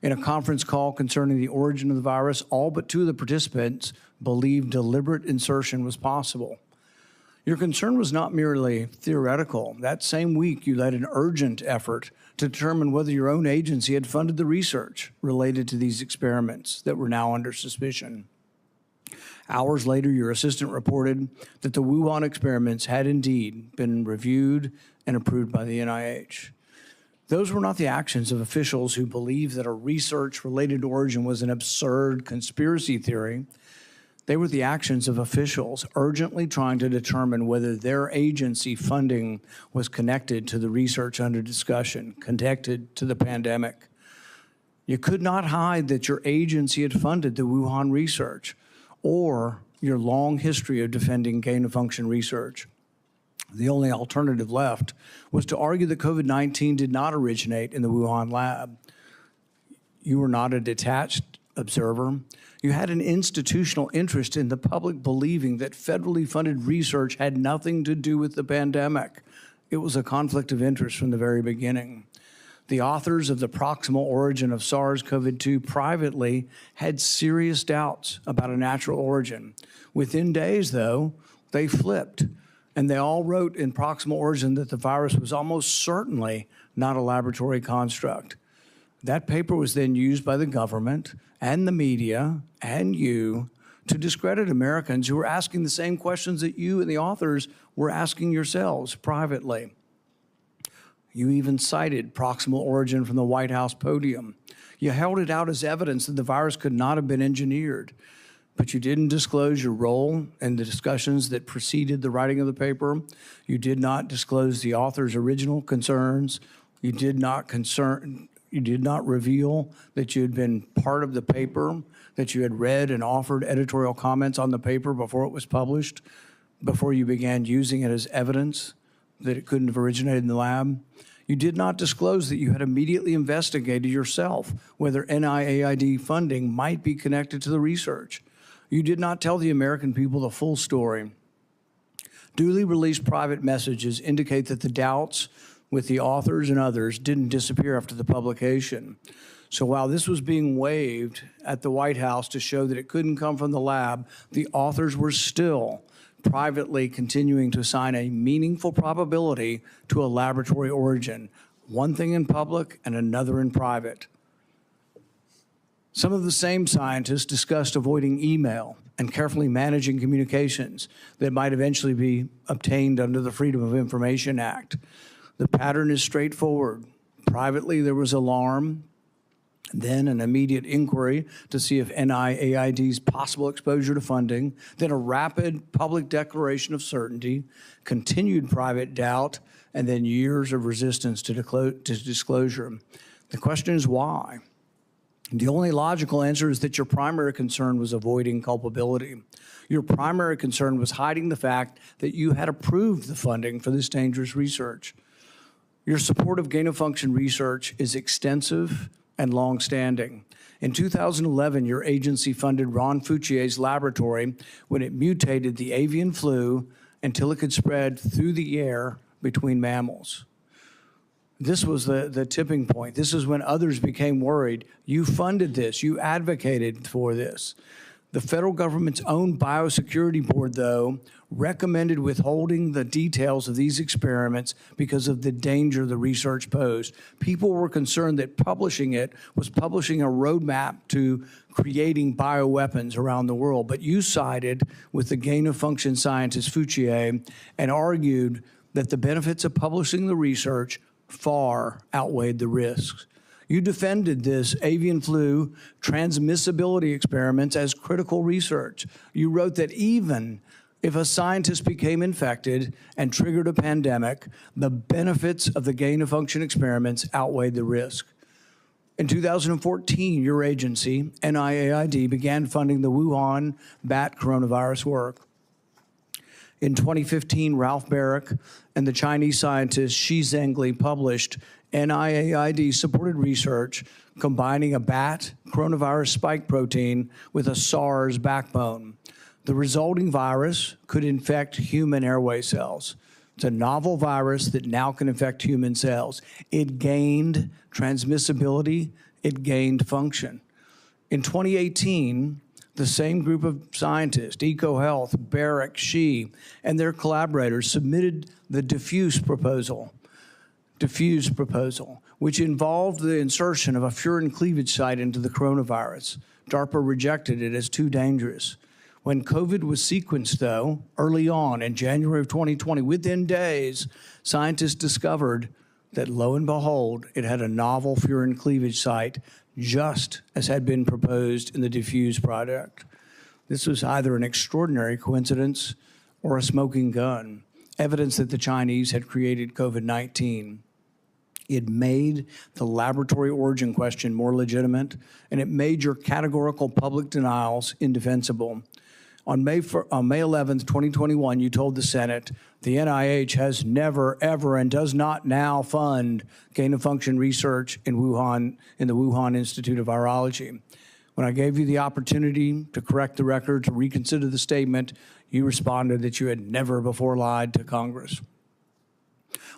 In a conference call concerning the origin of the virus, all but 2 of the participants believed deliberate insertion was possible. Your concern was not merely theoretical. That same week, you led an urgent effort to determine whether your own agency had funded the research related to these experiments that were now under suspicion. Hours later, your assistant reported that the Wuhan experiments had indeed been reviewed and approved by the NIH. Those were not the actions of officials who believed that a research-related origin was an absurd conspiracy theory. They were the actions of officials urgently trying to determine whether their agency funding was connected to the research under discussion, connected to the pandemic. You could not hide that your agency had funded the Wuhan research or your long history of defending gain-of-function research. The only alternative left was to argue that COVID-19 did not originate in the Wuhan lab. You were not a detached observer. You had an institutional interest in the public believing that federally funded research had nothing to do with the pandemic. It was a conflict of interest from the very beginning. The authors of the proximal origin of SARS-CoV-2 privately had serious doubts about a natural origin. Within days, though, they flipped, and they all wrote in proximal origin that the virus was almost certainly not a laboratory construct. That paper was then used by the government and the media and you to discredit Americans who were asking the same questions that you and the authors were asking yourselves privately. You even cited proximal origin from the White House podium. You held it out as evidence that the virus could not have been engineered, but you didn't disclose your role in the discussions that preceded the writing of the paper. You did not disclose the author's original concerns. You did not reveal that you had been part of the paper, that you had read and offered editorial comments on the paper before it was published, before you began using it as evidence that it couldn't have originated in the lab. You did not disclose that you had immediately investigated yourself whether NIAID funding might be connected to the research. You did not tell the American people the full story. Duly released private messages indicate that the doubts with the authors and others didn't disappear after the publication. So while this was being waved at the White House to show that it couldn't come from the lab, the authors were still privately continuing to assign a meaningful probability to a laboratory origin, one thing in public and another in private. Some of the same scientists discussed avoiding email and carefully managing communications that might eventually be obtained under the Freedom of Information Act. The pattern is straightforward. Privately, there was alarm, then an immediate inquiry to see if NIAID's possible exposure to funding, then a rapid public declaration of certainty, continued private doubt, and then years of resistance to disclosure. The question is why? The only logical answer is that your primary concern was avoiding culpability. Your primary concern was hiding the fact that you had approved the funding for this dangerous research. Your support of gain-of-function research is extensive and long-standing. In 2011, your agency funded Ron Fauci's laboratory when it mutated the avian flu until it could spread through the air between mammals. This was the tipping point. This is when others became worried. You funded this. You advocated for this. The federal government's own biosecurity board, though, recommended withholding the details of these experiments because of the danger the research posed. People were concerned that publishing it was publishing a roadmap to creating bioweapons around the world. But you sided with the gain-of-function scientist Fauci and argued that the benefits of publishing the research far outweighed the risks. You defended this avian flu transmissibility experiments as critical research. You wrote that even if a scientist became infected and triggered a pandemic, the benefits of the gain-of-function experiments outweighed the risk. In 2014, your agency, NIAID, began funding the Wuhan bat coronavirus work. In 2015, Ralph Barrick and the Chinese scientist Shi Zhengli published NIAID-supported research combining a bat coronavirus spike protein with a SARS backbone. The resulting virus could infect human airway cells. It's a novel virus that now can infect human cells. It gained transmissibility it gained function. In 2018, the same group of scientists, EcoHealth, Barrick, Xi, and their collaborators submitted the diffuse proposal, which involved the insertion of a furin cleavage site into the coronavirus. DARPA rejected it as too dangerous. When COVID was sequenced, though, early on in January of 2020, within days, scientists discovered that, lo and behold, it had a novel furin cleavage site, just as had been proposed in the diffuse project. This was either an extraordinary coincidence or a smoking gun, evidence that the Chinese had created COVID-19. It made the laboratory origin question more legitimate, and it made your categorical public denials indefensible. On May 11th, 2021, you told the Senate, the NIH has never, ever, and does not now fund gain-of-function research in Wuhan, in the Wuhan Institute of Virology. When I gave you the opportunity to correct the record, to reconsider the statement, you responded that you had never before lied to Congress.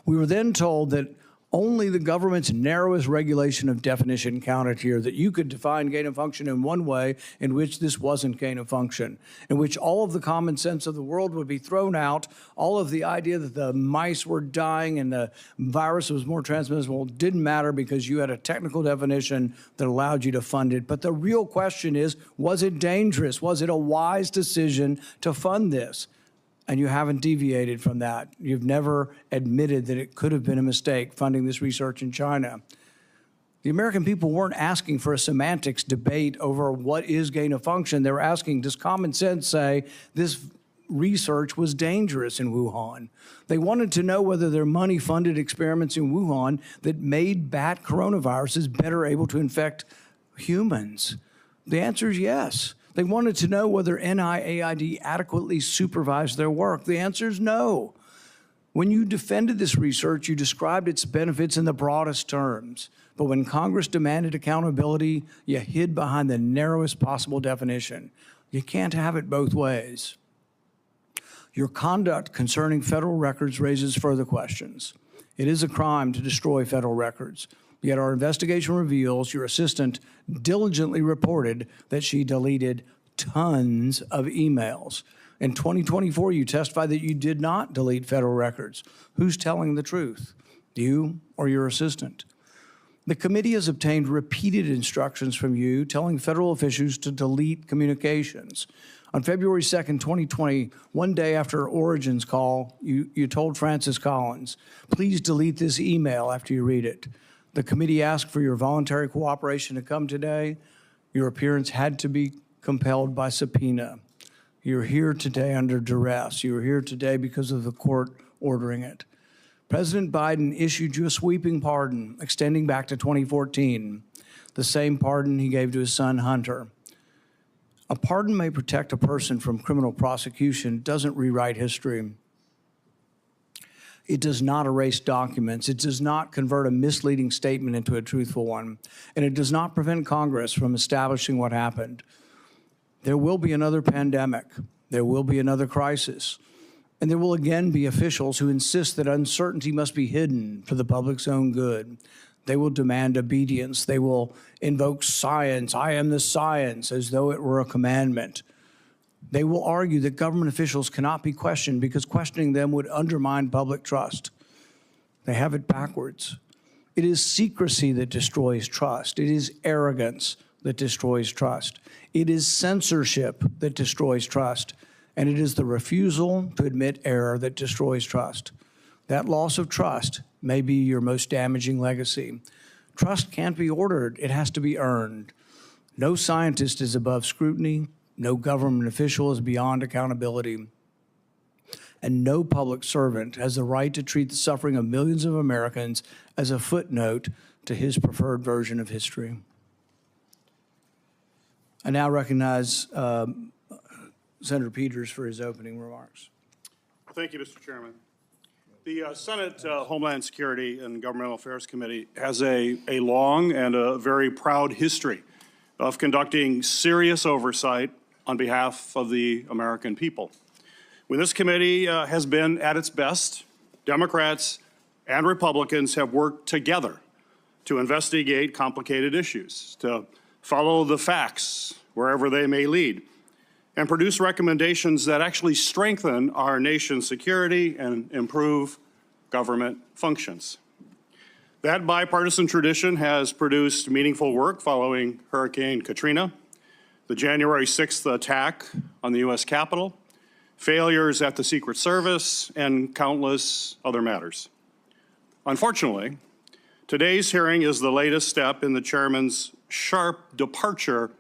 We were then told that only the government's narrowest regulation of definition counted here, that you could define gain of function in one way in which this wasn't gain of function, in which all of the common sense of the world would be thrown out, all of the idea that the mice were dying and the virus was more transmissible didn't matter because you had a technical definition that allowed you to fund it. But the real question is, was it dangerous? Was it a wise decision to fund this? And you haven't deviated from that. You've never admitted that it could have been a mistake funding this research in China. The American people weren't asking for a semantics debate over what is gain of function. They were asking, does common sense say this research was dangerous in Wuhan? They wanted to know whether their money-funded experiments in Wuhan that made bat coronaviruses better able to infect humans. The answer is yes. They wanted to know whether NIAID adequately supervised their work. The answer is no. When you defended this research, you described its benefits in the broadest terms. But when Congress demanded accountability, you hid behind the narrowest possible definition. You can't have it both ways. Your conduct concerning federal records raises further questions. It is a crime to destroy federal records. Yet our investigation reveals your assistant diligently reported that she deleted tons of emails. In 2024, you testified that you did not delete federal records. Who's telling the truth, you or your assistant? The committee has obtained repeated instructions from you telling federal officials to delete communications. On February 2nd, 2020, one day after Origin's call, you told Francis Collins, please delete this email after you read it. The committee asked for your voluntary cooperation to come today. Your appearance had to be compelled by subpoena. You're here today under duress. You're here today because of the court ordering it. President Biden issued you a sweeping pardon extending back to 2014, the same pardon he gave to his son Hunter. A pardon may protect a person from criminal prosecution, doesn't rewrite history. It does not erase documents. It does not convert a misleading statement into a truthful one. And it does not prevent Congress from establishing what happened. There will be another pandemic. There will be another crisis. And there will again be officials who insist that uncertainty must be hidden for the public's own good. They will demand obedience. They will invoke science. I am the science, as though it were a commandment. They will argue that government officials cannot be questioned because questioning them would undermine public trust. They have it backwards. It is secrecy that destroys trust. It is arrogance that destroys trust. It is censorship that destroys trust. And it is the refusal to admit error that destroys trust. That loss of trust may be your most damaging legacy. Trust can't be ordered. It has to be earned. No scientist is above scrutiny. No government official is beyond accountability. And no public servant has the right to treat the suffering of millions of Americans as a footnote to his preferred version of history. I now recognize Senator Peters for his opening remarks. Thank you, Mr. Chairman. The Senate Homeland Security and Governmental Affairs Committee has a long and a very proud history of conducting serious oversight on behalf of the American people. When this committee has been at its best, Democrats and Republicans have worked together to investigate complicated issues, to follow the facts wherever they may lead, and produce recommendations that actually strengthen our nation's security and improve government functions. That bipartisan tradition has produced meaningful work following Hurricane Katrina, the January 6th attack on the U.S. Capitol, failures at the Secret Service, and countless other matters. Unfortunately, today's hearing is the latest step in the chairman's sharp departure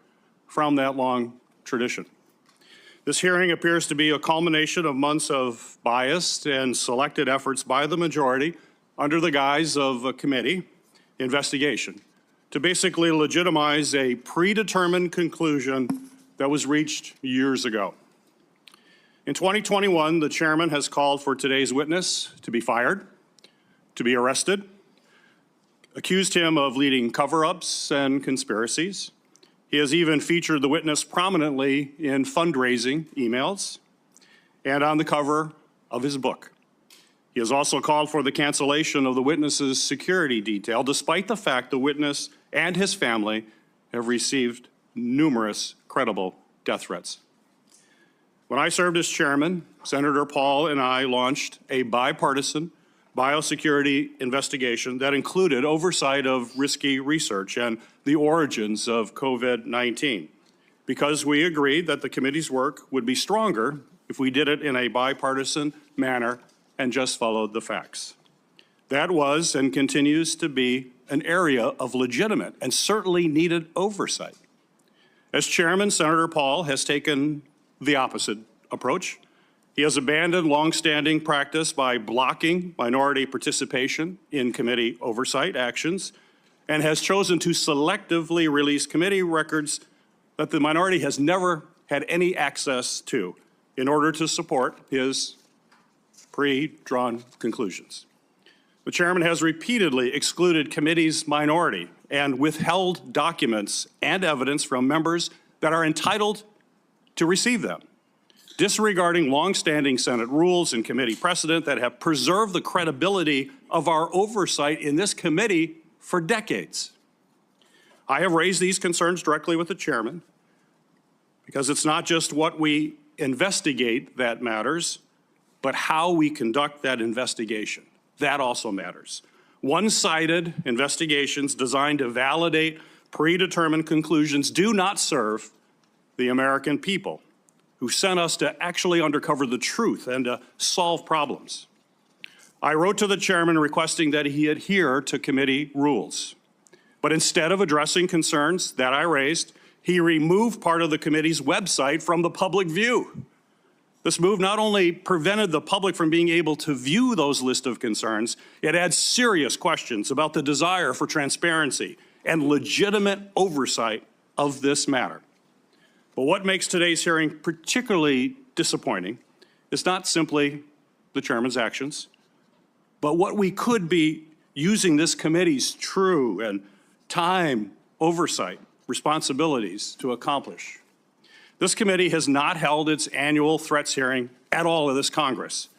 from that long tradition. This hearing appears to be a culmination of months of biased and selected efforts by the majority under the guise of a committee investigation to basically legitimize a predetermined conclusion that was reached years ago. In 2021, the chairman has called for today's witness to be fired, to be arrested, accused him of leading cover-ups and conspiracies. He has even featured the witness prominently in fundraising emails and on the cover of his book. He has also called for the cancellation of the witness's security detail, despite the fact the witness and his family have received numerous credible death threats. When I served as chairman, Senator Paul and I launched a bipartisan biosecurity investigation that included oversight of risky research and the origins of COVID-19, because we agreed that the committee's work would be stronger if we did it in a bipartisan manner and just followed the facts. That was and continues to be an area of legitimate and certainly needed oversight. As chairman, Senator Paul has taken the opposite approach. He has abandoned longstanding practice by blocking minority participation in committee oversight actions and has chosen to selectively release committee records that the minority has never had any access to in order to support his pre-drawn conclusions. The chairman has repeatedly excluded committee's minority and withheld documents and evidence from members that are entitled to receive them, disregarding longstanding Senate rules and committee precedent that have preserved the credibility of our oversight in this committee for decades. I have raised these concerns directly with the chairman because it's not just what we investigate that matters, but how we conduct that investigation. That also matters. One-sided investigations designed to validate predetermined conclusions do not serve the American people who sent us to actually uncover the truth and to solve problems. I wrote to the chairman requesting that he adhere to committee rules. But instead of addressing concerns that I raised, he removed part of the committee's website from the public view. This move not only prevented the public from being able to view those lists of concerns, it adds serious questions about the desire for transparency and legitimate oversight of this matter. But what makes today's hearing particularly disappointing is not simply the chairman's actions, but what we could be using this committee's true and time oversight responsibilities to accomplish. This committee has not held its annual threats hearing at all in this Congress.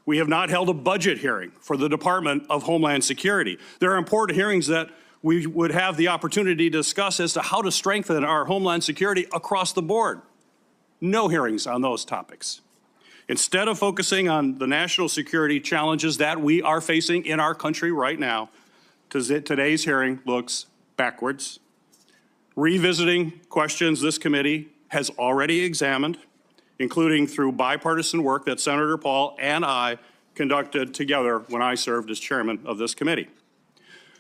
We have not held a budget hearing for the Department of Homeland Security. There are important hearings that we would have the opportunity to discuss as to how to strengthen our Homeland Security across the board. No hearings on those topics. Instead of focusing on the national security challenges that we are facing in our country right now, today's hearing looks backwards, revisiting questions this committee has already examined, including through bipartisan work that Senator Paul and I conducted together when I served as chairman of this committee.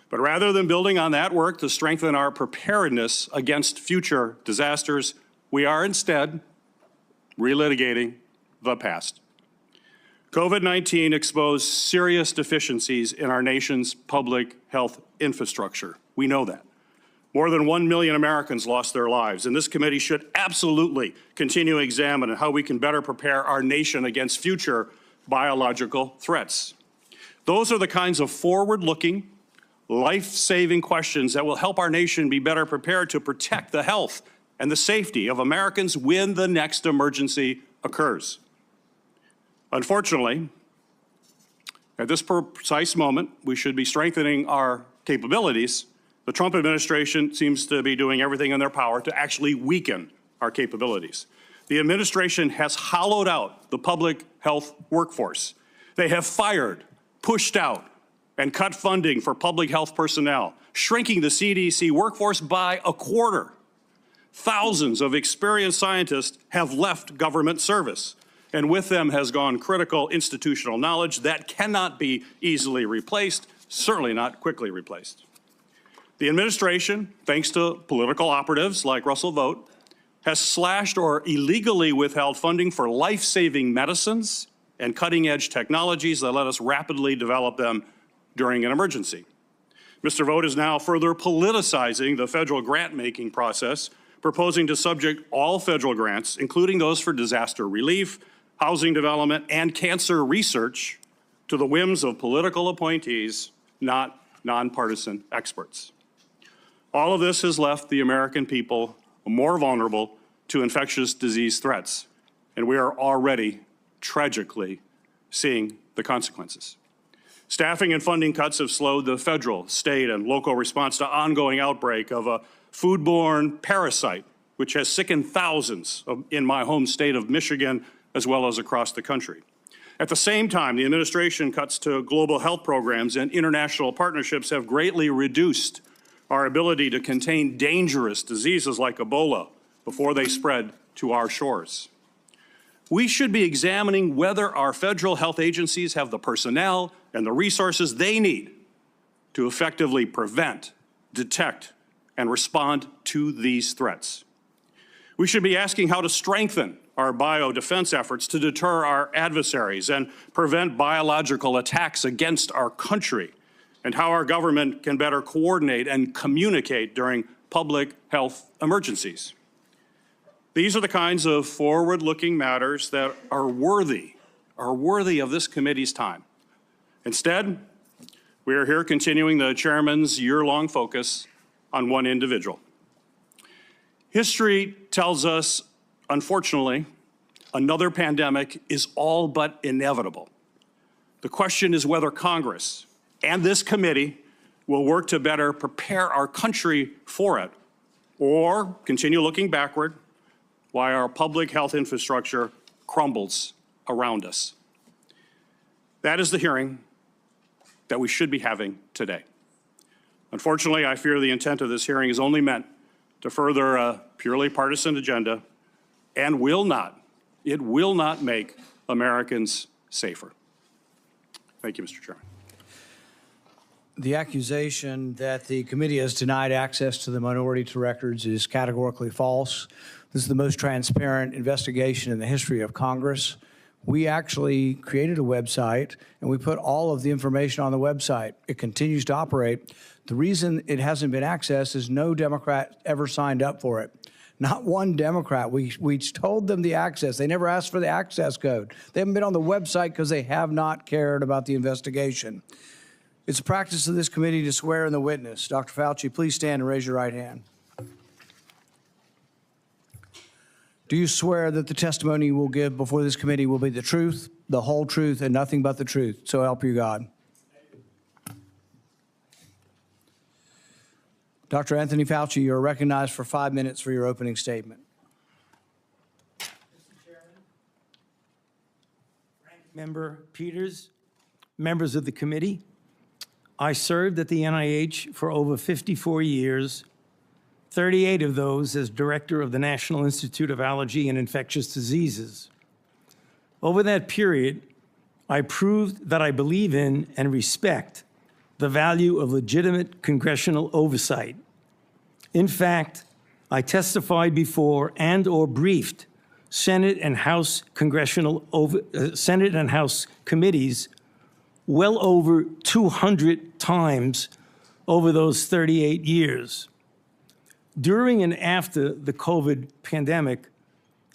But rather than building on that work to strengthen our preparedness against future disasters, we are instead relitigating the past. COVID-19 exposed serious deficiencies in our nation's public health infrastructure. We know that. More than 1 million Americans lost their lives, and this committee should absolutely continue to examine how we can better prepare our nation against future biological threats. Those are the kinds of forward-looking, life-saving questions that will help our nation be better prepared to protect the health and the safety of Americans when the next emergency occurs. Unfortunately, at this precise moment, we should be strengthening our capabilities, The Trump administration seems to be doing everything in their power to actually weaken our capabilities. The administration has hollowed out the public health workforce. They have fired, pushed out, and cut funding for public health personnel, shrinking the CDC workforce by a quarter. Thousands of experienced scientists have left government service, and with them has gone critical institutional knowledge that cannot be easily replaced, certainly not quickly replaced. The administration, thanks to political operatives like Russell Vought, has slashed or illegally withheld funding for life-saving medicines and cutting-edge technologies that let us rapidly develop them during an emergency. Mr. Vought is now further politicizing the federal grant-making process, proposing to subject all federal grants, including those for disaster relief, housing development, and cancer research, to the whims of political appointees, not nonpartisan experts. All of this has left the American people more vulnerable to infectious disease threats, and we are already tragically seeing the consequences. Staffing and funding cuts have slowed the federal, state, and local response to ongoing outbreak of a foodborne parasite, which has sickened thousands in my home state of Michigan, as well as across the country. At the same time, the administration cuts to global health programs and international partnerships have greatly reduced our ability to contain dangerous diseases like Ebola before they spread to our shores. We should be examining whether our federal health agencies have the personnel and the resources they need to effectively prevent, detect, and respond to these threats. We should be asking how to strengthen our biodefense efforts to deter our adversaries and prevent biological attacks against our country, and how our government can better coordinate and communicate during public health emergencies. These are the kinds of forward-looking matters that are worthy of this committee's time. Instead, we are here continuing the chairman's year-long focus on one individual. History tells us, unfortunately, another pandemic is all but inevitable. The question is whether Congress and this committee will work to better prepare our country for it, or continue looking backward while our public health infrastructure crumbles around us. That is the hearing that we should be having today. Unfortunately, I fear the intent of this hearing is only meant to further a purely partisan agenda and will not make Americans safer. Thank you, Mr. Chairman. The accusation that the committee has denied access to the minority to records is categorically false. This is the most transparent investigation in the history of Congress. We actually created a website, and we put all of the information on the website. It continues to operate. The reason it hasn't been accessed is no Democrat ever signed up for it. Not one Democrat. We told them the access. They never asked for the access code. They haven't been on the website because they have not cared about the investigation. It's a practice of this committee to swear in the witness. Dr. Fauci, please stand and raise your right hand. Do you swear that the testimony you will give before this committee will be the truth, the whole truth, and nothing but the truth? So help you God. Dr. Anthony Fauci, you are recognized for 5 minutes for your opening statement. Mr. Chairman, Ranking Member Peters, members of the committee, I served at the NIH for over 54 years, 38 of those as director of the National Institute of Allergy and Infectious Diseases. Over that period, I proved that I believe in and respect the value of legitimate congressional oversight. In fact, I testified before and/or briefed Senate and House Senate and House committees well over 200 times over those 38 years. During and after the COVID pandemic,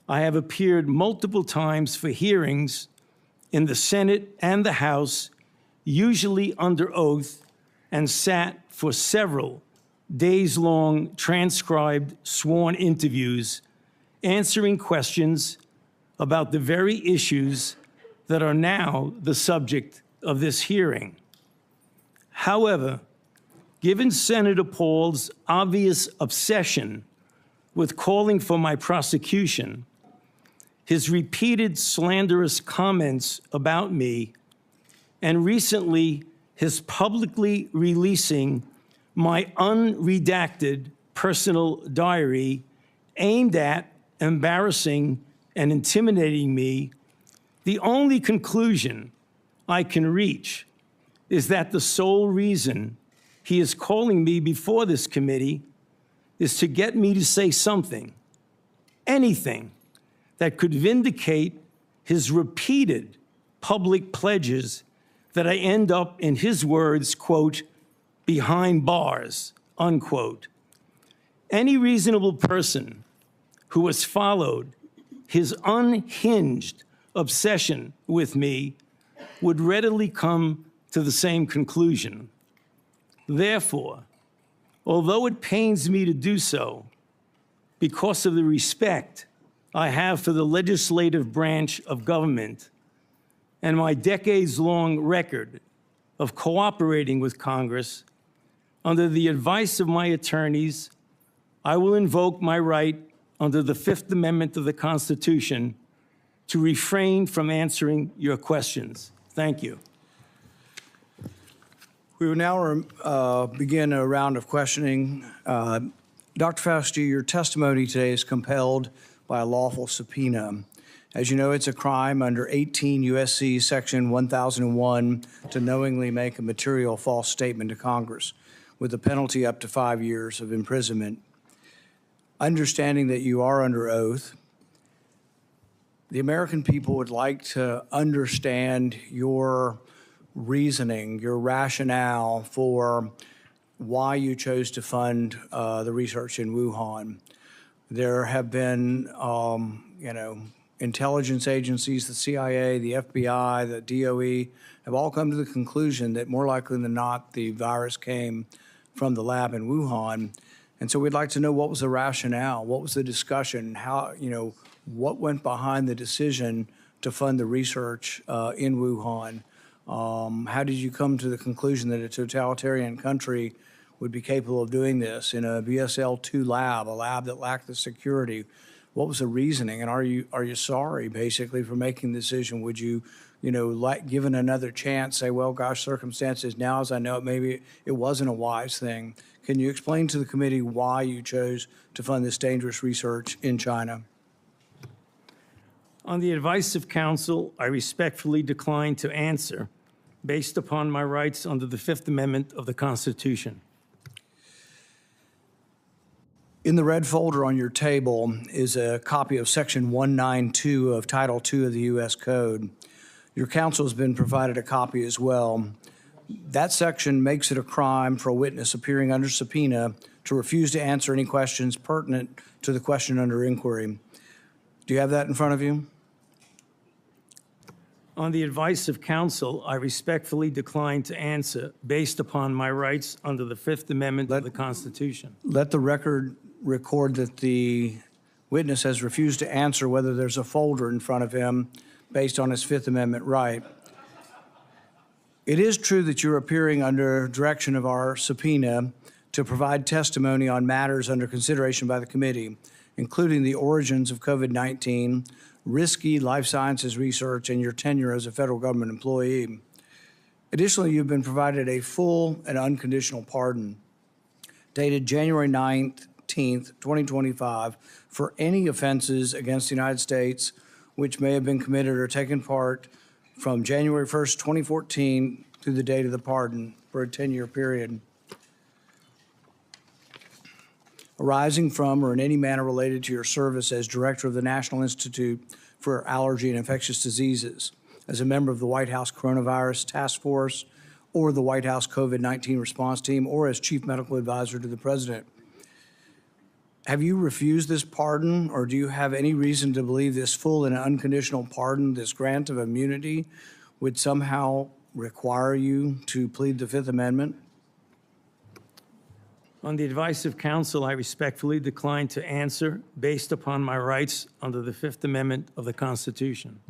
I have appeared multiple times for hearings in the Senate and the House, usually under oath, and sat for several days-long transcribed sworn interviews, answering questions about the very issues that are now the subject of this hearing. However, Given Senator Paul's obvious obsession with calling for my prosecution, his repeated slanderous comments about me, and recently his publicly releasing my unredacted personal diary aimed at embarrassing and intimidating me, the only conclusion I can reach is that the sole reason he is calling me before this committee is to get me to say something, anything, that could vindicate his repeated public pledges that I end up, in his words, quote, behind bars, unquote. Any reasonable person who has followed his unhinged obsession with me would readily come to the same conclusion. Therefore, although it pains me to do so, because of the respect I have for the legislative branch of government and my decades-long record of cooperating with Congress, under the advice of my attorneys, I will invoke my right under the Fifth Amendment of the Constitution to refrain from answering your questions. Thank you. We will now begin a round of questioning. Dr. Fauci, your testimony today is compelled by a lawful subpoena. As you know, it's a crime under 18 U.S.C. Section 1001 to knowingly make a material false statement to Congress, with a penalty up to 5 years of imprisonment. Understanding that you are under oath, the American people would like to understand your reasoning, your rationale for why you chose to fund the research in Wuhan. There have been, intelligence agencies, the CIA, the FBI, the DOE, have all come to the conclusion that more likely than not, the virus came from the lab in Wuhan. And so we'd like to know, what was the rationale? What was the discussion? How, what went behind the decision to fund the research in Wuhan? How did you come to the conclusion that a totalitarian country would be capable of doing this in a BSL-2 lab, a lab that lacked the security? What was the reasoning? And are you sorry, basically, for making the decision? Would you, given another chance, say, well, gosh, circumstances now as I know it, maybe it wasn't a wise thing? Can you explain to the committee why you chose to fund this dangerous research in China? On the advice of counsel, I respectfully decline to answer based upon my rights under the Fifth Amendment of the Constitution. In the red folder on your table is a copy of Section 192 of Title II of the U.S. Code. Your counsel has been provided a copy as well. That section makes it a crime for a witness appearing under subpoena to refuse to answer any questions pertinent to the question under inquiry. Do you have that in front of you? On the advice of counsel, I respectfully decline to answer based upon my rights under the Fifth Amendment of the Constitution. Let the record record that the witness has refused to answer whether there's a folder in front of him based on his Fifth Amendment right. It is true that you're appearing under direction of our subpoena to provide testimony on matters under consideration by the committee, including the origins of COVID-19, risky life sciences research, and your tenure as a federal government employee. Additionally, you've been provided a full and unconditional pardon dated January 19th, 2025, for any offenses against the United States which may have been committed or taken part from January 1st, 2014 through the date of the pardon for a 10-year period, arising from or in any manner related to your service as director of the National Institute for Allergy and Infectious Diseases, as a member of the White House Coronavirus Task Force, or the White House COVID-19 response team, or as chief medical advisor to the president. Have you refused this pardon, or do you have any reason to believe this full and unconditional pardon, this grant of immunity, would somehow require you to plead the Fifth Amendment? On the advice of counsel, I respectfully decline to answer based upon my rights under the Fifth Amendment of the Constitution.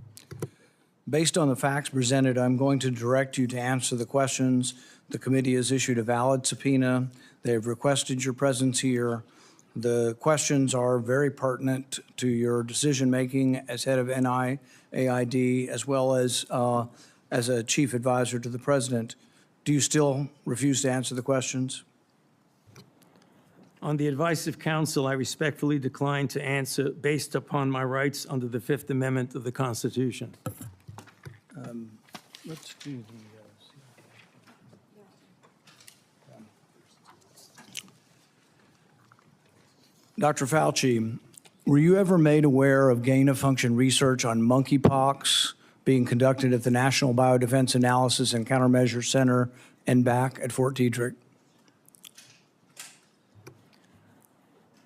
Based on the facts presented, I'm going to direct you to answer the questions The committee has issued a valid subpoena. They have requested your presence here. The questions are very pertinent to your decision-making as head of NIAID, as well as a chief advisor to the president. Do you still refuse to answer the questions? On the advice of counsel, I respectfully decline to answer based upon my rights under the Fifth Amendment of the Constitution. Let's do the. Dr. Fauci, were you ever made aware of gain-of-function research on monkeypox being conducted at the National Biodefense Analysis and Countermeasure Center, NBAC, at Fort Detrick?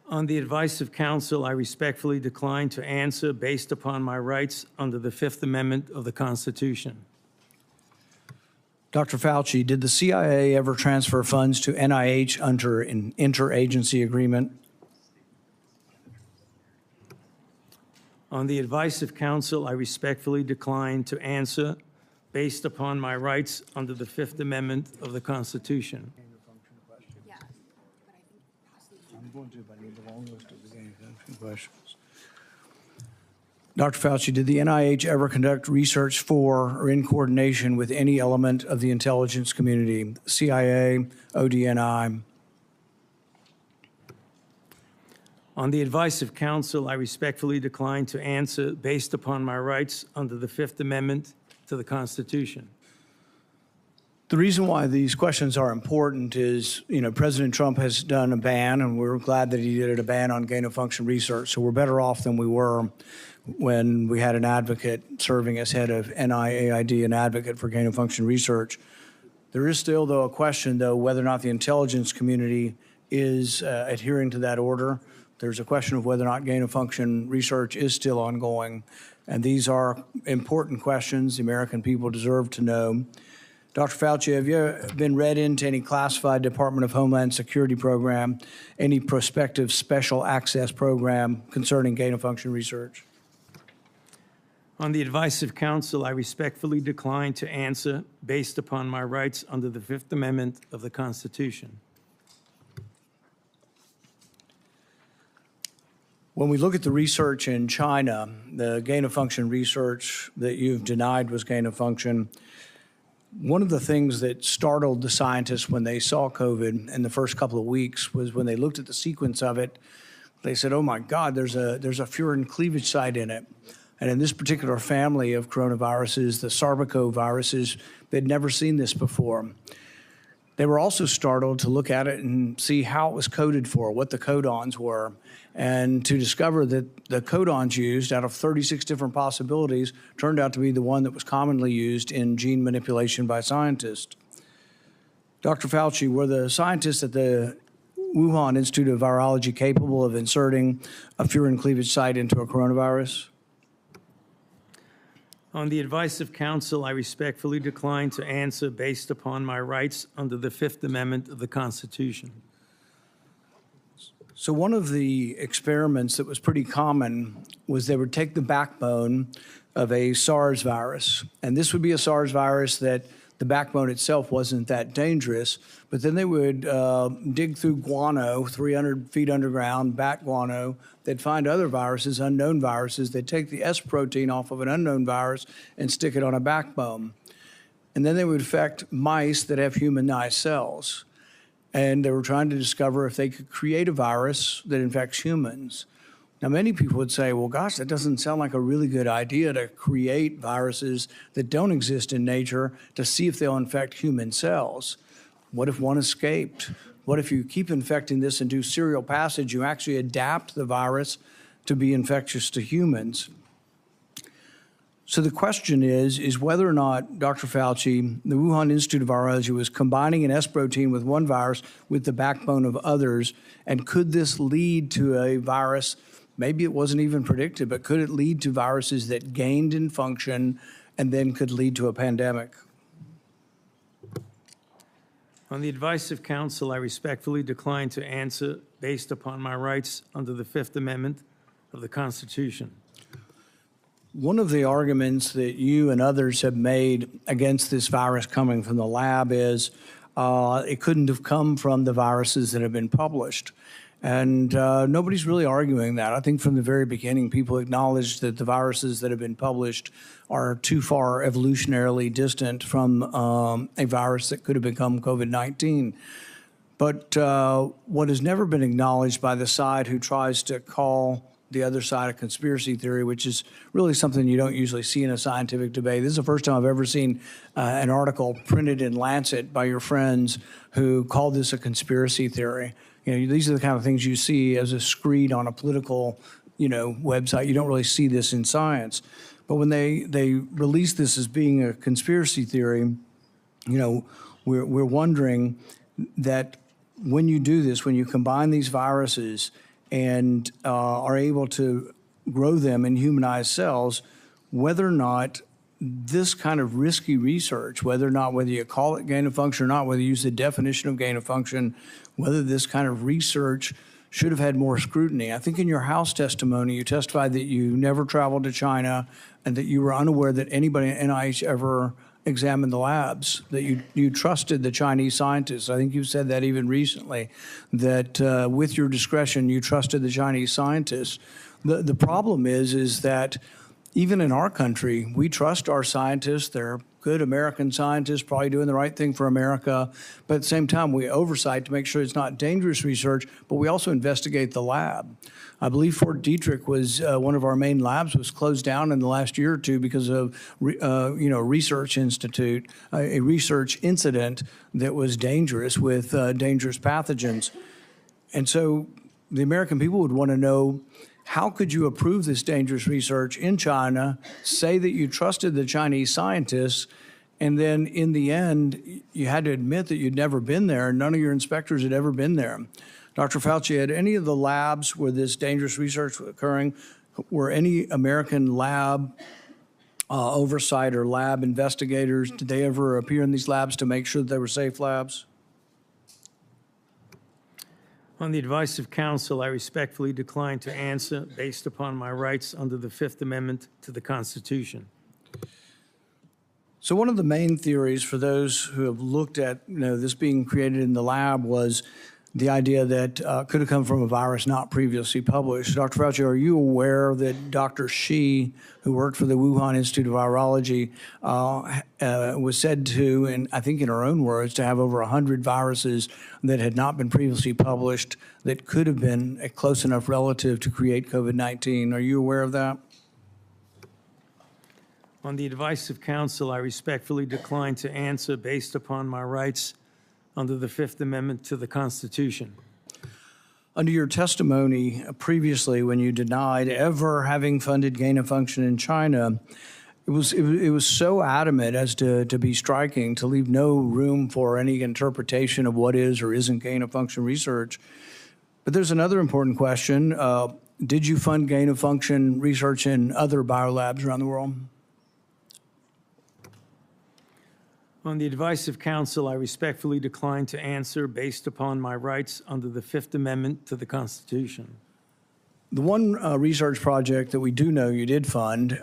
On the advice of counsel, I respectfully decline to answer based upon my rights under the Fifth Amendment of the Constitution. Dr. Fauci, did the CIA ever transfer funds to NIH under an interagency agreement? On the advice of counsel, I respectfully decline to answer based upon my rights under the Fifth Amendment of the Constitution. I'm going to, but I need the long list of the gain-of-function questions. Dr. Fauci, did the NIH ever conduct research for or in coordination with any element of the intelligence community, CIA, ODNI? On the advice of counsel, I respectfully decline to answer based upon my rights under the Fifth Amendment to the Constitution. The reason why these questions are important is, President Trump has done a ban, and we're glad that he did a ban on gain-of-function research. So we're better off than we were when we had an advocate serving as head of NIAID, an advocate for gain-of-function research. There is still, though, a question, though, whether or not the intelligence community is adhering to that order. There's a question of whether or not gain-of-function research is still ongoing. And these are important questions the American people deserve to know. Dr. Fauci, have you been read into any classified Department of Homeland Security program, any prospective special access program concerning gain-of-function research? On the advice of counsel, I respectfully decline to answer based upon my rights under the Fifth Amendment of the Constitution. When we look at the research in China, the gain-of-function research that you've denied was gain-of-function, one of the things that startled the scientists when they saw COVID in the first couple of weeks was when they looked at the sequence of it, they said, oh my God, there's a furin cleavage site in it. And in this particular family of coronaviruses, the sarbecoviruses, they'd never seen this before. They were also startled to look at it and see how it was coded for, what the codons were, and to discover that the codons used out of 36 different possibilities turned out to be the one that was commonly used in gene manipulation by scientists. Dr. Fauci, were the scientists at the Wuhan Institute of Virology capable of inserting a furin cleavage site into a coronavirus? On the advice of counsel, I respectfully decline to answer based upon my rights under the Fifth Amendment of the Constitution. So one of the experiments that was pretty common was they would take the backbone of a SARS virus, and this would be a SARS virus that the backbone itself wasn't that dangerous, but then they would dig through guano, 300 feet underground, bat guano. They'd find other viruses, unknown viruses. They'd take the S protein off of an unknown virus and stick it on a backbone. And then they would infect mice that have humanized cells. And they were trying to discover if they could create a virus that infects humans. Now, many people would say, well, gosh, that doesn't sound like a really good idea to create viruses that don't exist in nature to see if they'll infect human cells. What if one escaped? What if you keep infecting this and do serial passage, you actually adapt the virus to be infectious to humans? So the question is whether or not, Dr. Fauci, the Wuhan Institute of Virology was combining an S protein with one virus with the backbone of others, and could this lead to a virus, maybe it wasn't even predicted, but could it lead to viruses that gained in function and then could lead to a pandemic? On the advice of counsel, I respectfully decline to answer based upon my rights under the Fifth Amendment of the Constitution. One of the arguments that you and others have made against this virus coming from the lab is it couldn't have come from the viruses that have been published. And nobody's really arguing that. I think from the very beginning, people acknowledged that the viruses that have been published are too far evolutionarily distant from a virus that could have become COVID-19. But what has never been acknowledged by the side who tries to call the other side a conspiracy theory, which is really something you don't usually see in a scientific debate. This is the first time I've ever seen an article printed in Lancet by your friends who called this a conspiracy theory. You know, these are the kind of things you see as a screed on a political, website. You don't really see this in science. But when they release this as being a conspiracy theory, we're wondering that when you do this, when you combine these viruses and are able to grow them in humanized cells, whether or not this kind of risky research, whether you call it gain of function or not, whether you use the definition of gain of function, whether this kind of research should have had more scrutiny. I think in your House testimony, you testified that you never traveled to China and that you were unaware that anybody at NIH ever examined the labs, that you trusted the Chinese scientists. I think you said that even recently, that with your discretion, you trusted the Chinese scientists. The problem is that even in our country, we trust our scientists. They're good American scientists, probably doing the right thing for America. But at the same time, we oversight to make sure it's not dangerous research, but we also investigate the lab. I believe Fort Detrick was one of our main labs was closed down in the last year or two because of, research institute, a research incident that was dangerous with dangerous pathogens. And so the American people would want to know, how could you approve this dangerous research in China, say that you trusted the Chinese scientists, and then in the end, you had to admit that you'd never been there, and none of your inspectors had ever been there? Dr. Fauci, had any of the labs where this dangerous research was occurring, were any American lab oversight or lab investigators, did they ever appear in these labs to make sure that they were safe labs? On the advice of counsel, I respectfully decline to answer based upon my rights under the Fifth Amendment to the Constitution. So one of the main theories for those who have looked at this being created in the lab was the idea that could have come from a virus not previously published. Dr. Fauci, are you aware that Dr. Shi, who worked for the Wuhan Institute of Virology, was said to, and I think in her own words, to have over 100 viruses that had not been previously published that could have been a close enough relative to create COVID-19? Are you aware of that? On the advice of counsel, I respectfully decline to answer based upon my rights under the Fifth Amendment to the Constitution. Under your testimony previously, when you denied ever having funded gain of function in China, it was so adamant as to be striking, to leave no room for any interpretation of what is or isn't gain of function research. But there's another important question. Did you fund gain of function research in other biolabs around the world? On the advice of counsel, I respectfully decline to answer based upon my rights under the Fifth Amendment to the Constitution. The one research project that we do know you did fund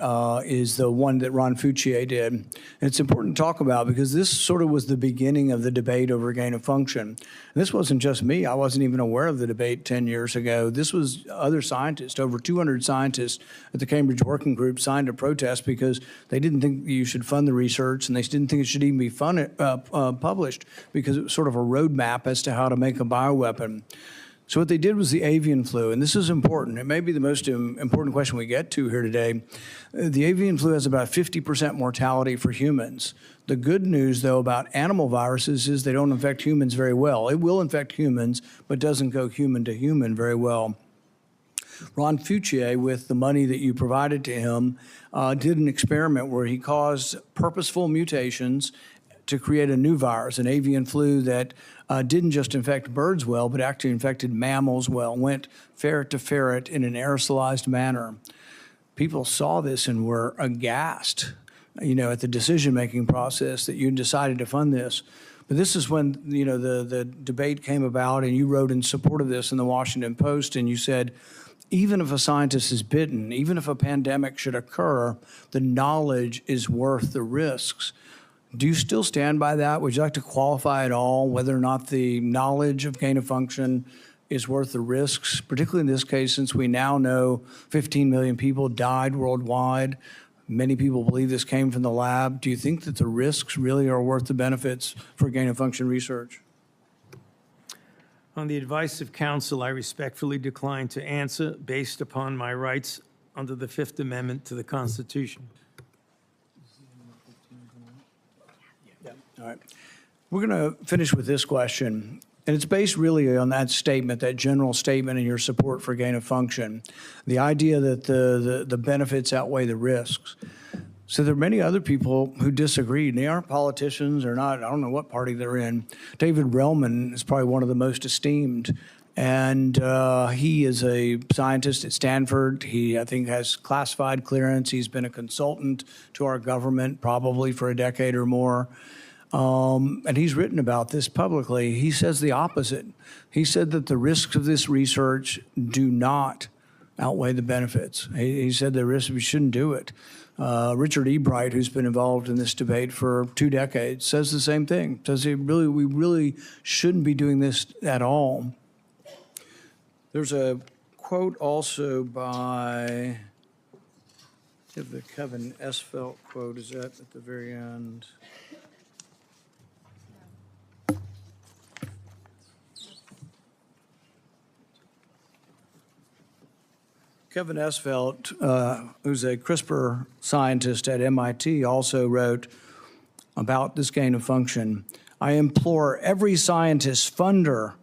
is the one that Ron Fauci did. And it's important to talk about because this sort of was the beginning of the debate over gain of function. And this wasn't just me. I wasn't even aware of the debate 10 years ago. This was other scientists. Over 200 scientists at the Cambridge Working Group signed a protest because they didn't think you should fund the research, and they didn't think it should even be published because it was sort of a roadmap as to how to make a bioweapon. So what they did was the avian flu, and this is important. It may be the most important question we get to here today. The avian flu has about 50% mortality for humans. The good news, though, about animal viruses is they don't infect humans very well. It will infect humans, but doesn't go human to human very well. Ron Fauci, with the money that you provided to him, did an experiment where he caused purposeful mutations to create a new virus, an avian flu that didn't just infect birds well, but actually infected mammals well, went ferret to ferret in an aerosolized manner. People saw this and were aghast, at the decision-making process that you decided to fund this. But this is when, the debate came about, and you wrote in support of this in the Washington Post, and you said, even if a scientist is bitten, even if a pandemic should occur, the knowledge is worth the risks. Do you still stand by that? Would you like to qualify at all whether or not the knowledge of gain of function is worth the risks, particularly in this case, since we now know 15 million people died worldwide? Many people believe this came from the lab. Do you think that the risks really are worth the benefits for gain of function research? On the advice of counsel, I respectfully decline to answer based upon my rights under the Fifth Amendment to the Constitution. All right. We're going to finish with this question, and it's based really on that statement, that general statement in your support for gain of function, the idea that the benefits outweigh the risks. So there are many other people who disagree, and they aren't politicians or not. I don't know what party they're in. David Relman is probably one of the most esteemed, and he is a scientist at Stanford. He, I think, has classified clearance. He's been a consultant to our government probably for a decade or more. And he's written about this publicly. He says the opposite. He said that the risks of this research do not outweigh the benefits. He said the risks, we shouldn't do it. Richard E. Bright, who's been involved in this debate for 2 decades, says the same thing. Says we really shouldn't be doing this at all. There's a quote also by, the Kevin Esfelt quote, is that at the very end? Kevin Esfelt, who's a CRISPR scientist at MIT, also wrote about this gain of function. I implore every scientist, funder,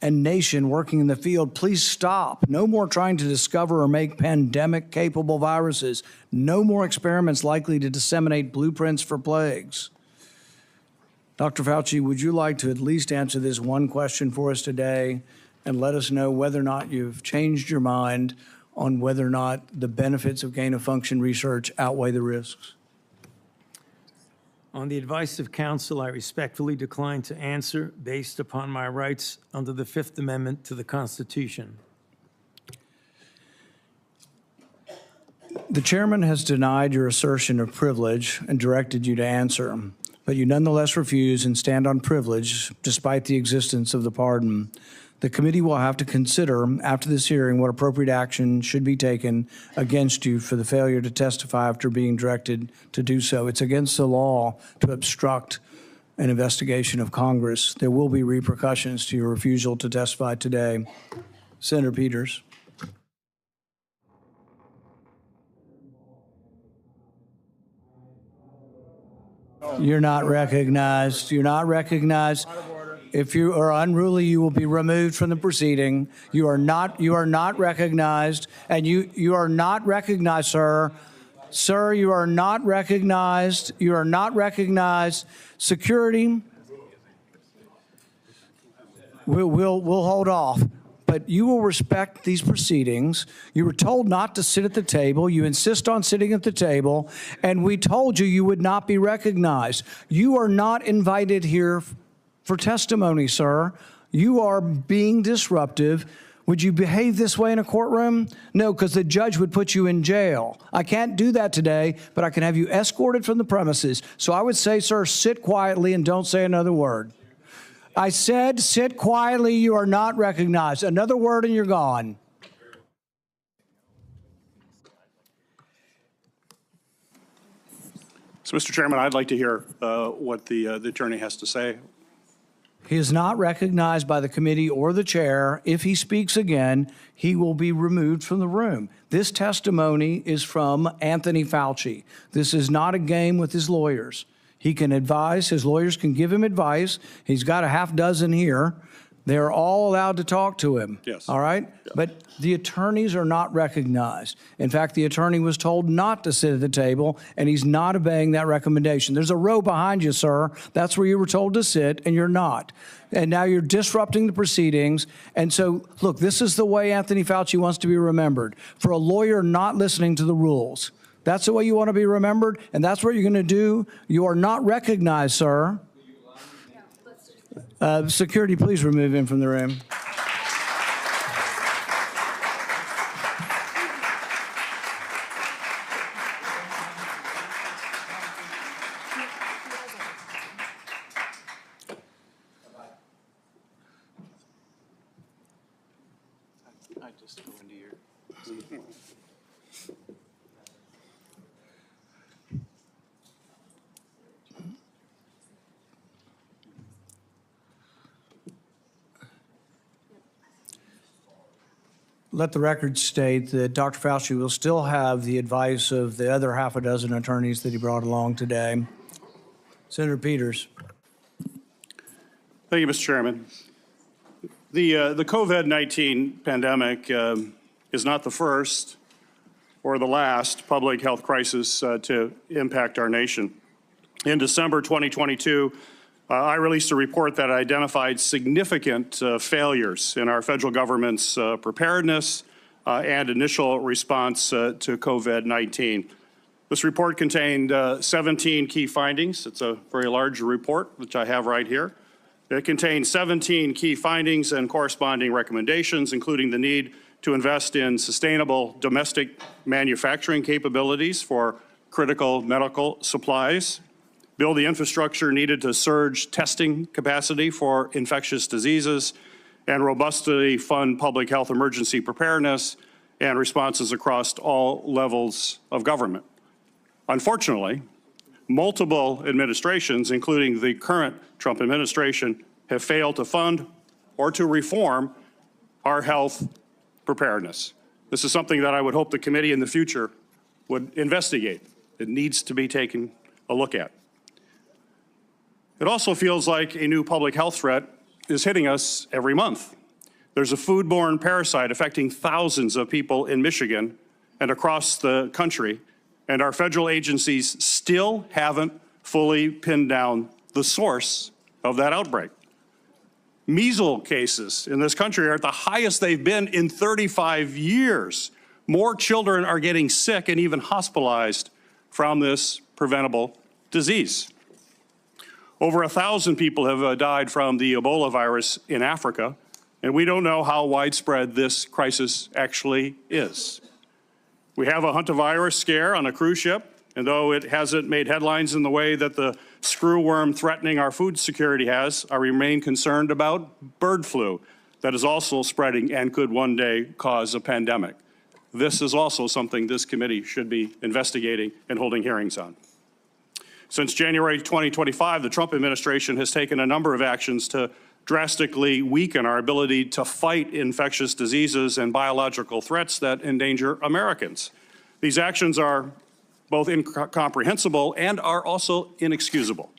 and nation working in the field, please stop. No more trying to discover or make pandemic-capable viruses. No more experiments likely to disseminate blueprints for plagues. Dr. Fauci, would you like to at least answer this one question for us today and let us know whether or not you've changed your mind on whether or not the benefits of gain of function research outweigh the risks? On the advice of counsel, I respectfully decline to answer based upon my rights under the Fifth Amendment to the Constitution. The chairman has denied your assertion of privilege and directed you to answer, but you nonetheless refuse and stand on privilege despite the existence of the pardon. The committee will have to consider after this hearing what appropriate action should be taken against you for the failure to testify after being directed to do so. It's against the law to obstruct an investigation of Congress. There will be repercussions to your refusal to testify today. Senator Peters. You're not recognized. You're not recognized. If you are unruly, you will be removed from the proceeding. You are not recognized, and you are not recognized, sir. Sir, you are not recognized. You are not recognized. Security, we'll hold off. But you will respect these proceedings. You were told not to sit at the table. You insist on sitting at the table, and we told you would not be recognized. You are not invited here for testimony, sir. You are being disruptive. Would you behave this way in a courtroom? No, because the judge would put you in jail. I can't do that today, but I can have you escorted from the premises. So I would say, sir, sit quietly and don't say another word. I said, sit quietly. You are not recognized. Another word and you're gone. So, Mr. Chairman, I'd like to hear what the attorney has to say. He is not recognized by the committee or the chair. If he speaks again, he will be removed from the room. This testimony is from Anthony Fauci. This is not a game with his lawyers. He can advise. His lawyers can give him advice. He's got a half dozen here. They're all allowed to talk to him. Yes. All right? Yeah. But the attorneys are not recognized. In fact, the attorney was told not to sit at the table, and he's not obeying that recommendation. There's a row behind you, sir. That's where you were told to sit, and you're not. And now you're disrupting the proceedings. And so, look, this is the way Anthony Fauci wants to be remembered, for a lawyer not listening to the rules. That's the way you want to be remembered, and that's what you're going to do. You are not recognized, sir. Security, please remove him from the room. Let the record state that Dr. Fauci will still have the advice of the other half a dozen attorneys that he brought along today. Senator Peters. Thank you, Mr. Chairman. The COVID-19 pandemic is not the first or the last public health crisis to impact our nation. In December 2022, I released a report that identified significant failures in our federal government's preparedness and initial response to COVID-19. This report contained 17 key findings. It's a very large report, which I have right here. It contains 17 key findings and corresponding recommendations, including the need to invest in sustainable domestic manufacturing capabilities for critical medical supplies, build the infrastructure needed to surge testing capacity for infectious diseases, and robustly fund public health emergency preparedness and responses across all levels of government. Unfortunately, multiple administrations, including the current Trump administration, have failed to fund or to reform our health preparedness. This is something that I would hope the committee in the future would investigate. It needs to be taken a look at. It also feels like a new public health threat is hitting us every month. There's a foodborne parasite affecting thousands of people in Michigan and across the country, and our federal agencies still haven't fully pinned down the source of that outbreak. Measles cases in this country are at the highest they've been in 35 years. More children are getting sick and even hospitalized from this preventable disease. Over 1,000 people have died from the Ebola virus in Africa, and we don't know how widespread this crisis actually is. We have a hantavirus scare on a cruise ship, and though it hasn't made headlines in the way that the screwworm threatening our food security has, I remain concerned about bird flu that is also spreading and could one day cause a pandemic. This is also something this committee should be investigating and holding hearings on. Since January 2025, the Trump administration has taken a number of actions to drastically weaken our ability to fight infectious diseases and biological threats that endanger Americans. These actions are both incomprehensible and are also inexcusable.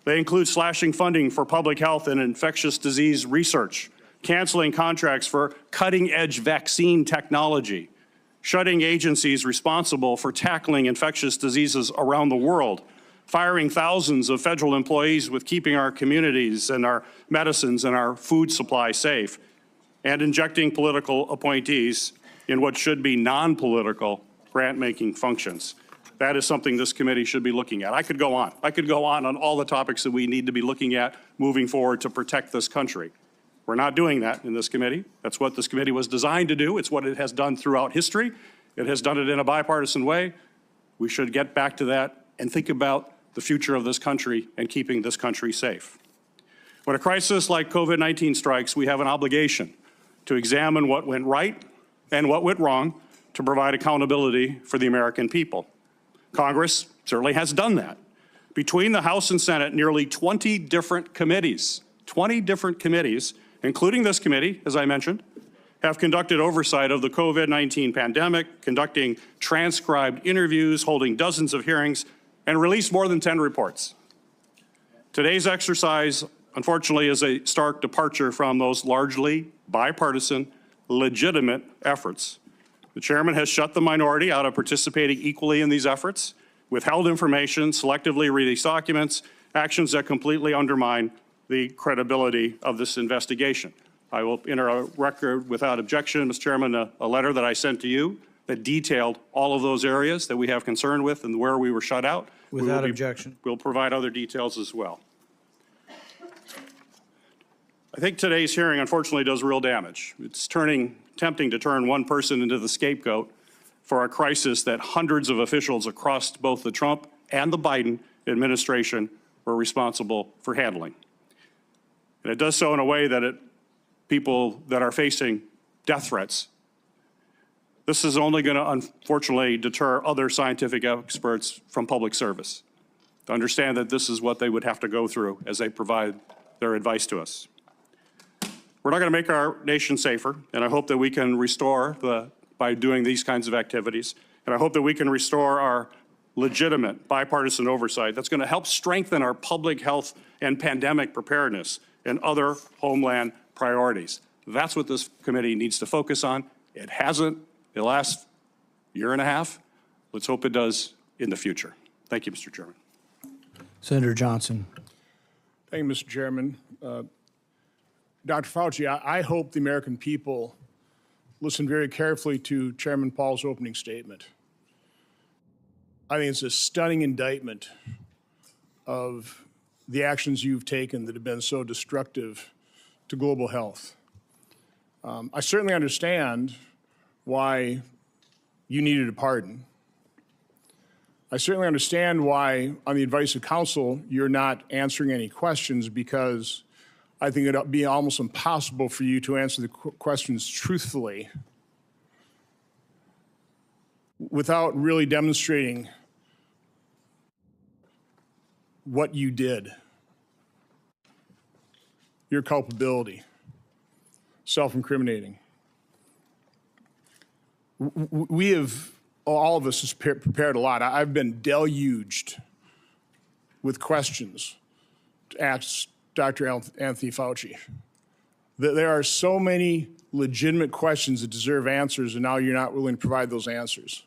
They include slashing funding for public health and infectious disease research, canceling contracts for cutting-edge vaccine technology, shutting agencies responsible for tackling infectious diseases around the world, firing thousands of federal employees with keeping our communities and our medicines and our food supply safe, and injecting political appointees in what should be non-political grant-making functions. That is something this committee should be looking at. I could go on. I could go on all the topics that we need to be looking at moving forward to protect this country. We're not doing that in this committee. That's what this committee was designed to do. It's what it has done throughout history. It has done it in a bipartisan way. We should get back to that and think about the future of this country and keeping this country safe. When a crisis like COVID-19 strikes, we have an obligation to examine what went right and what went wrong to provide accountability for the American people. Congress certainly has done that. Between the House and Senate, nearly 20 different committees, including this committee, as I mentioned, have conducted oversight of the COVID-19 pandemic, conducting transcribed interviews, holding dozens of hearings, and released more than 10 reports. Today's exercise, unfortunately, is a stark departure from those largely bipartisan, legitimate efforts. The chairman has shut the minority out of participating equally in these efforts, withheld information, selectively released documents, actions that completely undermine the credibility of this investigation. I will enter a record without objection, Mr. Chairman, a letter that I sent to you that detailed all of those areas that we have concern with and where we were shut out. Without objection. We'll provide other details as well. I think today's hearing, unfortunately, does real damage. It's tempting to turn one person into the scapegoat for a crisis that hundreds of officials across both the Trump and the Biden administration were responsible for handling. And it does so in a way that people that are facing death threats This is only going to unfortunately deter other scientific experts from public service to understand that this is what they would have to go through as they provide their advice to us. We're not going to make our nation safer, and I hope that we can restore by doing these kinds of activities, and I hope that we can restore our legitimate bipartisan oversight that's going to help strengthen our public health and pandemic preparedness and other homeland priorities. That's what this committee needs to focus on. It hasn't the last year and a half. Let's hope it does in the future. Thank you, Mr. Chairman. Senator Johnson. Thank you, Mr. Chairman. Dr. Fauci, I hope the American people listen very carefully to Chairman Paul's opening statement. I think it's a stunning indictment of the actions you've taken that have been so destructive to global health. I certainly understand why you needed a pardon. I certainly understand why, on the advice of counsel, you're not answering any questions, because I think it'd be almost impossible for you to answer the questions truthfully without really demonstrating what you did, your culpability, self-incriminating. We have, all of us has prepared a lot. I've been deluged with questions to ask Dr. Anthony Fauci. There are so many legitimate questions that deserve answers, and now you're not willing to provide those answers.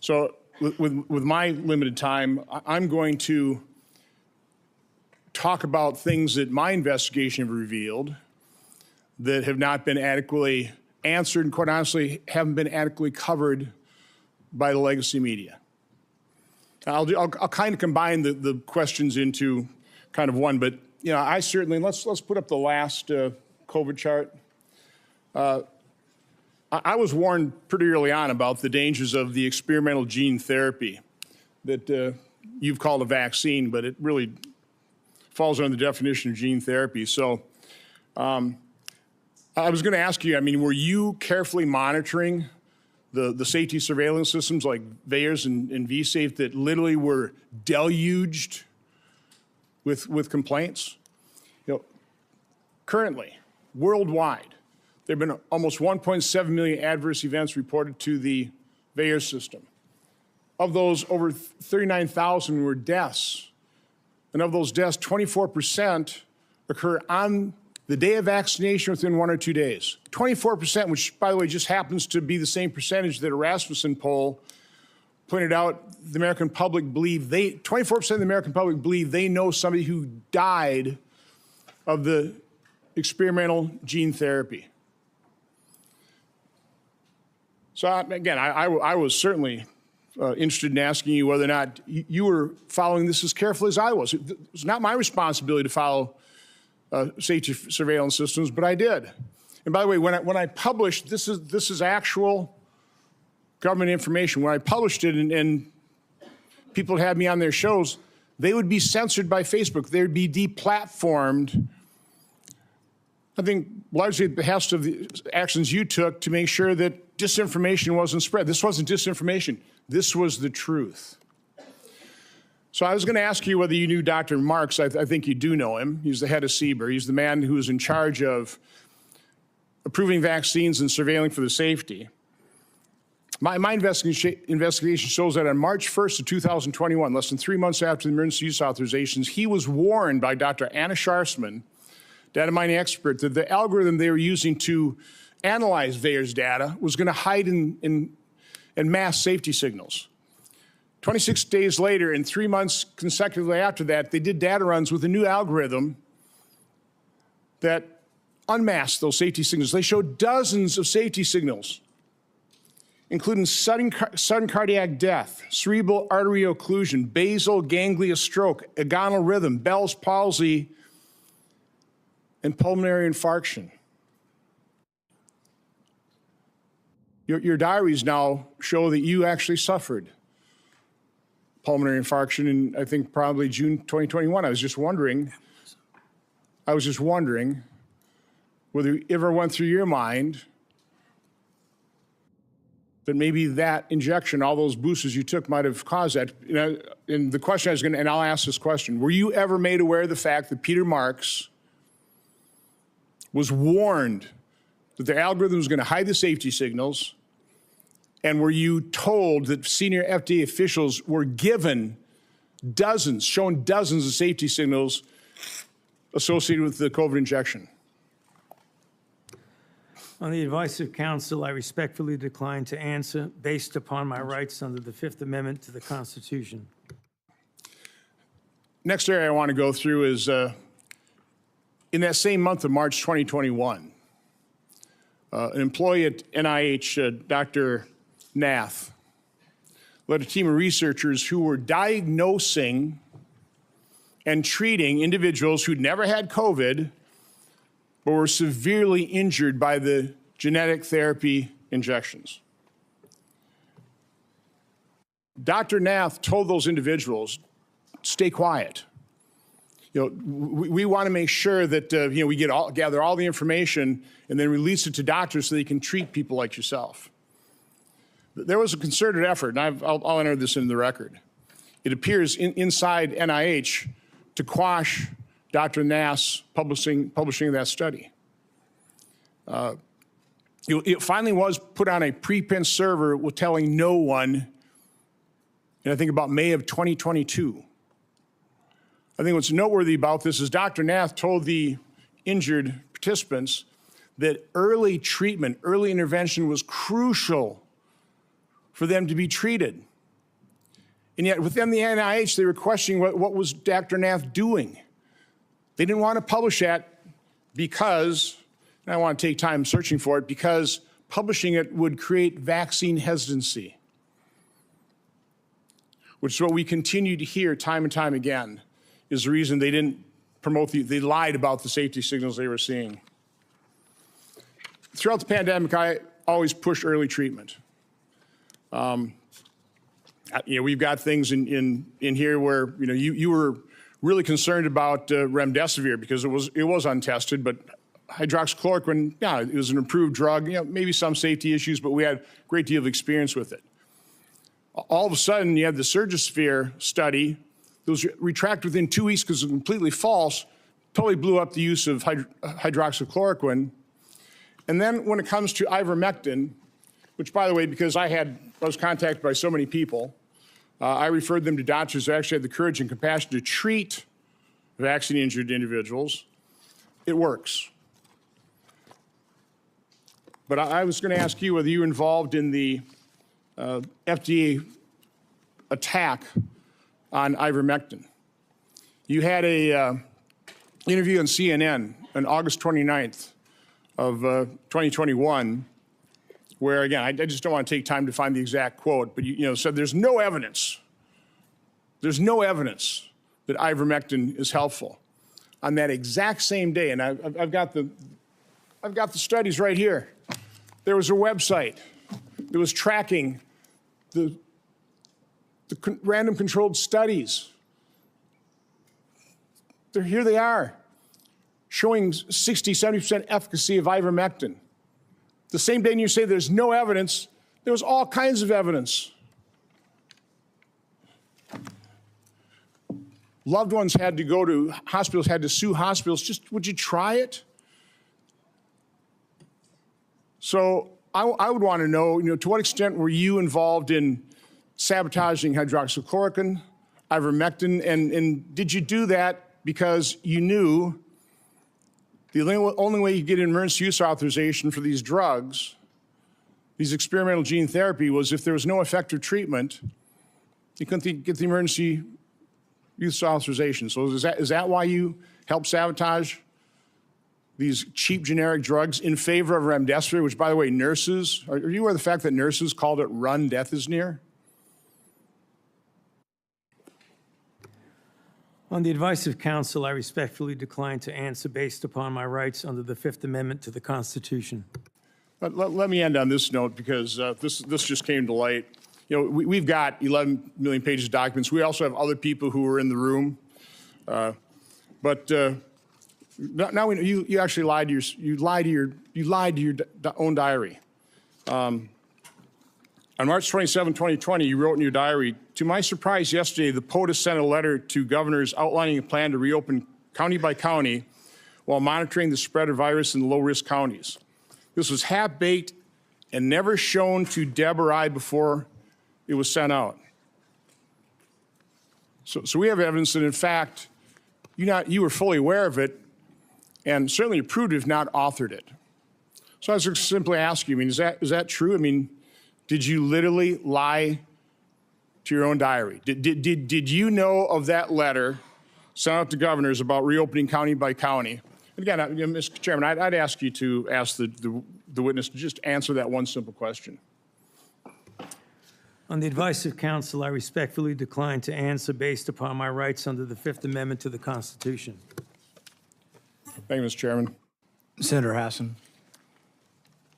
So with my limited time, I'm going to talk about things that my investigation have revealed that have not been adequately answered and, quite honestly, haven't been adequately covered by the legacy media. I'll kind of combine the questions into kind of one, but I certainly, let's put up the last COVID chart. I was warned pretty early on about the dangers of the experimental gene therapy that you've called a vaccine, but it really falls under the definition of gene therapy. So I was going to ask you, were you carefully monitoring the safety surveillance systems like VAERS and vSafe that literally were deluged with complaints? Currently, worldwide, there have been almost 1.7 million adverse events reported to the VAERS system. Of those, over 39,000 were deaths. And of those deaths, 24% occur on the day of vaccination within 1 or 2 days. 24%, which, by the way, just happens to be the same percentage that a Rasmussen poll pointed out the American public believe 24% of the American public believe they know somebody who died of the experimental gene therapy. So again, I was certainly interested in asking you whether or not you were following this as carefully as I was. It was not my responsibility to follow safety surveillance systems, but I did. And by the way, when I published, this is actual government information. When I published it and people had me on their shows, they would be censored by Facebook. They would be deplatformed. I think largely at the behest of the actions you took to make sure that disinformation wasn't spread. This wasn't disinformation. This was the truth. So I was going to ask you whether you knew Dr. Marks. I think you do know him. He's the head of CBER. He's the man who is in charge of approving vaccines and surveilling for the safety. My investigation shows that on March 1st of 2021, less than 3 months after the emergency use authorizations, he was warned by Dr. Anna Scharsman, data mining expert, that the algorithm they were using to analyze VAERS data was going to hide in mass safety signals. 26 days later and 3 months consecutively after that, they did data runs with a new algorithm that unmasked those safety signals. They showed dozens of safety signals, including sudden cardiac death, cerebral artery occlusion, basal ganglia stroke, agonal rhythm, Bell's palsy, and pulmonary infarction. Your diaries now show that you actually suffered pulmonary infarction in, I think, probably June 2021. I was just wondering whether it ever went through your mind that maybe that injection, all those boosters you took might have caused that. You know, and the question I was going to, and I'll ask this question, were you ever made aware of the fact that Peter Marks was warned that the algorithm was going to hide the safety signals? And were you told that senior FDA officials were given shown dozens of safety signals associated with the COVID injection? On the advice of counsel, I respectfully decline to answer based upon my rights under the Fifth Amendment to the Constitution. Next area I want to go through is in that same month of March 2021, an employee at NIH, Dr. Nath, led a team of researchers who were diagnosing and treating individuals who'd never had COVID but were severely injured by the genetic therapy injections. Dr. Nath told those individuals, stay quiet. You know, we want to make sure that we gather all the information and then release it to doctors so they can treat people like yourself. There was a concerted effort, and I'll enter this into the record. It appears inside NIH to quash Dr. Nath's publishing that study. It finally was put on a preprint server with telling no one, and I think about May of 2022. I think what's noteworthy about this is Dr. Nath told the injured participants that early treatment, early intervention was crucial for them to be treated. And yet within the NIH, they were questioning what was Dr. Nath doing. They didn't want to publish that because, and I want to take time searching for it, because publishing it would create vaccine hesitancy, which is what we continue to hear time and time again, is the reason they didn't promote they lied about the safety signals they were seeing. Throughout the pandemic, I always push early treatment. We've got things in here where you were really concerned about remdesivir because it was untested, but hydroxychloroquine, yeah, it was an approved drug. Maybe some safety issues, but we had a great deal of experience with it. All of a sudden, you had the Surgisphere study that was retracted within 2 weeks because it was completely false, totally blew up the use of hydroxychloroquine. And then when it comes to ivermectin, which, by the way, because I was contacted by so many people, I referred them to doctors who actually had the courage and compassion to treat vaccine-injured individuals. It works. But I was going to ask you whether you were involved in the FDA attack on ivermectin. You had a interview on CNN on August 29th of 2021, where, again, I just don't want to take time to find the exact quote, but you said there's no evidence that ivermectin is helpful. On that exact same day, and I've got the studies right here. There was a website that was tracking the random controlled studies. Here they are, showing 60, 70% efficacy of ivermectin. The same day you say there's no evidence, there was all kinds of evidence. Loved ones had to go to hospitals, had to sue hospitals. Just, would you try it? So I would want to know, to what extent were you involved in sabotaging hydroxychloroquine, ivermectin, and did you do that because you knew the only way you get an emergency use authorization for these drugs, these experimental gene therapy, was if there was no effective treatment, you couldn't get the emergency use authorization. So is that why you helped sabotage these cheap generic drugs in favor of remdesivir, which, by the way, nurses, are you aware of the fact that nurses called it run, death is near? On the advice of counsel, I respectfully decline to answer based upon my rights under the Fifth Amendment to the Constitution. Let me end on this note, because this just came to light. We've got 11 million pages of documents. We also have other people who were in the room. But now we know you actually lied to your own diary. On March 27, 2020, you wrote in your diary, "To my surprise yesterday, the POTUS sent a letter to governors outlining a plan to reopen county by county while monitoring the spread of virus in the low-risk counties. This was half-baked and never shown to Deb or I before it was sent out." So we have evidence that, in fact, you were fully aware of it and certainly approved, if not authored it. So I was just simply asking, I mean, is that true? I mean, did you literally lie to your own diary? Did you know of that letter sent out to governors about reopening county by county? And again, Mr. Chairman, I'd ask you to ask the witness to just answer that one simple question. On the advice of counsel, I respectfully decline to answer based upon my rights under the Fifth Amendment to the Constitution. Thank you, Mr. Chairman. Senator Hassan.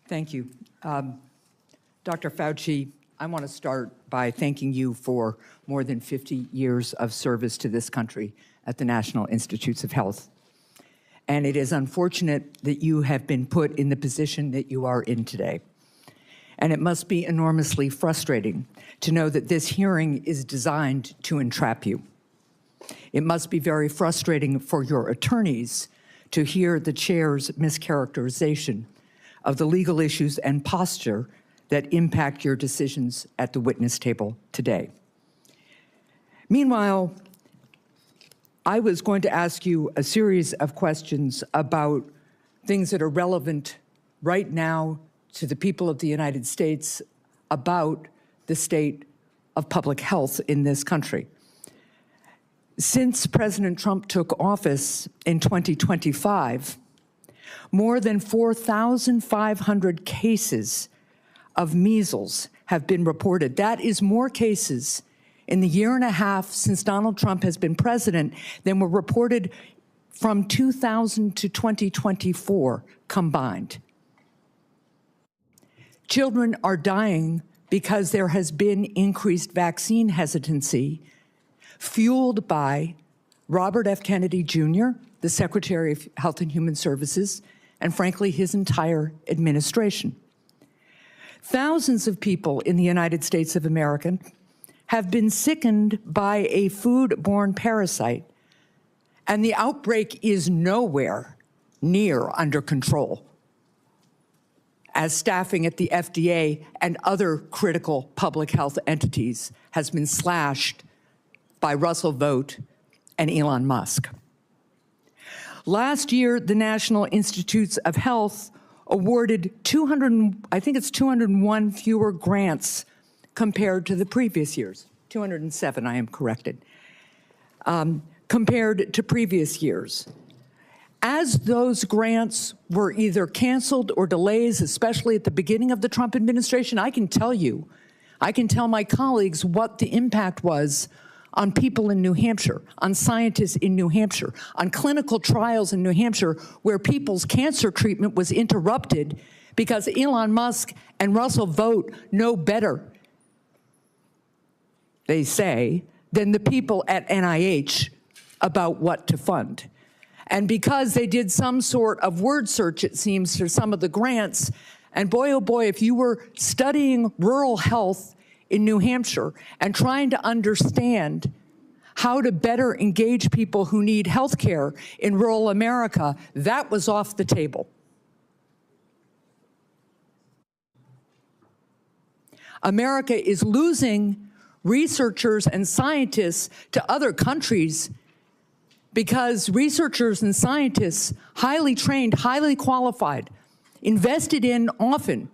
Thank you. Dr. Fauci, I want to start by thanking you for more than 50 years of service to this country at the National Institutes of Health. And it is unfortunate that you have been put in the position that you are in today. And it must be enormously frustrating to know that this hearing is designed to entrap you. It must be very frustrating for your attorneys to hear the chair's mischaracterization of the legal issues and posture that impact your decisions at the witness table today. Meanwhile, I was going to ask you a series of questions about things that are relevant right now to the people of the United States about the state of public health in this country. Since President Trump took office in 2025, more than 4,500 cases of measles have been reported. That is more cases in the year and a half since Donald Trump has been president than were reported from 2000 to 2024 combined. Children are dying because there has been increased vaccine hesitancy, fueled by Robert F. Kennedy Jr., the Secretary of Health and Human Services, and frankly, his entire administration. Thousands of people in the United States of America have been sickened by a foodborne parasite, and the outbreak is nowhere near under control, as staffing at the FDA and other critical public health entities has been slashed by Russell Vought and Elon Musk. Last year, the National Institutes of Health awarded 201 fewer grants compared to the previous years. 207, I am corrected, compared to previous years. As those grants were either canceled or delays, especially at the beginning of the Trump administration, I can tell my colleagues what the impact was on people in New Hampshire, on scientists in New Hampshire, on clinical trials in New Hampshire where people's cancer treatment was interrupted because Elon Musk and Russell Vought know better, they say, than the people at NIH about what to fund. And because they did some sort of word search, it seems, for some of the grants, and boy, oh boy, if you were studying rural health in New Hampshire and trying to understand how to better engage people who need health care in rural America, that was off the table. America is losing researchers and scientists to other countries because researchers and scientists, highly trained, highly qualified, invested in often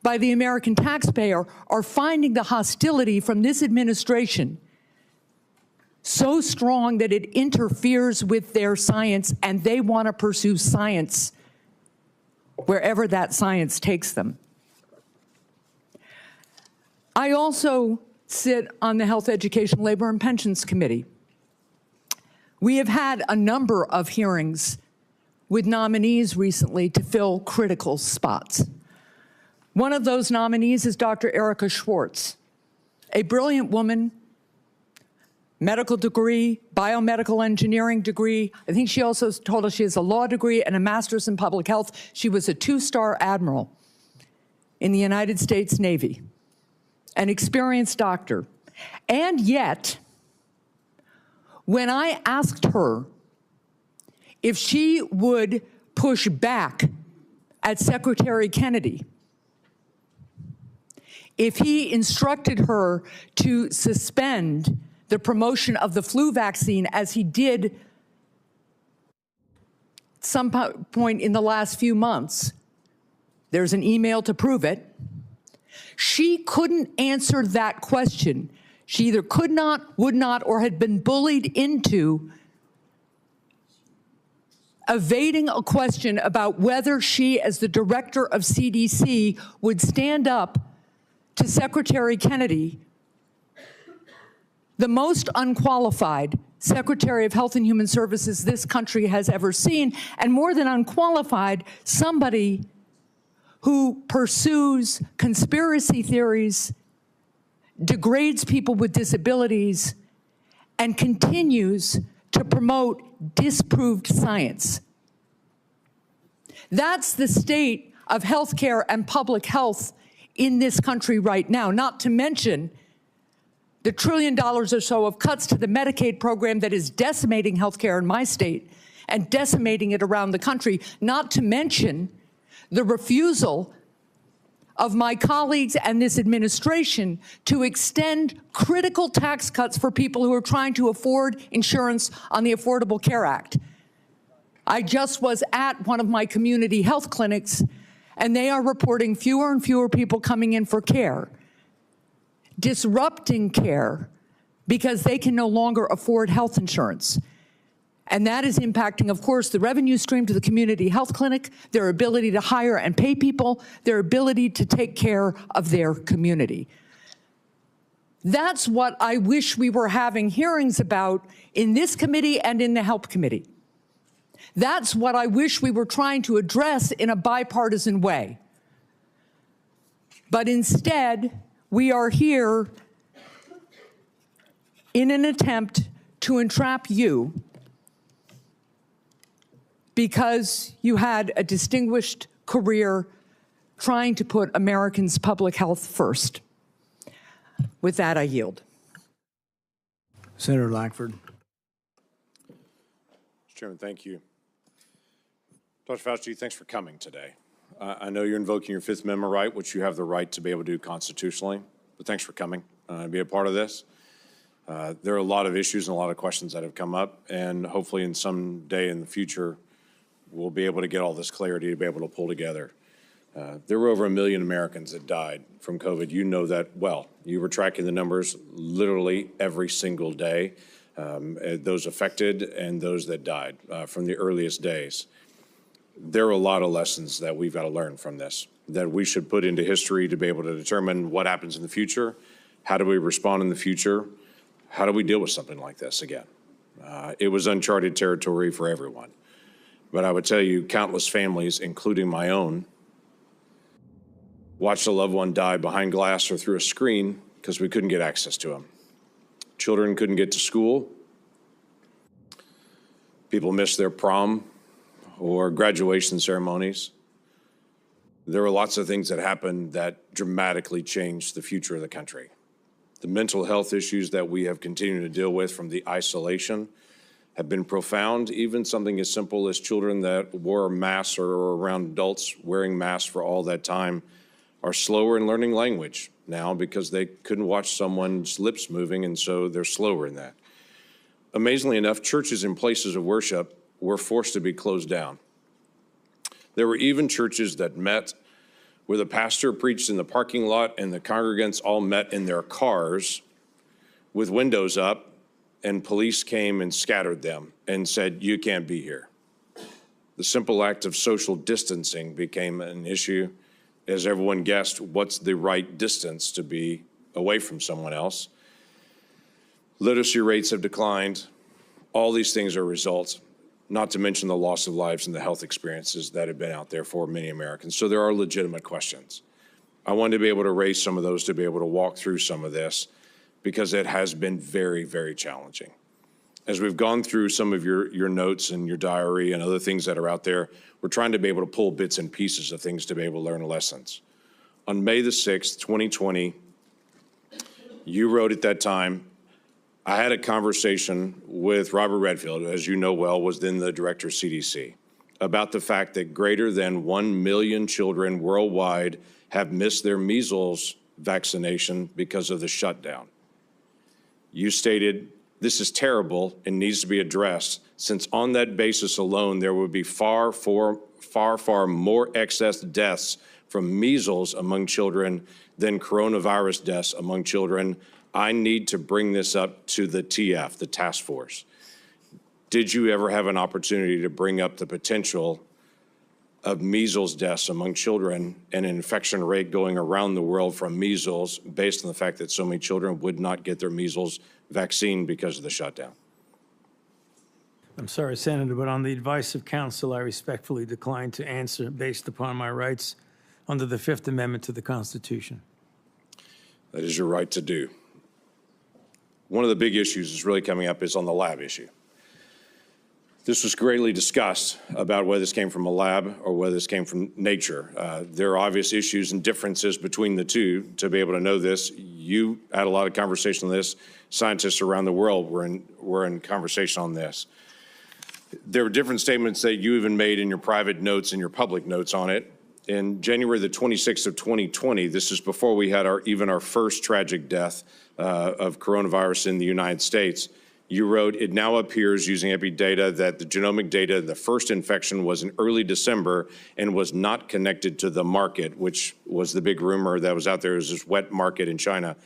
by the American taxpayer, are finding the hostility from this administration so strong that it interferes with their science, and they want to pursue science wherever that science takes them. I also sit on the Health, Education, Labor, and Pensions Committee. We have had a number of hearings with nominees recently to fill critical spots. One of those nominees is Dr. Erica Schwartz, a brilliant woman, medical degree, biomedical engineering degree. I think she also told us she has a law degree and a master's in public health. She was a two-star admiral. in the United States Navy, an experienced doctor. And yet, when I asked her if she would push back at Secretary Kennedy, if he instructed her to suspend the promotion of the flu vaccine as he did some point in the last few months, there's an email to prove it, she couldn't answer that question. She either could not, would not, or had been bullied into evading a question about whether she, as the director of CDC, would stand up to Secretary Kennedy, the most unqualified Secretary of Health and Human Services this country has ever seen, and more than unqualified, somebody who pursues conspiracy theories, degrades people with disabilities, and continues to promote disproved science. That's the state of healthcare and public health in this country right now, not to mention the $1 trillion or so of cuts to the Medicaid program that is decimating healthcare in my state and decimating it around the country, not to mention the refusal of my colleagues and this administration to extend critical tax cuts for people who are trying to afford insurance on the Affordable Care Act. I just was at one of my community health clinics, and they are reporting fewer and fewer people coming in for care, disrupting care because they can no longer afford health insurance. And that is impacting, of course, the revenue stream to the community health clinic, their ability to hire and pay people, their ability to take care of their community. That's what I wish we were having hearings about in this committee and in the Health Committee. That's what I wish we were trying to address in a bipartisan way. But instead, we are here in an attempt to entrap you because you had a distinguished career trying to put Americans' public health first. With that, I yield. Senator Lackford. Mr. Chairman, thank you. Dr. Fauci, thanks for coming today. I know you're invoking your Fifth Amendment right, which you have the right to be able to do constitutionally, but thanks for coming and be a part of this. There are a lot of issues and a lot of questions that have come up, and hopefully in some day in the future, we'll be able to get all this clarity to be able to pull together. There were over 1 million Americans that died from COVID. You know that well. You were tracking the numbers literally every single day, those affected and those that died from the earliest days. There are a lot of lessons that we've got to learn from this, that we should put into history to be able to determine what happens in the future, how do we respond in the future, how do we deal with something like this again. It was uncharted territory for everyone. But I would tell you, countless families, including my own, watched a loved one die behind glass or through a screen because we couldn't get access to them. Children couldn't get to school. People missed their prom or graduation ceremonies. There were lots of things that happened that dramatically changed the future of the country. The mental health issues that we have continued to deal with from the isolation have been profound. Even something as simple as children that wore masks or were around adults wearing masks for all that time are slower in learning language now because they couldn't watch someone's lips moving, and so they're slower in that. Amazingly enough, churches and places of worship were forced to be closed down. There were even churches that met where the pastor preached in the parking lot and the congregants all met in their cars with windows up, and police came and scattered them and said, "You can't be here." The simple act of social distancing became an issue. As everyone guessed, what's the right distance to be away from someone else? Literacy rates have declined. All these things are results, not to mention the loss of lives and the health experiences that have been out there for many Americans. So there are legitimate questions. I wanted to be able to raise some of those, to be able to walk through some of this, because it has been very, very challenging. As we've gone through some of your notes and your diary and other things that are out there, we're trying to be able to pull bits and pieces of things to be able to learn lessons. On May the 6th, 2020, you wrote at that time, I had a conversation with Robert Redfield, as you know well, was then the director of CDC, about the fact that greater than 1 million children worldwide have missed their measles vaccination because of the shutdown. You stated, this is terrible and needs to be addressed, since on that basis alone, there would be far more excess deaths from measles among children than coronavirus deaths among children. I need to bring this up to the TF, the task force. Did you ever have an opportunity to bring up the potential of measles deaths among children and an infection rate going around the world from measles based on the fact that so many children would not get their measles vaccine because of the shutdown? I'm sorry, Senator, but on the advice of counsel, I respectfully decline to answer based upon my rights under the Fifth Amendment to the Constitution. That is your right to do. One of the big issues that's really coming up is on the lab issue. This was greatly discussed about whether this came from a lab or whether this came from nature. There are obvious issues and differences between the two to be able to know this. You had a lot of conversation on this. Scientists around the world were in conversation on this. There were different statements that you even made in your private notes and your public notes on it. In January the 26th of 2020, this is before we had our first tragic death of coronavirus in the United States, you wrote, it now appears using epi data that the genomic data, the first infection was in early December and was not connected to the market, which was the big rumor that was out there, is this wet market in China.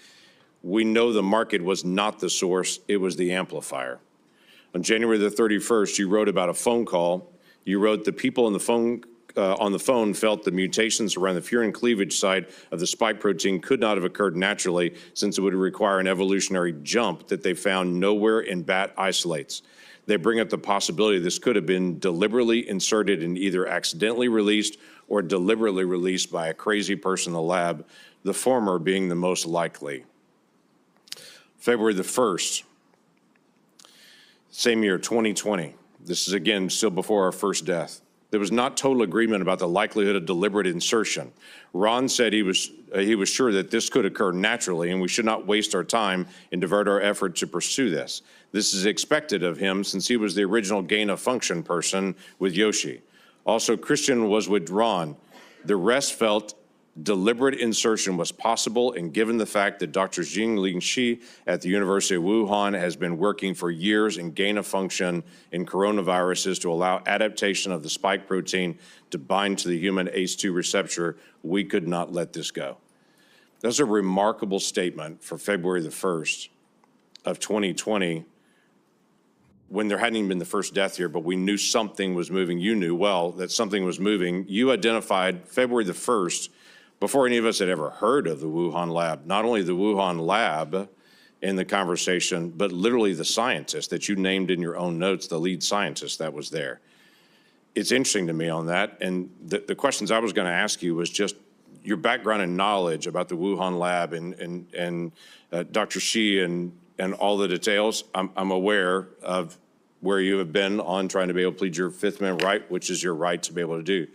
We know the market was not the source, it was the amplifier. On January the 31st, you wrote about a phone call. You wrote, the people on the phone felt the mutations around the furin cleavage site of the spike protein could not have occurred naturally, since it would require an evolutionary jump that they found nowhere in bat isolates. They bring up the possibility this could have been deliberately inserted and either accidentally released or deliberately released by a crazy person in the lab, the former being the most likely. February the 1st, same year, 2020. This is, again, still before our first death. There was not total agreement about the likelihood of deliberate insertion. Ron said he was sure that this could occur naturally and we should not waste our time and divert our effort to pursue this. This is expected of him since he was the original gain-of-function person with Yoshi. Also, Christian was with Ron. The rest felt deliberate insertion was possible, and given the fact that Dr. Jingling Shi at the University of Wuhan has been working for years in gain-of-function in coronaviruses to allow adaptation of the spike protein to bind to the human ACE2 receptor, we could not let this go. That's a remarkable statement for February the 1st of 2020, when there hadn't even been the first death here, but we knew something was moving. You knew well that something was moving. You identified February the 1st before any of us had ever heard of the Wuhan lab, not only the Wuhan lab in the conversation, but literally the scientist that you named in your own notes, the lead scientist that was there. It's interesting to me on that. And the questions I was going to ask you was just your background and knowledge about the Wuhan lab and Dr. Shi and all the details. I'm aware of where you have been on trying to be able to plead your Fifth Amendment right, which is your right to be able to do.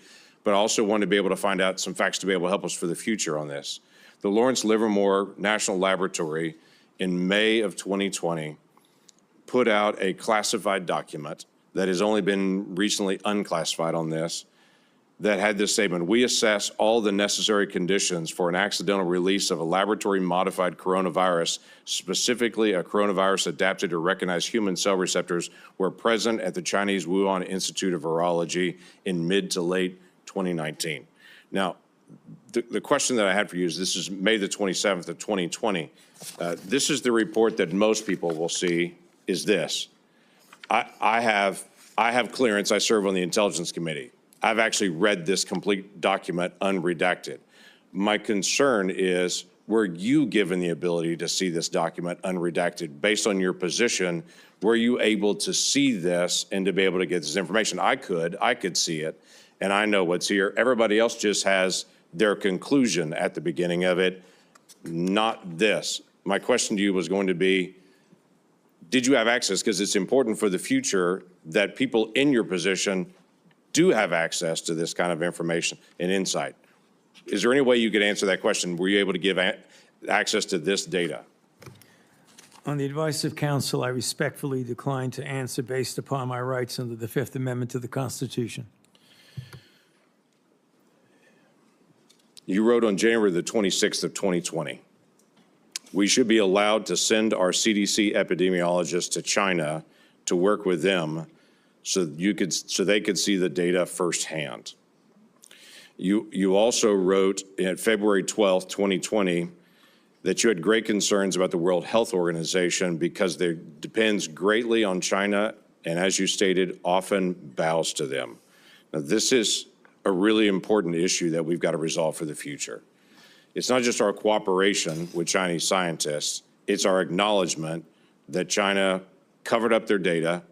But I also want to be able to find out some facts to be able to help us for the future on this. The Lawrence Livermore National Laboratory in May of 2020 put out a classified document that has only been recently unclassified on this, that had this statement: we assess all the necessary conditions for an accidental release of a laboratory-modified coronavirus, specifically a coronavirus adapted to recognize human cell receptors, were present at the Chinese Wuhan Institute of Virology in mid to late 2019. Now, the question that I had for you is, this is May the 27th of 2020. This is the report that most people will see, is this. I have clearance. I serve on the Intelligence Committee. I've actually read this complete document unredacted. My concern is, were you given the ability to see this document unredacted? Based on your position, were you able to see this and to be able to get this information? I could see it, and I know what's here. Everybody else just has their conclusion at the beginning of it, not this. My question to you was going to be, did you have access? Because it's important for the future that people in your position do have access to this kind of information and insight. is there any way you could answer that question? Were you able to give access to this data? On the advice of counsel, I respectfully decline to answer based upon my rights under the Fifth Amendment to the Constitution. You wrote on January the 26th of 2020, we should be allowed to send our CDC epidemiologists to China to work with them so they could see the data firsthand. You also wrote in February 12th, 2020, that you had great concerns about the World Health Organization because it depends greatly on China and, as you stated, often bows to them. Now, this is a really important issue that we've got to resolve for the future. It's not just our cooperation with Chinese scientists, it's our acknowledgement that China covered up their data,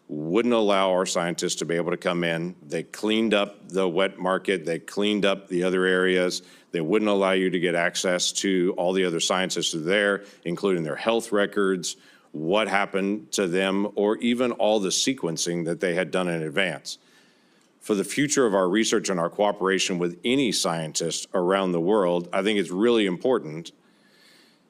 wouldn't allow our scientists to be able to come in. They cleaned up the wet market, they cleaned up the other areas. They wouldn't allow you to get access to all the other scientists who are there, including their health records, what happened to them, or even all the sequencing that they had done in advance. For the future of our research and our cooperation with any scientist around the world, I think it's really important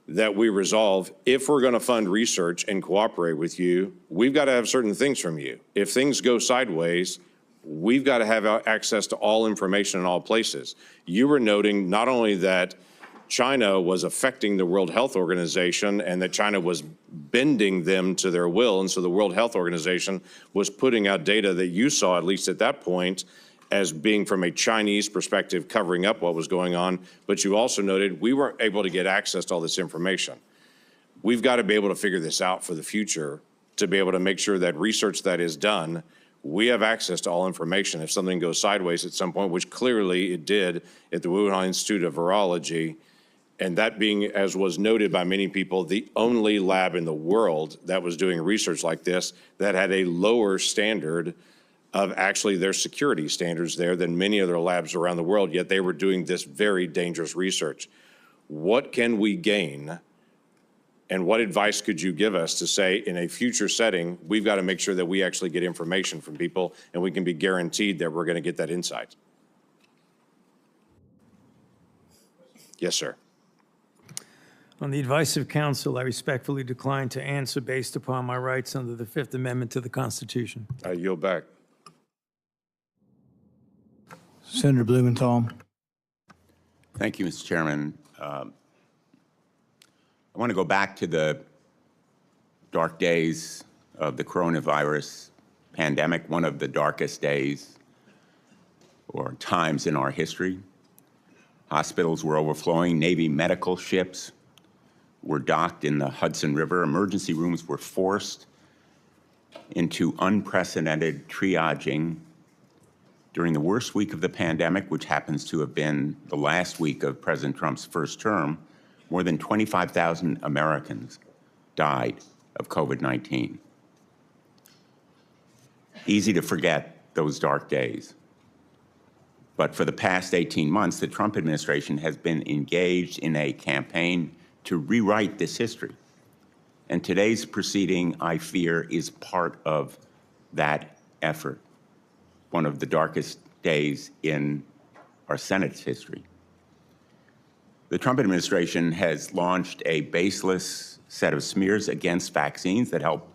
that we resolve, if we're going to fund research and cooperate with you, we've got to have certain things from you. If things go sideways, we've got to have access to all information in all places. You were noting not only that China was affecting the World Health Organization and that China was bending them to their will, and so the World Health Organization was putting out data that you saw, at least at that point, as being from a Chinese perspective, covering up what was going on, but you also noted we weren't able to get access to all this information. We've got to be able to figure this out for the future to be able to make sure that research that is done, we have access to all information. If something goes sideways at some point, which clearly it did at the Wuhan Institute of Virology, and that being, as was noted by many people, the only lab in the world that was doing research like this that had a lower standard of actually their security standards there than many other labs around the world, yet they were doing this very dangerous research. What can we gain, and what advice could you give us to say in a future setting, we've got to make sure that we actually get information from people and we can be guaranteed that we're going to get that insight? Yes, sir. On the advice of counsel, I respectfully decline to answer based upon my rights under the Fifth Amendment to the Constitution. I yield back. Senator Blumenthal. Thank you, Mr. Chairman. I want to go back to the dark days of the coronavirus pandemic, one of the darkest days or times in our history. Hospitals were overflowing. Navy medical ships were docked in the Hudson River. Emergency rooms were forced into unprecedented triaging during the worst week of the pandemic, which happens to have been the last week of President Trump's first term. More than 25,000 Americans died of COVID-19. Easy to forget those dark days. But for the past 18 months, the Trump administration has been engaged in a campaign to rewrite this history. And today's proceeding, I fear, is part of that effort, one of the darkest days in our Senate's history. The Trump administration has launched a baseless set of smears against vaccines that help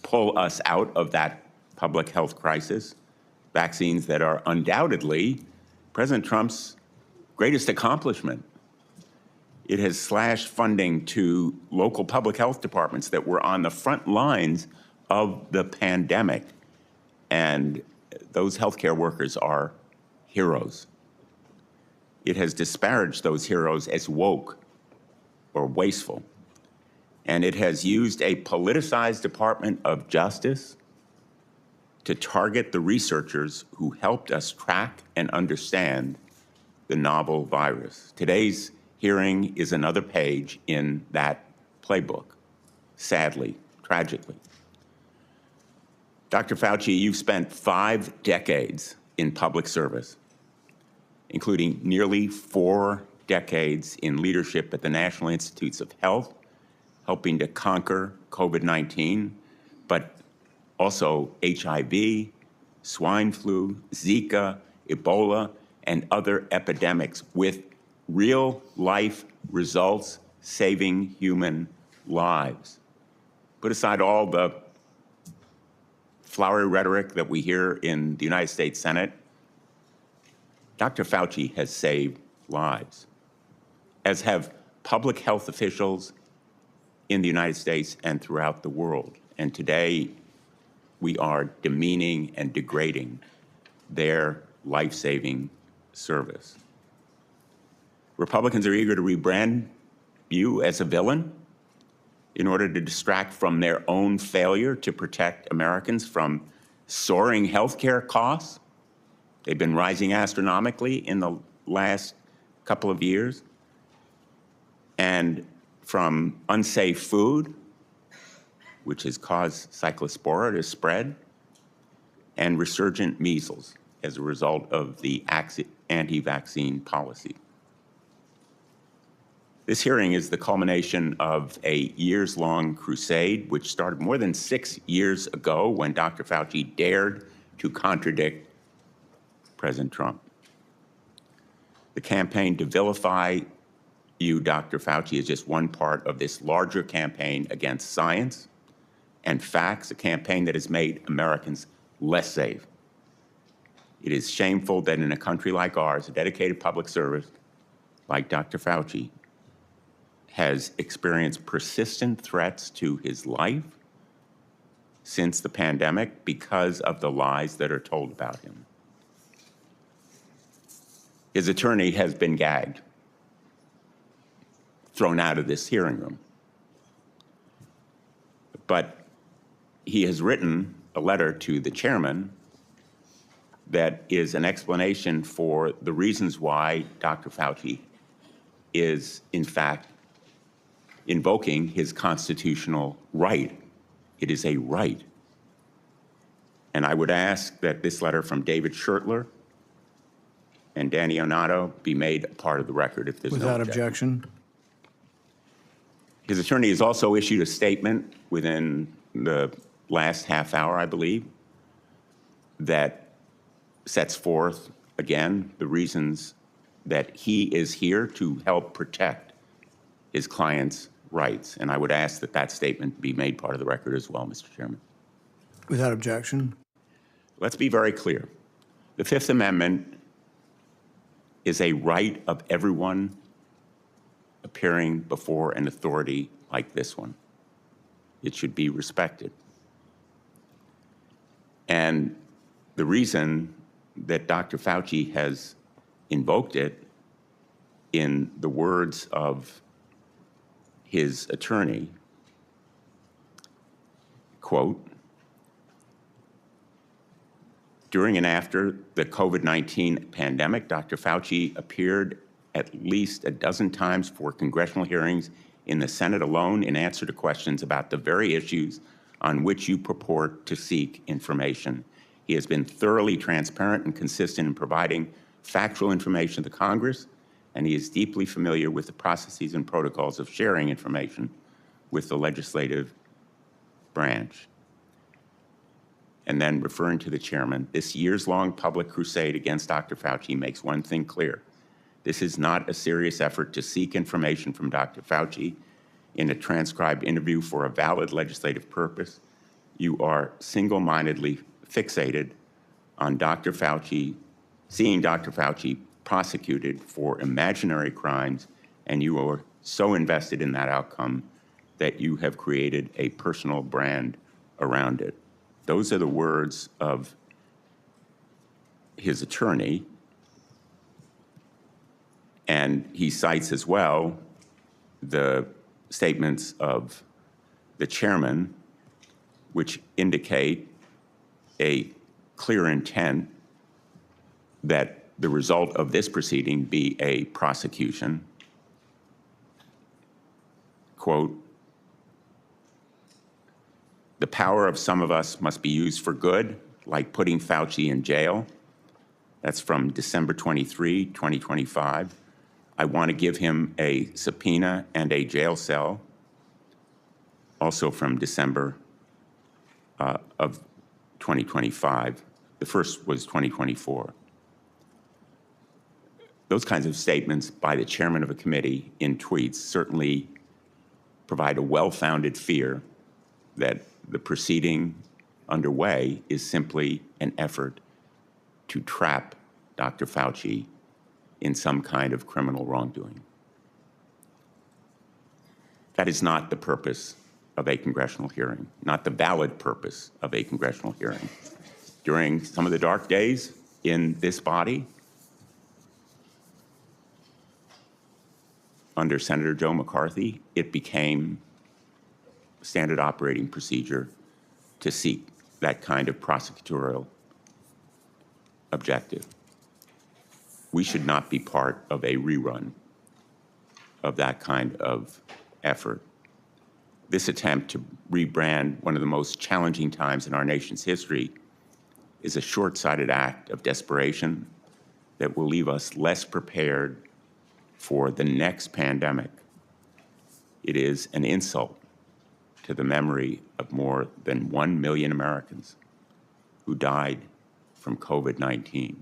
pull us out of that public health crisis, vaccines that are undoubtedly President Trump's greatest accomplishment. It has slashed funding to local public health departments that were on the front lines of the pandemic. And those healthcare workers are heroes. It has disparaged those heroes as woke or wasteful. And it has used a politicized Department of Justice to target the researchers who helped us track and understand the novel virus. Today's hearing is another page in that playbook, sadly, tragically. Dr. Fauci, you've spent 5 decades in public service, including nearly 4 decades in leadership at the National Institutes of Health, helping to conquer COVID-19, but also HIV, swine flu, Zika, Ebola, and other epidemics with real-life results saving human lives. Put aside all the flowery rhetoric that we hear in the United States Senate. Dr. Fauci has saved lives, as have public health officials in the United States and throughout the world. And today, we are demeaning and degrading their life-saving service. Republicans are eager to rebrand you as a villain in order to distract from their own failure to protect Americans from soaring healthcare costs. They've been rising astronomically in the last couple of years, and from unsafe food, which has caused cyclospora to spread, and resurgent measles as a result of the anti-vaccine policy. This hearing is the culmination of a years-long crusade, which started more than 6 years ago when Dr. Fauci dared to contradict President Trump. The campaign to vilify you, Dr. Fauci, is just one part of this larger campaign against science and facts, a campaign that has made Americans less safe. It is shameful that in a country like ours, a dedicated public service like Dr. Fauci has experienced persistent threats to his life since the pandemic because of the lies that are told about him. His attorney has been gagged, thrown out of this hearing room. But he has written a letter to the chairman that is an explanation for the reasons why Dr. Fauci is, in fact, invoking his constitutional right. It is a right. And I would ask that this letter from David Schertler and Danny Onato be made a part of the record if there's no Without objection. objection. His attorney has also issued a statement within the last half hour, I believe, that sets forth, again, the reasons that he is here to help protect his client's rights. And I would ask that that statement be made part of the record as well, Mr. Chairman. Without objection. Let's be very clear. The Fifth Amendment is a right of everyone appearing before an authority like this one. It should be respected. And the reason that Dr. Fauci has invoked it, in the words of his attorney, quote, during and after the COVID-19 pandemic, Dr. Fauci appeared at least a dozen times for congressional hearings in the Senate alone in answer to questions about the very issues on which you purport to seek information. He has been thoroughly transparent and consistent in providing factual information to Congress, and he is deeply familiar with the processes and protocols of sharing information with the legislative branch. And then referring to the chairman, this years-long public crusade against Dr. Fauci makes one thing clear. This is not a serious effort to seek information from Dr. Fauci in a transcribed interview for a valid legislative purpose. You are single-mindedly fixated on Dr. Fauci, seeing Dr. Fauci prosecuted for imaginary crimes, and you are so invested in that outcome that you have created a personal brand around it. Those are the words of his attorney, and he cites as well the statements of the chairman, which indicate a clear intent that the result of this proceeding be a prosecution. Quote, the power of some of us must be used for good, like putting Fauci in jail. That's from December 23, 2025. I want to give him a subpoena and a jail cell, also from December of 2025. The first was 2024. those kinds of statements by the chairman of a committee in tweets certainly provide a well-founded fear that the proceeding underway is simply an effort to trap Dr. Fauci in some kind of criminal wrongdoing. That is not the purpose of a congressional hearing, not the valid purpose of a congressional hearing. During some of the dark days in this body, under Senator Joe McCarthy, it became standard operating procedure to seek that kind of prosecutorial objective. We should not be part of a rerun of that kind of effort. This attempt to rebrand one of the most challenging times in our nation's history is a short-sighted act of desperation that will leave us less prepared for the next pandemic. It is an insult to the memory of more than 1 million Americans who died from COVID-19.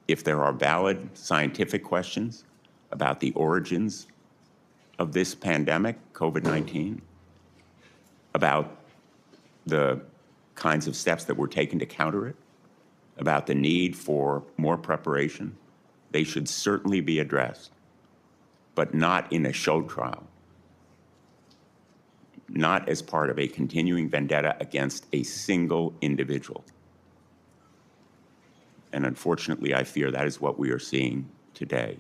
If there are valid scientific questions about the origins of this pandemic, COVID-19, about the kinds of steps that were taken to counter it, about the need for more preparation, they should certainly be addressed, but not in a show trial, not as part of a continuing vendetta against a single individual. And unfortunately, I fear that is what we are seeing today.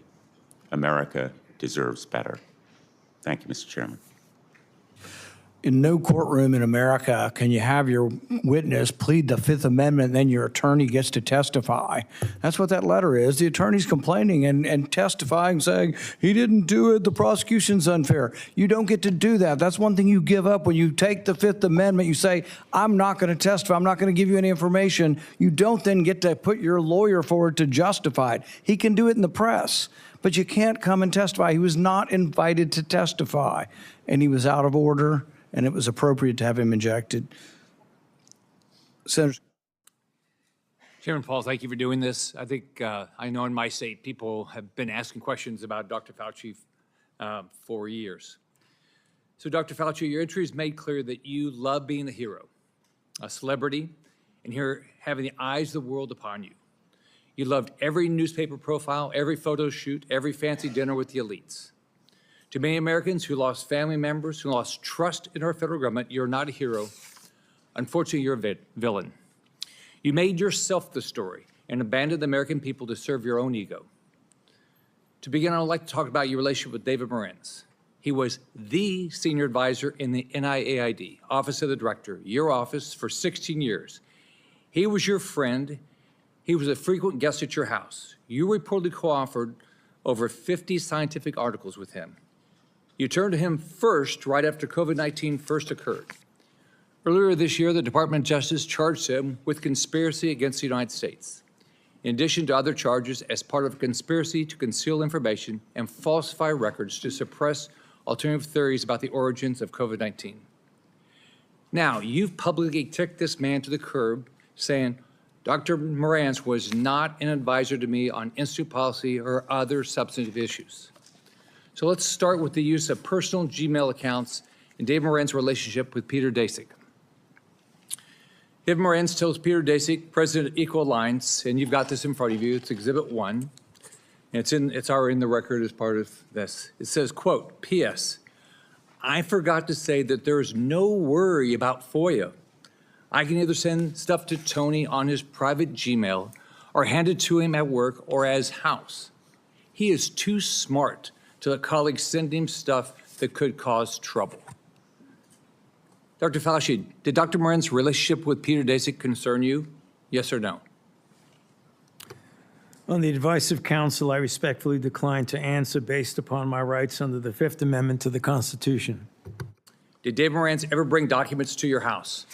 America deserves better. Thank you, Mr. Chairman. In no courtroom in America can you have your witness plead the Fifth Amendment and then your attorney gets to testify. That's what that letter is. The attorney's complaining and testifying, saying, he didn't do it, the prosecution's unfair. You don't get to do that. That's one thing you give up when you take the Fifth Amendment. You say, I'm not going to testify. I'm not going to give you any information. You don't then get to put your lawyer forward to justify it. He can do it in the press, but you can't come and testify. He was not invited to testify, and he was out of order, and it was appropriate to have him ejected. Senator. Chairman Paul, thank you for doing this. I think I know in my state people have been asking questions about Dr. Fauci for years. So Dr. Fauci, your entry has made clear that you love being a hero, a celebrity, and here having the eyes of the world upon you. You loved every newspaper profile, every photo shoot, every fancy dinner with the elites. To many Americans who lost family members, who lost trust in our federal government, you're not a hero. Unfortunately, you're a villain. You made yourself the story and abandoned the American people to serve your own ego. To begin, I would like to talk about your relationship with David Morenz. He was the senior advisor in the NIAID, Office of the Director, your office, for 16 years. He was your friend. He was a frequent guest at your house. You reportedly co-authored over 50 scientific articles with him. You turned to him first right after COVID-19 first occurred. Earlier this year, the Department of Justice charged him with conspiracy against the United States, in addition to other charges as part of a conspiracy to conceal information and falsify records to suppress alternative theories about the origins of COVID-19. Now, you've publicly kicked this man to the curb, saying, Dr. Morenz was not an advisor to me on institute policy or other substantive issues. So let's start with the use of personal Gmail accounts and David Morenz's relationship with Peter Daszak. David Morenz tells Peter Daszak, president of Equal Alliance, and you've got this in front of you, it's Exhibit 1, and it's already in the record as part of this. It says, quote, P.S. I forgot to say that there is no worry about FOIA. I can either send stuff to Tony on his private Gmail or hand it to him at work or at his house. He is too smart to let colleagues send him stuff that could cause trouble. Dr. Fauci, did Dr. Morenz's relationship with Peter Daszak concern you? Yes or no? On the advice of counsel, I respectfully decline to answer based upon my rights under the Fifth Amendment to the Constitution. Did David Morenz ever bring documents to your house?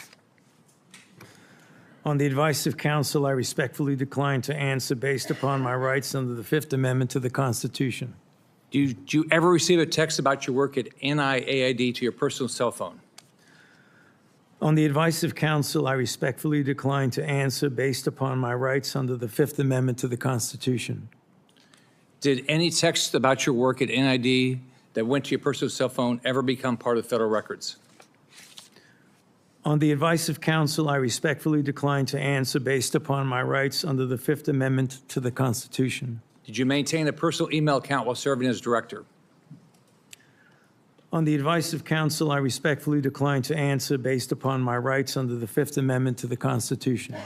On the advice of counsel, I respectfully decline to answer based upon my rights under the Fifth Amendment to the Constitution. Did you ever receive a text about your work at NIAID to your personal cell phone? On the advice of counsel, I respectfully decline to answer based upon my rights under the Fifth Amendment to the Constitution. Did any text about your work at NID that went to your personal cell phone ever become part of federal records? On the advice of counsel, I respectfully decline to answer based upon my rights under the Fifth Amendment to the Constitution. Did you maintain a personal email account while serving as director? On the advice of counsel, I respectfully decline to answer based upon my rights under the Fifth Amendment to the Constitution.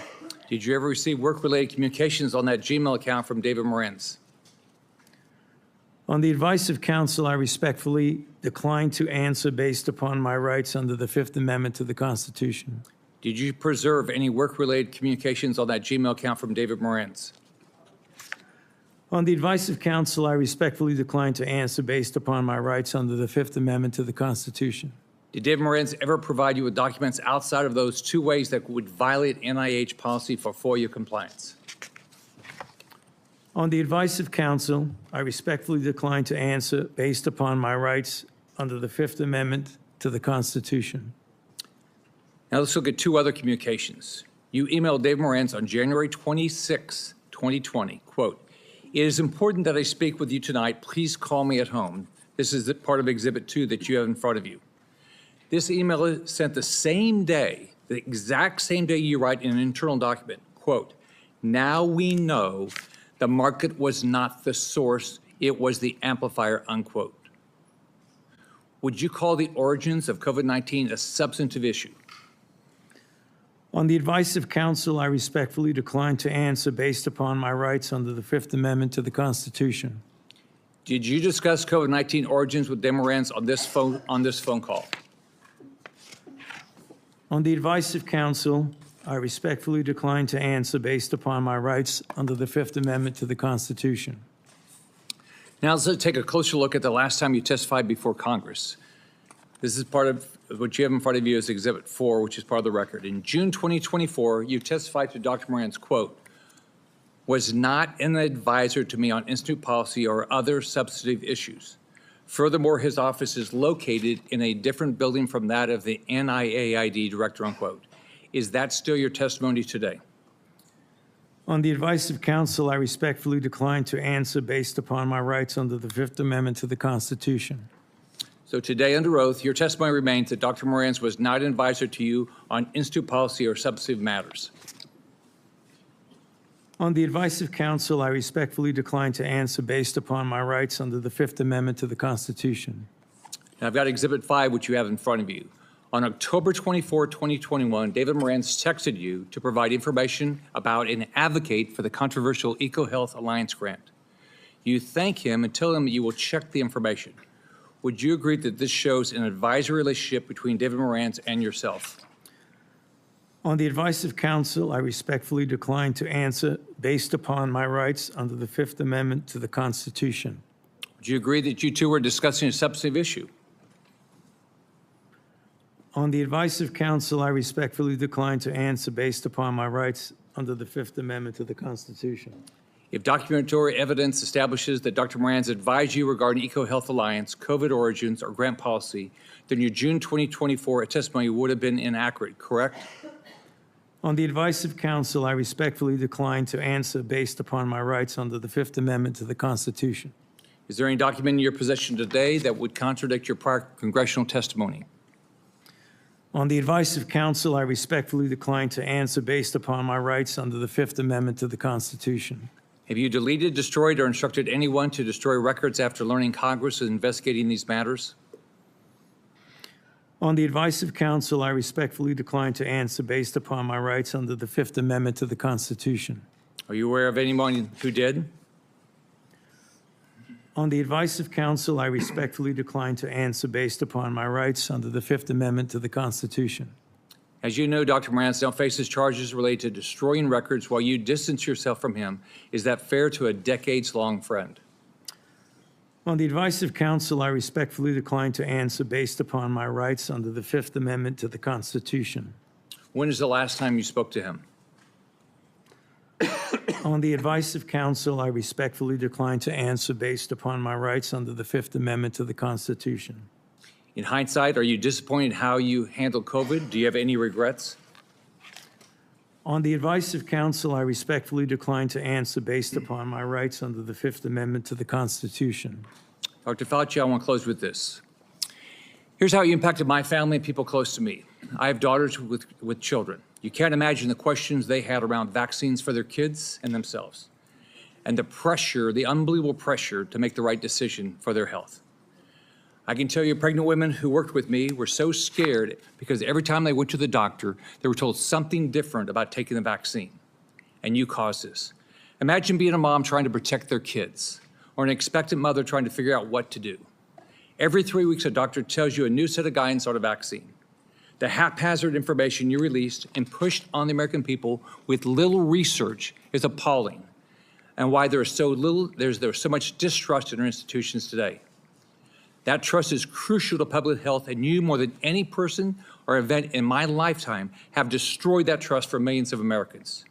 Did you ever receive work-related communications on that Gmail account from David Morenz? On the advice of counsel, I respectfully decline to answer based upon my rights under the Fifth Amendment to the Constitution. Did you preserve any work-related communications on that Gmail account from David Morenz? On the advice of counsel, I respectfully decline to answer based upon my rights under the Fifth Amendment to the Constitution. Did David Morenz ever provide you with documents outside of those two ways that would violate NIH policy for FOIA compliance? On the advice of counsel, I respectfully decline to answer based upon my rights under the Fifth Amendment to the Constitution. Now let's look at two other communications. You emailed David Morenz on January 26, 2020, quote, "It is important that I speak with you tonight. Please call me at home." This is part of Exhibit 2 that you have in front of you. This email is sent the same day, the exact same day you write in an internal document, quote, "Now we know the market was not the source, it was the amplifier," unquote. Would you call the origins of COVID-19 a substantive issue? On the advice of counsel, I respectfully decline to answer based upon my rights under the Fifth Amendment to the Constitution. Did you discuss COVID-19 origins with David Morenz on this phone call? On the advice of counsel, I respectfully decline to answer based upon my rights under the Fifth Amendment to the Constitution. Now let's take a closer look at the last time you testified before Congress. This is part of what you have in front of you is Exhibit 4, which is part of the record. In June 2024, you testified to Dr. Morenz, quote, "Was not an advisor to me on institute policy or other substantive issues. Furthermore, his office is located in a different building from that of the NIAID director," unquote. Is that still your testimony today? On the advice of counsel, I respectfully decline to answer based upon my rights under the Fifth Amendment to the Constitution. So today, under oath, your testimony remains that Dr. Morenz was not an advisor to you on institute policy or substantive matters. On the advice of counsel, I respectfully decline to answer based upon my rights under the Fifth Amendment to the Constitution. Now, I've got Exhibit 5, which you have in front of you. On October 24, 2021, David Morenz texted you to provide information about and advocate for the controversial EcoHealth Alliance grant. You thank him and tell him that you will check the information. Would you agree that this shows an advisory relationship between David Morenz and yourself? On the advice of counsel, I respectfully decline to answer based upon my rights under the Fifth Amendment to the Constitution. Would you agree that you two were discussing a substantive issue? On the advice of counsel, I respectfully decline to answer based upon my rights under the Fifth Amendment to the Constitution. If documentary evidence establishes that Dr. Morenz advised you regarding EcoHealth Alliance, COVID origins, or grant policy, then your June 2024 testimony would have been inaccurate, correct? On the advice of counsel, I respectfully decline to answer based upon my rights under the Fifth Amendment to the Constitution. Is there any document in your possession today that would contradict your prior congressional testimony? On the advice of counsel, I respectfully decline to answer based upon my rights under the Fifth Amendment to the Constitution. Have you deleted, destroyed, or instructed anyone to destroy records after learning Congress is investigating these matters? On the advice of counsel, I respectfully decline to answer based upon my rights under the Fifth Amendment to the Constitution. Are you aware of anyone who did? On the advice of counsel, I respectfully decline to answer based upon my rights under the Fifth Amendment to the Constitution. As you know, Dr. Morenz now faces charges related to destroying records while you distance yourself from him. Is that fair to a decades-long friend? On the advice of counsel, I respectfully decline to answer based upon my rights under the Fifth Amendment to the Constitution. When is the last time you spoke to him? On the advice of counsel, I respectfully decline to answer based upon my rights under the Fifth Amendment to the Constitution. In hindsight, are you disappointed how you handled COVID? Do you have any regrets? On the advice of counsel, I respectfully decline to answer based upon my rights under the Fifth Amendment to the Constitution. Dr. Fauci, I want to close with this. Here's how you impacted my family and people close to me. I have daughters with children. You can't imagine the questions they had around vaccines for their kids and themselves, and the pressure, the unbelievable pressure to make the right decision for their health. I can tell you pregnant women who worked with me were so scared because every time they went to the doctor, they were told something different about taking the vaccine. And you caused this. Imagine being a mom trying to protect their kids, or an expectant mother trying to figure out what to do. Every 3 weeks, a doctor tells you a new set of guidance on a vaccine. The haphazard information you released and pushed on the American people with little research is appalling, and why there's so much distrust in our institutions today. That trust is crucial to public health, and you, more than any person or event in my lifetime, have destroyed that trust for millions of Americans.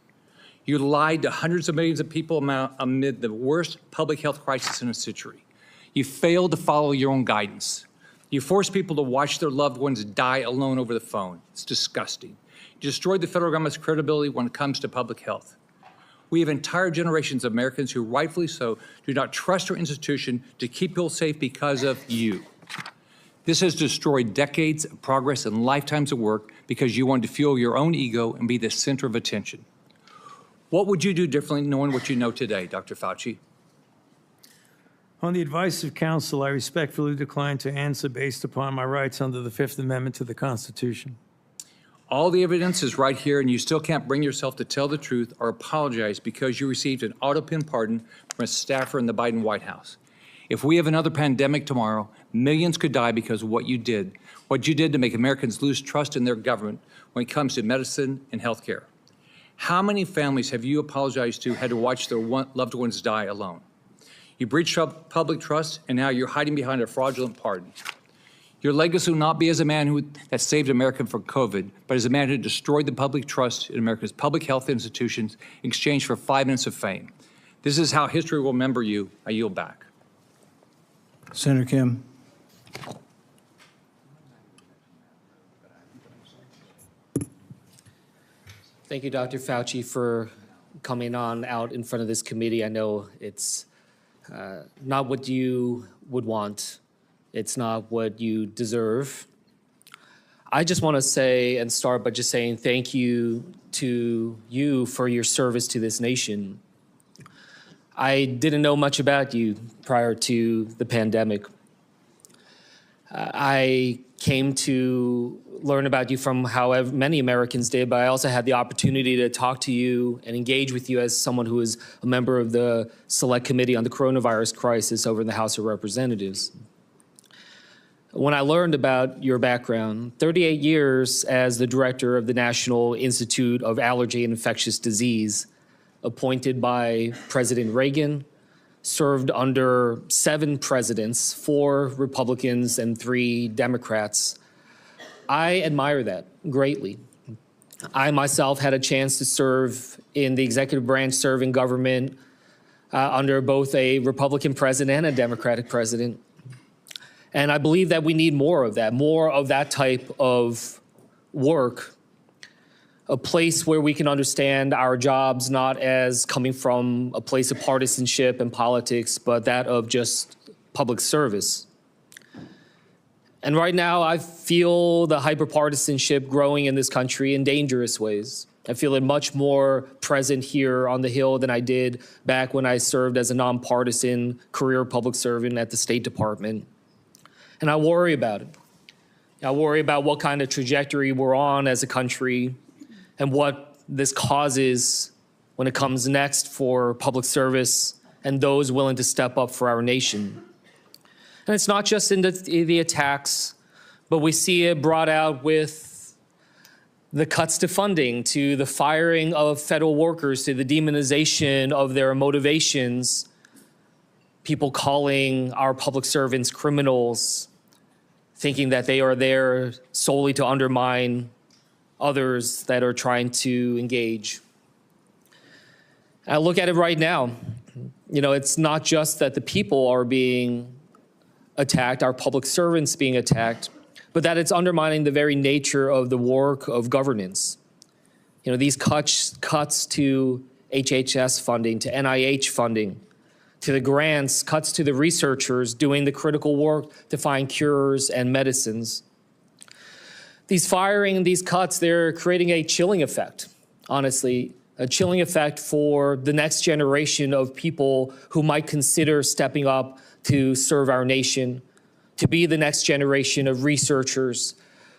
You lied to hundreds of millions of people amid the worst public health crisis in a century. You failed to follow your own guidance. You forced people to watch their loved ones die alone over the phone. It's disgusting. You destroyed the federal government's credibility when it comes to public health. We have entire generations of Americans who, rightfully so, do not trust our institution to keep people safe because of you. This has destroyed decades of progress and lifetimes of work because you wanted to fuel your own ego and be the center of attention. What would you do differently knowing what you know today, Dr. Fauci? On the advice of counsel, I respectfully decline to answer based upon my rights under the Fifth Amendment to the Constitution. All the evidence is right here, and you still can't bring yourself to tell the truth or apologize because you received an auto-pin pardon from a staffer in the Biden White House. If we have another pandemic tomorrow, millions could die because of what you did to make Americans lose trust in their government when it comes to medicine and health care. How many families have you apologized to had to watch their loved ones die alone? You breached public trust, and now you're hiding behind a fraudulent pardon. Your legacy will not be as a man that saved America from COVID, but as a man who destroyed the public trust in America's public health institutions in exchange for 5 minutes of fame. This is how history will remember you. I yield back. Senator Kim. Thank you, Dr. Fauci, for coming on out in front of this committee. I know it's not what you would want. It's not what you deserve. I just want to say and start by just saying thank you to you for your service to this nation. I didn't know much about you prior to the pandemic. I came to learn about you from however many Americans did, but I also had the opportunity to talk to you and engage with you as someone who is a member of the Select Committee on the Coronavirus Crisis over in the House of Representatives. When I learned about your background, 38 years as the director of the National Institute of Allergy and Infectious Disease, appointed by President Reagan, served under 7 presidents, 4 Republicans and 3 Democrats. I admire that greatly. I myself had a chance to serve in the executive branch, serve in government under both a Republican president and a Democratic president. And I believe that we need more of that type of work, a place where we can understand our jobs not as coming from a place of partisanship and politics, but that of just public service. And right now, I feel the hyperpartisanship growing in this country in dangerous ways. I feel it much more present here on the Hill than I did back when I served as a nonpartisan career public servant at the State Department. And I worry about it. I worry about what kind of trajectory we're on as a country and what this causes when it comes next for public service and those willing to step up for our nation. And it's not just in the attacks, but we see it brought out with the cuts to funding, to the firing of federal workers, to the demonization of their motivations, people calling our public servants criminals, thinking that they are there solely to undermine others that are trying to engage. I look at it right now. You know, it's not just that the people are being attacked, our public servants being attacked, but that it's undermining the very nature of the work of governance. You know, these cuts to HHS funding, to NIH funding, to the grants, cuts to the researchers doing the critical work to find cures and medicines. These firing and these cuts, they're creating a chilling effect, honestly, a chilling effect for the next generation of people who might consider stepping up to serve our nation, to be the next generation of researchers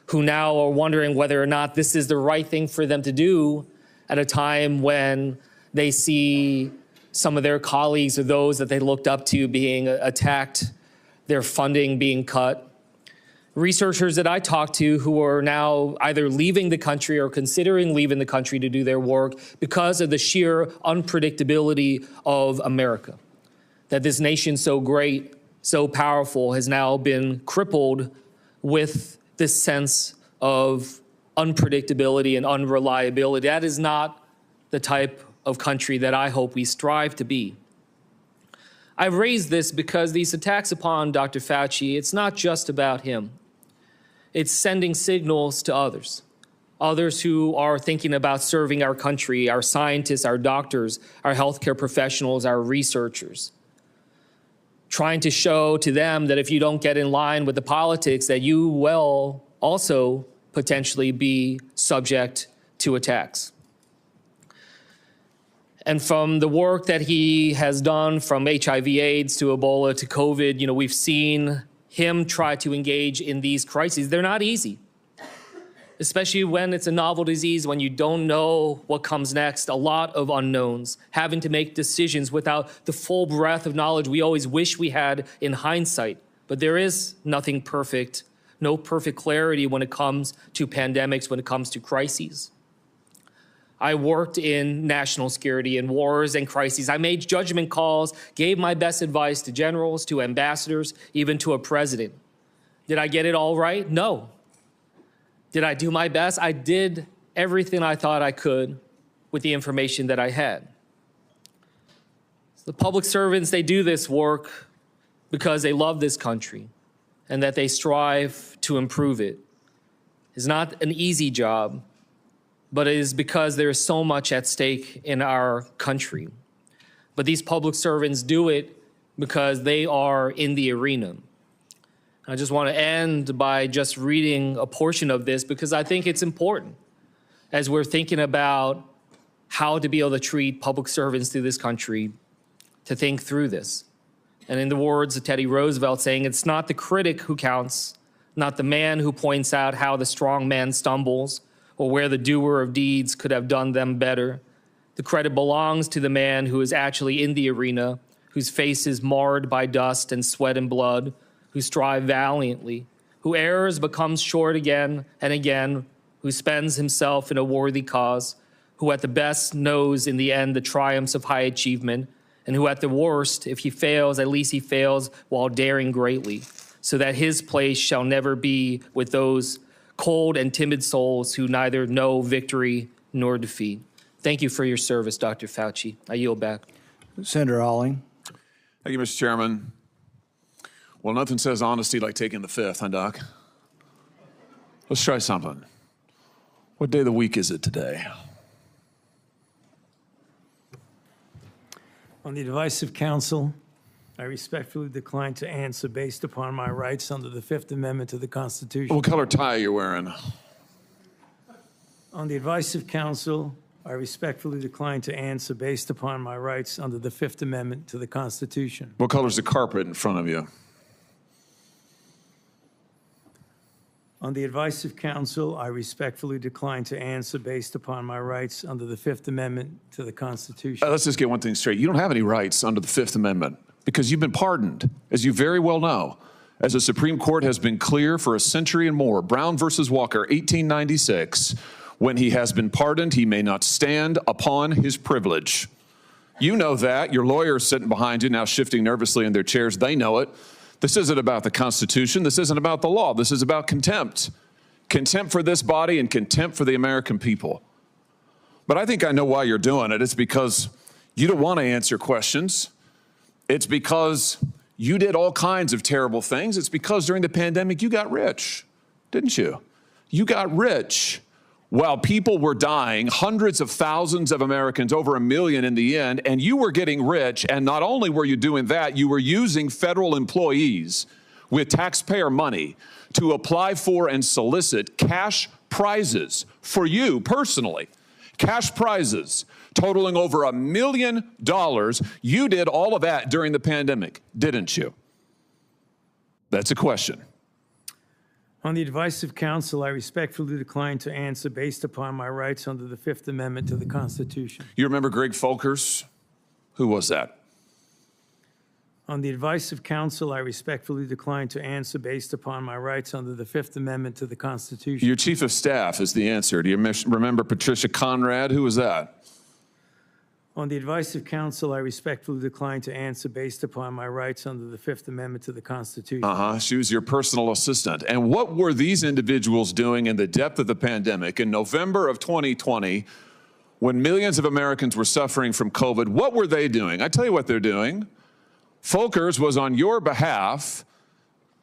who now are wondering whether or not this is the right thing for them to do at a time when they see some of their colleagues or those that they looked up to being attacked, their funding being cut. Researchers that I talked to who are now either leaving the country or considering leaving the country to do their work because of the sheer unpredictability of America. That this nation so great, so powerful, has now been crippled with this sense of unpredictability and unreliability. That is not the type of country that I hope we strive to be. I've raised this because these attacks upon Dr. Fauci, it's not just about him. It's sending signals to others who are thinking about serving our country, our scientists, our doctors, our healthcare professionals, our researchers. Trying to show to them that if you don't get in line with the politics, that you will also potentially be subject to attacks. And from the work that he has done, from HIV/AIDS to Ebola to COVID, you know, we've seen him try to engage in these crises. They're not easy, especially when it's a novel disease, when you don't know what comes next, a lot of unknowns, having to make decisions without the full breadth of knowledge we always wish we had in hindsight. But there is nothing perfect, no perfect clarity when it comes to pandemics, when it comes to crises. I worked in national security and wars and crises. I made judgment calls, gave my best advice to generals, to ambassadors, even to a president. Did I get it all right? No. Did I do my best? I did everything I thought I could with the information that I had. The public servants, they do this work because they love this country and that they strive to improve it. It's not an easy job, but it is because there is so much at stake in our country. But these public servants do it because they are in the arena. I just want to end by just reading a portion of this because I think it's important as we're thinking about how to be able to treat public servants through this country, to think through this. And in the words of Teddy Roosevelt saying, it's not the critic who counts, not the man who points out how the strong man stumbles, or where the doer of deeds could have done them better. The credit belongs to the man who is actually in the arena, whose face is marred by dust and sweat and blood, who strive valiantly, who errs but comes short again and again, who spends himself in a worthy cause, who at the best knows in the end the triumphs of high achievement, and who at the worst, if he fails, at least he fails while daring greatly, so that his place shall never be with those cold and timid souls who neither know victory nor defeat. Thank you for your service, Dr. Fauci. I yield back. Senator Alling. Thank you, Mr. Chairman. Well, nothing says honesty like taking the fifth, huh, Doc? Let's try something. What day of the week is it today? On the advice of counsel, I respectfully decline to answer based upon my rights under the Fifth Amendment to the Constitution. What color tie are you wearing? On the advice of counsel, I respectfully decline to answer based upon my rights under the Fifth Amendment to the Constitution. What color is the carpet in front of you? On the advice of counsel, I respectfully decline to answer based upon my rights under the Fifth Amendment to the Constitution. Let's just get one thing straight. You don't have any rights under the Fifth Amendment because you've been pardoned, as you very well know. As the Supreme Court has been clear for a century and more, Brown versus Walker, 1896, when he has been pardoned, he may not stand upon his privilege. You know that. Your lawyers sitting behind you now shifting nervously in their chairs, they know it. This isn't about the Constitution. This isn't about the law. This is about contempt. Contempt for this body and contempt for the American people. But I think I know why you're doing it. It's because you don't want to answer questions. It's because you did all kinds of terrible things. It's because during the pandemic you got rich, didn't you? You got rich while people were dying, hundreds of thousands of Americans, over 1 million in the end, and you were getting rich. And not only were you doing that, you were using federal employees with taxpayer money to apply for and solicit cash prizes for you personally. Cash prizes totaling over $1 million. You did all of that during the pandemic, didn't you? That's a question. On the advice of counsel, I respectfully decline to answer based upon my rights under the Fifth Amendment to the Constitution. You remember Greg Folkers? Who was that? On the advice of counsel, I respectfully decline to answer based upon my rights under the Fifth Amendment to the Constitution. Your chief of staff is the answer. Do you remember Patricia Conrad? Who was that? On the advice of counsel, I respectfully decline to answer based upon my rights under the Fifth Amendment to the Constitution. She was your personal assistant. And what were these individuals doing in the depth of the pandemic in November of 2020 when millions of Americans were suffering from COVID? What were they doing? I tell you what they're doing. Folkers was on your behalf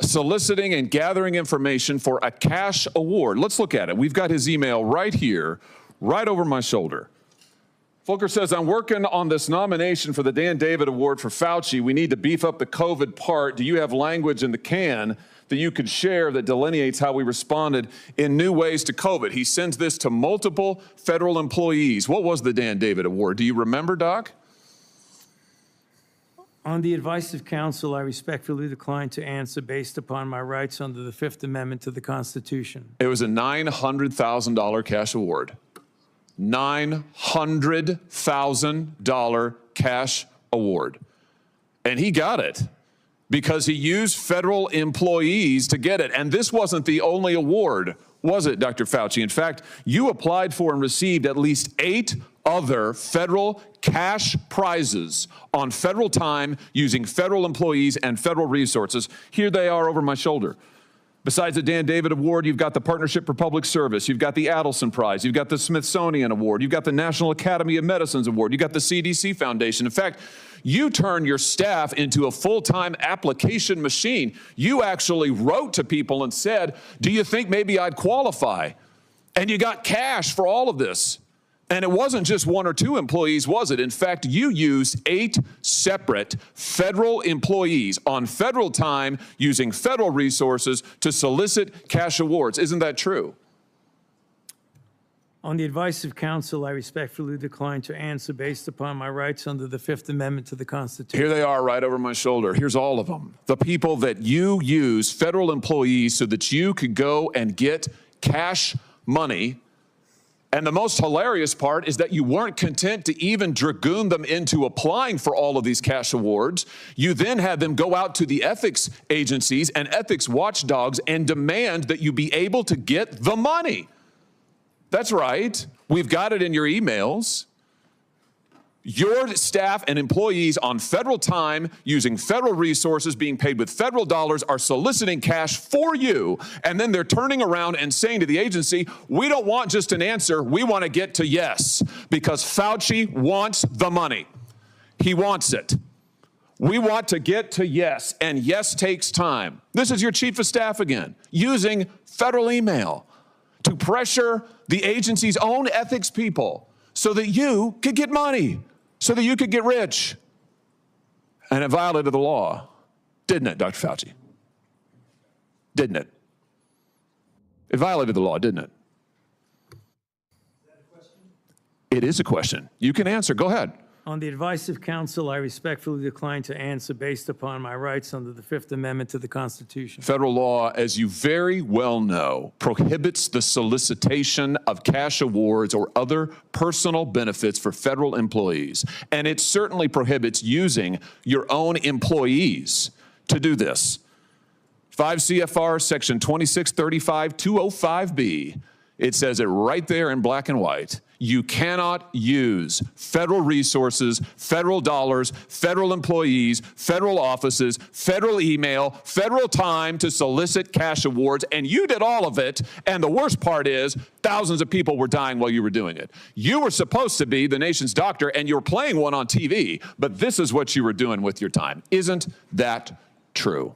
soliciting and gathering information for a cash award. Let's look at it. We've got his email right here, right over my shoulder. Folkers says, I'm working on this nomination for the Dan David Award for Fauci. We need to beef up the COVID part. Do you have language in the can that you could share that delineates how we responded in new ways to COVID? He sends this to multiple federal employees. What was the Dan David Award? Do you remember, Doc? On the advice of counsel, I respectfully decline to answer based upon my rights under the Fifth Amendment to the Constitution. It was a $900,000 cash award. $900,000 cash award. And he got it because he used federal employees to get it. And this wasn't the only award, was it, Dr. Fauci? In fact, you applied for and received at least 8 other federal cash prizes on federal time using federal employees and federal resources. Here they are over my shoulder. Besides the Dan David Award, you've got the Partnership for Public Service, you've got the Adelson Prize, you've got the Smithsonian Award, you've got the National Academy of Medicine's Award, you've got the CDC Foundation. In fact, you turned your staff into a full-time application machine. You actually wrote to people and said, do you think maybe I'd qualify? And you got cash for all of this. And it wasn't just 1 or 2 employees, was it? In fact, you used 8 separate federal employees on federal time using federal resources to solicit cash awards. Isn't that true? On the advice of counsel, I respectfully decline to answer based upon my rights under the Fifth Amendment to the Constitution. Here they are right over my shoulder. Here's all of them. The people that you use, federal employees, so that you could go and get cash money. And the most hilarious part is that you weren't content to even dragoon them into applying for all of these cash awards. You then had them go out to the ethics agencies and ethics watchdogs and demand that you be able to get the money. That's right. We've got it in your emails. Your staff and employees on federal time, using federal resources, being paid with federal dollars, are soliciting cash for you. And then they're turning around and saying to the agency, we don't want just an answer. We want to get to yes, because Fauci wants the money. He wants it. We want to get to yes, and yes takes time. This is your chief of staff again, using federal email to pressure the agency's own ethics people so that you could get money, so that you could get rich. And it violated the law, didn't it, Dr. Fauci? Didn't it? It violated the law, didn't it? Is that a question? It is a question. You can answer. Go ahead. On the advice of counsel, I respectfully decline to answer based upon my rights under the Fifth Amendment to the Constitution. Federal law, as you very well know, prohibits the solicitation of cash awards or other personal benefits for federal employees. And it certainly prohibits using your own employees to do this. 5 CFR section 2635-205B. It says it right there in black and white. You cannot use federal resources, federal dollars, federal employees, federal offices, federal email, federal time to solicit cash awards. And you did all of it. And the worst part is thousands of people were dying while you were doing it. You were supposed to be the nation's doctor and you were playing one on TV, but this is what you were doing with your time. Isn't that true?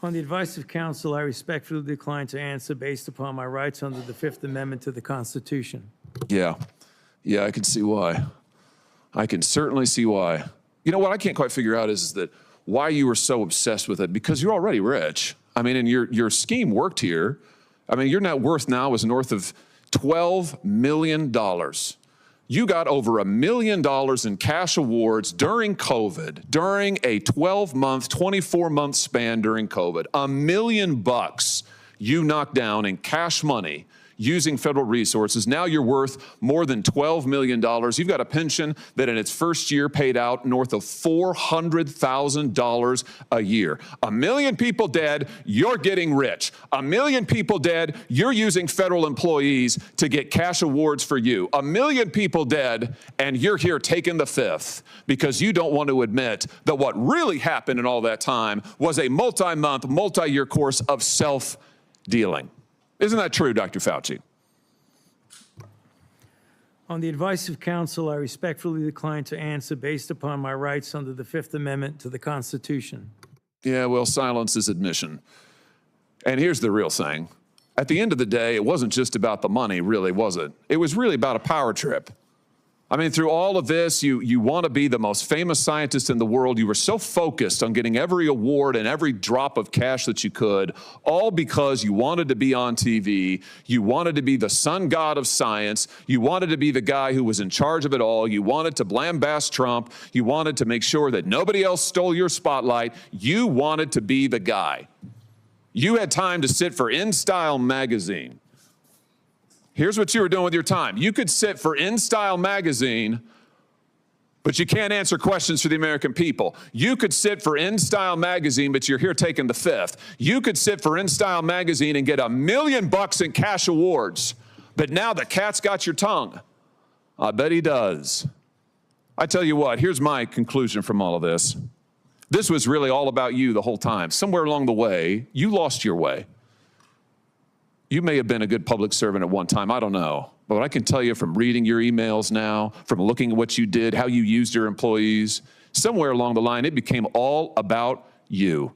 On the advice of counsel, I respectfully decline to answer based upon my rights under the Fifth Amendment to the Constitution. Yeah. Yeah, I can see why. I can certainly see why. You know, what I can't quite figure out is that why you were so obsessed with it, because you're already rich. I mean, and your scheme worked here. I mean, your net worth now is north of $12 million. You got over $1 million in cash awards during COVID, during a 12-month, 24-month span during COVID. $1 million you knocked down in cash money using federal resources. Now you're worth more than $12 million. You've got a pension that in its first year paid out north of $400,000 a year. 1 million people dead, you're getting rich. 1 million people dead, you're using federal employees to get cash awards for you. 1 million people dead, and you're here taking the fifth because you don't want to admit that what really happened in all that time was a multi-month, multi-year course of self-dealing. Isn't that true, Dr. Fauci? On the advice of counsel, I respectfully decline to answer based upon my rights under the Fifth Amendment to the Constitution. Yeah, well, silence is admission. And here's the real thing. At the end of the day, it wasn't just about the money, really, was it? It was really about a power trip. I mean, through all of this, you want to be the most famous scientist in the world. You were so focused on getting every award and every drop of cash that you could, all because you wanted to be on TV. You wanted to be the sun god of science. You wanted to be the guy who was in charge of it all. You wanted to lambast Trump. You wanted to make sure that nobody else stole your spotlight. You wanted to be the guy. You had time to sit for InStyle magazine. Here's what you were doing with your time. You could sit for InStyle magazine, but you can't answer questions for the American people. You could sit for InStyle magazine, but you're here taking the fifth. You could sit for InStyle magazine and get $1 million in cash awards, but now the cat's got your tongue. I bet he does. I tell you what, here's my conclusion from all of this. This was really all about you the whole time. Somewhere along the way, you lost your way. You may have been a good public servant at one time, I don't know. But what I can tell you from reading your emails now, from looking at what you did, how you used your employees, somewhere along the line, it became all about you.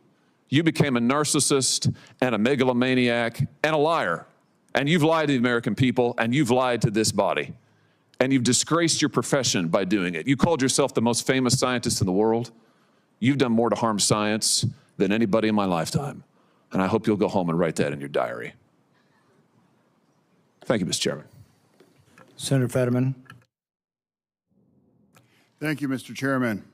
You became a narcissist and a megalomaniac and a liar. And you've lied to the American people, and you've lied to this body. And you've disgraced your profession by doing it. You called yourself the most famous scientist in the world. You've done more to harm science than anybody in my lifetime. And I hope you'll go home and write that in your diary. Thank you, Mr. Chairman. Senator Fetterman. Thank you, Mr. Chairman.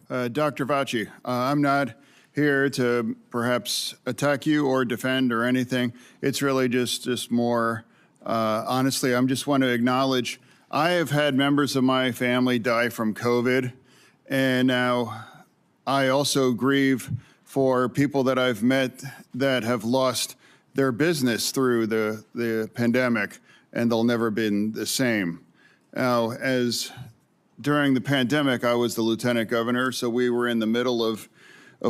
Dr. Fauci, I'm not here to perhaps attack you or defend or anything. It's really just more, honestly, I just want to acknowledge I have had members of my family die from COVID, and now I also grieve for people that I've met that have lost their business through the pandemic, and they'll never been the same. Now, as during the pandemic, I was the lieutenant governor, so we were in the middle of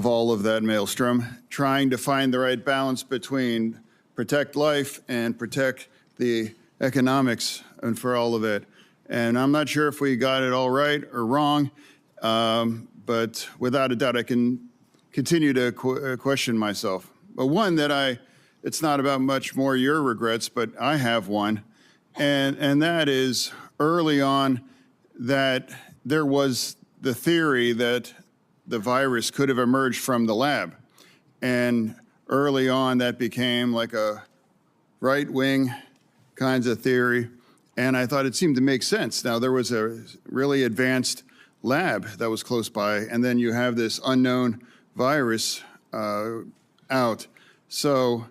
all of that maelstrom, trying to find the right balance between protect life and protect the economics and for all of it. And I'm not sure if we got it all right or wrong, but without a doubt, I can continue to question myself. But one that it's not about much more your regrets, but I have one, and that is early on that there was the theory that the virus could have emerged from the lab. And early on that became like a right-wing kinds of theory, and I thought it seemed to make sense. Now, there was a really advanced lab that was close by, and then you have this unknown virus out. So,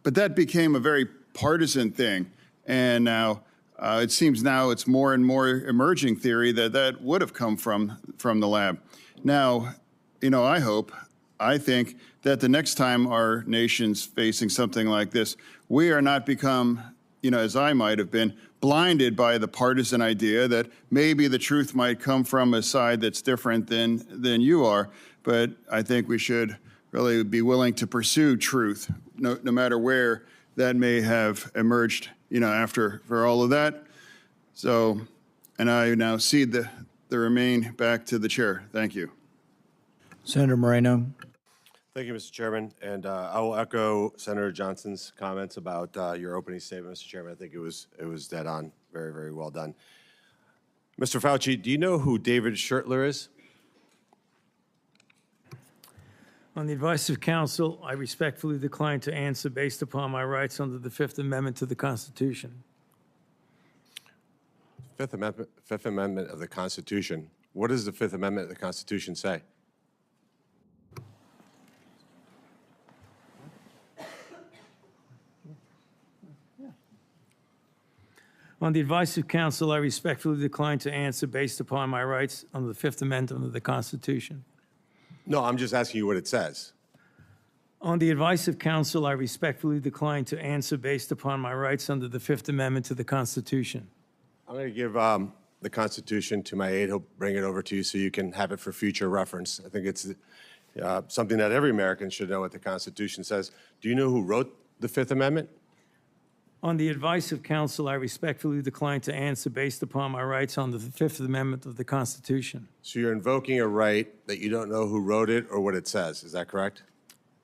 but that became a very partisan thing, and now it seems now it's more and more emerging theory that would have come from the lab. Now, I think that the next time our nation's facing something like this, we are not become, as I might have been, blinded by the partisan idea that maybe the truth might come from a side that's different than you are. But I think we should really be willing to pursue truth, no matter where that may have emerged, for all of that. So, and I now cede the remain back to the chair. Thank you. Senator Moreno. Thank you, Mr. Chairman. And I will echo Senator Johnson's comments about your opening statement, Mr. Chairman. I think it was dead on. Very, very well done. Mr. Fauci, do you know who David Schertler is? On the advice of counsel, I respectfully decline to answer based upon my rights under the Fifth Amendment to the Constitution. Fifth Amendment of the Constitution. What does the Fifth Amendment of the Constitution say? On the advice of counsel, I respectfully decline to answer based upon my rights under the Fifth Amendment of the Constitution. No, I'm just asking you what it says. On the advice of counsel, I respectfully decline to answer based upon my rights under the Fifth Amendment to the Constitution. I'm going to give the Constitution to my aide. He'll bring it over to you so you can have it for future reference. I think it's something that every American should know what the Constitution says. Do you know who wrote the Fifth Amendment? On the advice of counsel, I respectfully decline to answer based upon my rights under the Fifth Amendment of the Constitution. So you're invoking a right that you don't know who wrote it or what it says. Is that correct?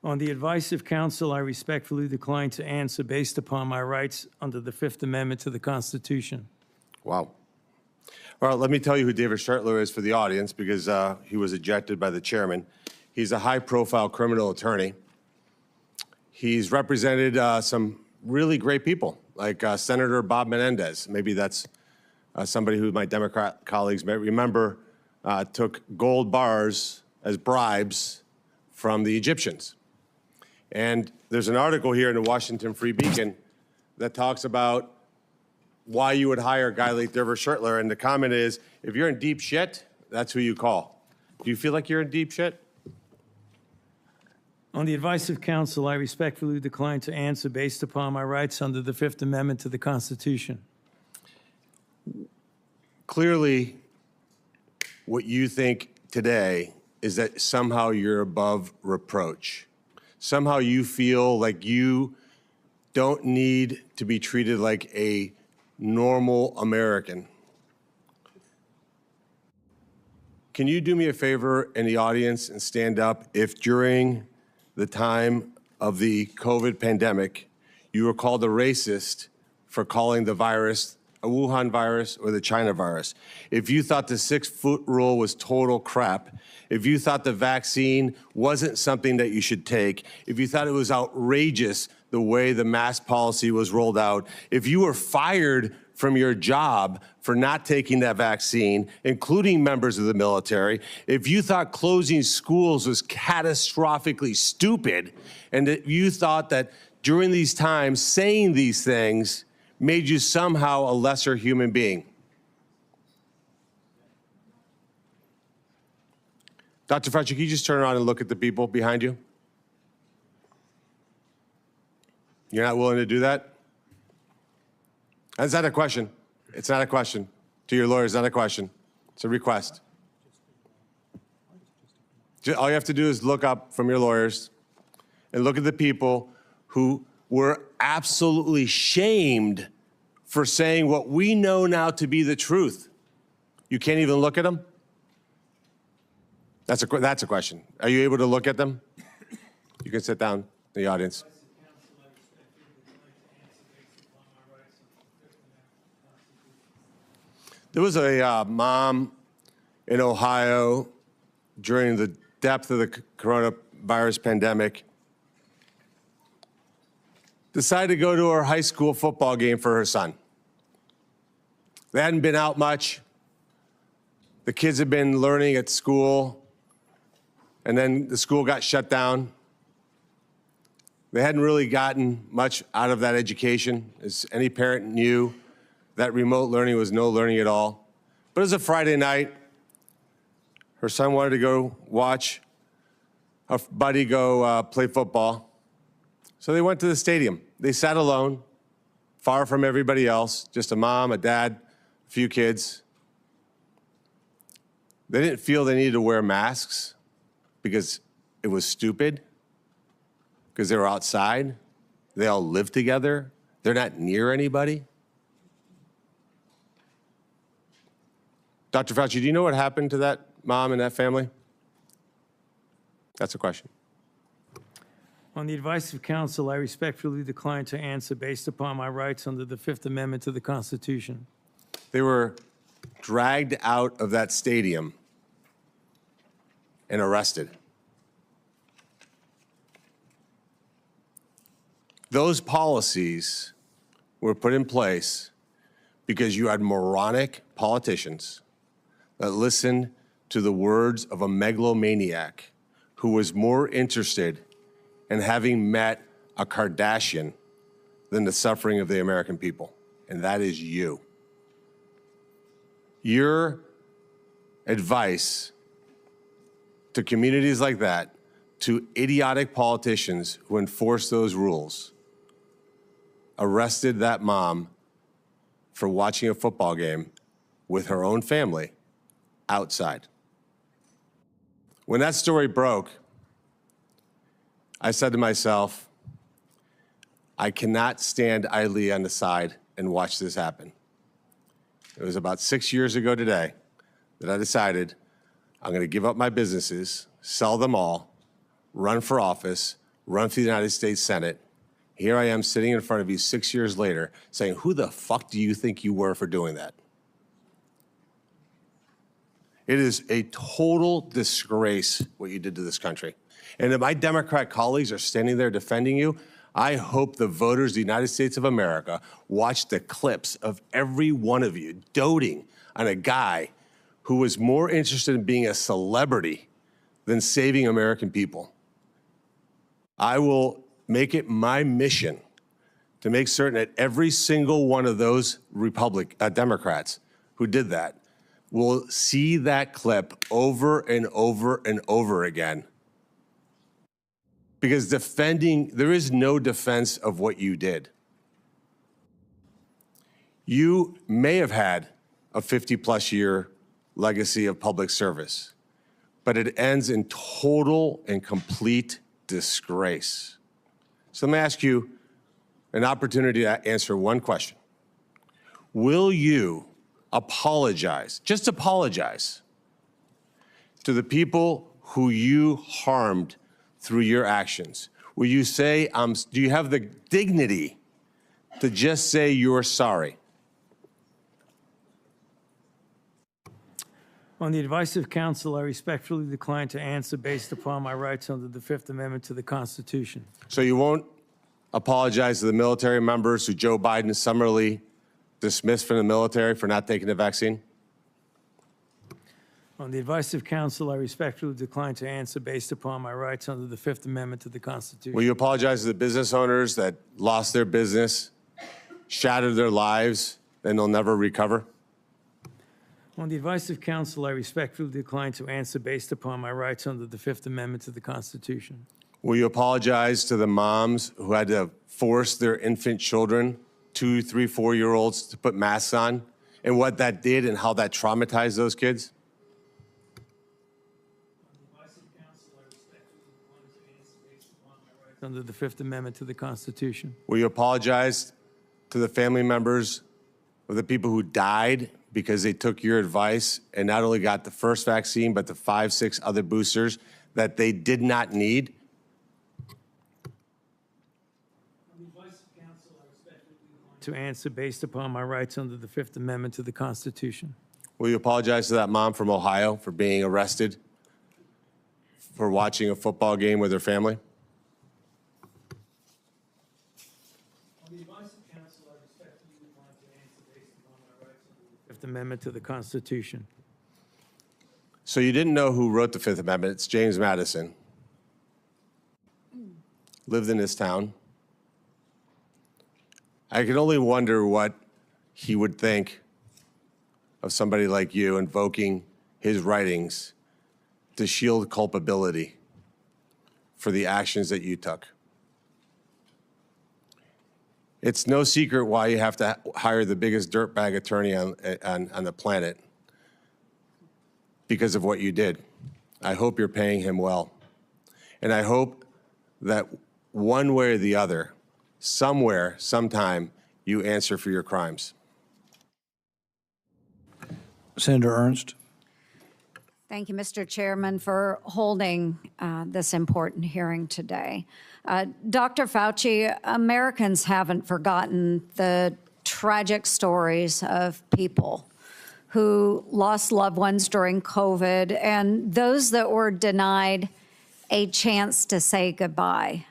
On the advice of counsel, I respectfully decline to answer based upon my rights under the Fifth Amendment to the Constitution. Wow. All right, let me tell you who David Schertler is for the audience because he was ejected by the chairman. He's a high-profile criminal attorney. He's represented some really great people, like Senator Bob Menendez. Maybe that's somebody who my Democrat colleagues may remember took gold bars as bribes from the Egyptians. And there's an article here in the Washington Free Beacon that talks about why you would hire a guy like David Schertler. And the comment is, if you're in deep shit, that's who you call. Do you feel like you're in deep shit? On the advice of counsel, I respectfully decline to answer based upon my rights under the Fifth Amendment to the Constitution. Clearly, what you think today is that somehow you're above reproach. Somehow you feel like you don't need to be treated like a normal American. Can you do me a favor in the audience and stand up if during the time of the COVID pandemic, you were called a racist for calling the virus a Wuhan virus or the China virus? If you thought the 6-foot rule was total crap, if you thought the vaccine wasn't something that you should take, if you thought it was outrageous the way the mask policy was rolled out, if you were fired from your job for not taking that vaccine, including members of the military, if you thought closing schools was catastrophically stupid, and that you thought that during these times saying these things made you somehow a lesser human being. Dr. Fauci, can you just turn around and look at the people behind you? You're not willing to do that? That's not a question. It's not a question. To your lawyers, not a question. It's a request. All you have to do is look up from your lawyers and look at the people who were absolutely shamed for saying what we know now to be the truth. You can't even look at them? That's a question. Are you able to look at them? You can sit down in the audience. There was a mom in Ohio during the depth of the coronavirus pandemic, decided to go to her high school football game for her son. They hadn't been out much. The kids had been learning at school, and then the school got shut down. They hadn't really gotten much out of that education. As any parent knew, that remote learning was no learning at all. But it was a Friday night. Her son wanted to go watch a buddy go play football. So they went to the stadium. They sat alone, far from everybody else, just a mom, a dad, a few kids. They didn't feel they needed to wear masks because it was stupid, because they were outside. They all live together. They're not near anybody. Dr. Fauci, do you know what happened to that mom and that family? That's a question. On the advice of counsel, I respectfully decline to answer based upon my rights under the Fifth Amendment to the Constitution. They were dragged out of that stadium and arrested. Those policies were put in place because you had moronic politicians that listened to the words of a megalomaniac who was more interested in having met a Kardashian than the suffering of the American people, and that is you. Your advice to communities like that, to idiotic politicians who enforce those rules, arrested that mom for watching a football game with her own family outside. When that story broke, I said to myself, I cannot stand idly on the side and watch this happen. It was about 6 years ago today that I decided I'm going to give up my businesses, sell them all, run for office, run for the United States Senate. Here I am sitting in front of you 6 years later saying, who the fuck do you think you were for doing that? It is a total disgrace what you did to this country. And if my Democrat colleagues are standing there defending you, I hope the voters of the United States of America watch the clips of every one of you doting on a guy who was more interested in being a celebrity than saving American people. I will make it my mission to make certain that every single one of those Democrats who did that will see that clip over and over and over again. Because there is no defense of what you did. You may have had a 50-plus year legacy of public service, but it ends in total and complete disgrace. So let me ask you an opportunity to answer one question. Will you apologize, just apologize, to the people who you harmed through your actions? Will you say, do you have the dignity to just say you're sorry? On the advice of counsel, I respectfully decline to answer based upon my rights under the Fifth Amendment to the Constitution. So you won't apologize to the military members who Joe Biden summarily dismissed from the military for not taking the vaccine? On the advice of counsel, I respectfully decline to answer based upon my rights under the Fifth Amendment to the Constitution. Will you apologize to the business owners that lost their business, shattered their lives, and they'll never recover? On the advice of counsel, I respectfully decline to answer based upon my rights under the Fifth Amendment to the Constitution. Will you apologize to the moms who had to force their infant children, 2, 3, 4-year-olds, to put masks on, and what that did and how that traumatized those kids? Under the Fifth Amendment to the Constitution. Will you apologize to the family members of the people who died because they took your advice and not only got the first vaccine, but the 5, 6 other boosters that they did not need? On the advice of counsel, I respectfully decline to answer based upon my rights under the Fifth Amendment to the Constitution. Will you apologize to that mom from Ohio for being arrested for watching a football game with her family? Fifth Amendment to the Constitution. So you didn't know who wrote the Fifth Amendment. It's James Madison. Lived in this town. I can only wonder what he would think of somebody like you invoking his writings to shield culpability for the actions that you took. It's no secret why you have to hire the biggest dirtbag attorney on the planet because of what you did. I hope you're paying him well. And I hope that one way or the other, somewhere, sometime, you answer for your crimes. Senator Ernst. Thank you, Mr. Chairman, for holding this important hearing today. Dr. Fauci, Americans haven't forgotten the tragic stories of people who lost loved ones during COVID and those that were denied a chance to say goodbye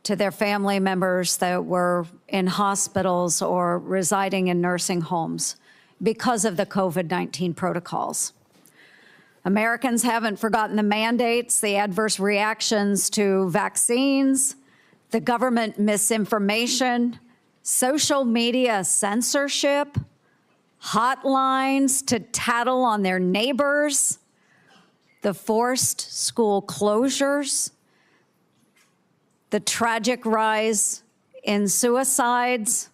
to their family members that were in hospitals or residing in nursing homes because of the COVID-19 protocols. Americans haven't forgotten the mandates, the adverse reactions to vaccines, the government misinformation, social media censorship, hotlines to tattle on their neighbors, the forced school closures, the tragic rise in suicides,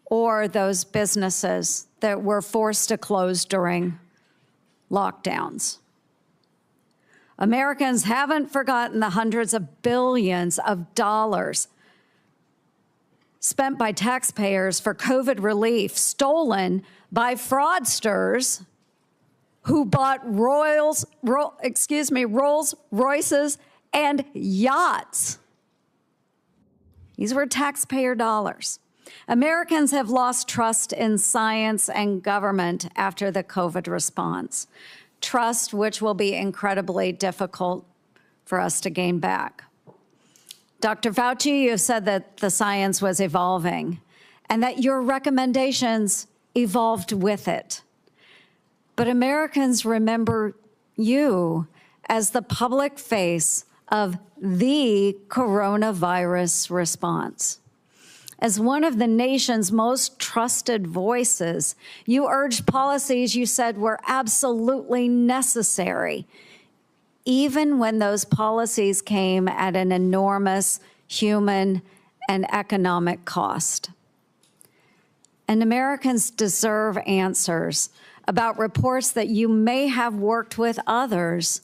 or those businesses that were forced to close during lockdowns. Americans haven't forgotten the hundreds of billions of dollars spent by taxpayers for COVID relief, stolen by fraudsters who bought Rolls Royces and yachts. These were taxpayer dollars. Americans have lost trust in science and government after the COVID response, trust which will be incredibly difficult for us to gain back. Dr. Fauci, you said that the science was evolving and that your recommendations evolved with it. But Americans remember you as the public face of the coronavirus response. As one of the nation's most trusted voices, you urged policies you said were absolutely necessary, even when those policies came at an enormous human and economic cost. And Americans deserve answers about reports that you may have worked with others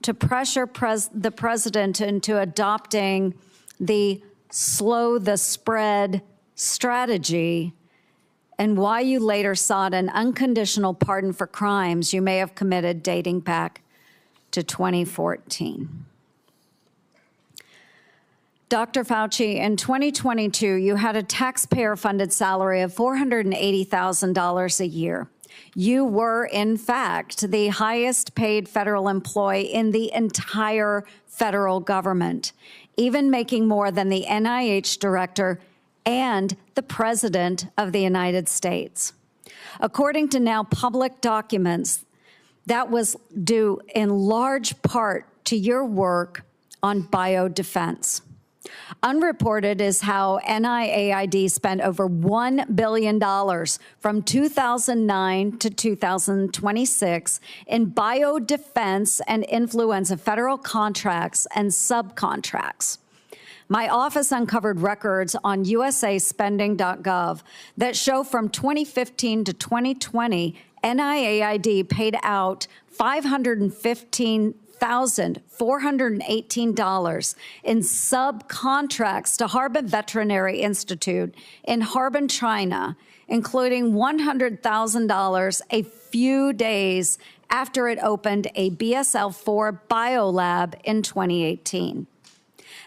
to pressure the president into adopting the slow the spread strategy, and why you later sought an unconditional pardon for crimes you may have committed dating back to 2014. Dr. Fauci, in 2022, you had a taxpayer-funded salary of $480,000 a year. You were, in fact, the highest paid federal employee in the entire federal government, even making more than the NIH director and the President of the United States. According to now public documents, that was due in large part to your work on biodefense. Unreported is how NIAID spent over $1 billion from 2009 to 2026 in biodefense and influenza federal contracts and subcontracts. My office uncovered records on usaspending.gov that show from 2015 to 2020, NIAID paid out $515,418 in subcontracts to Harbin Veterinary Institute in Harbin, China, including $100,000 a few days after it opened a BSL-4 biolab in 2018.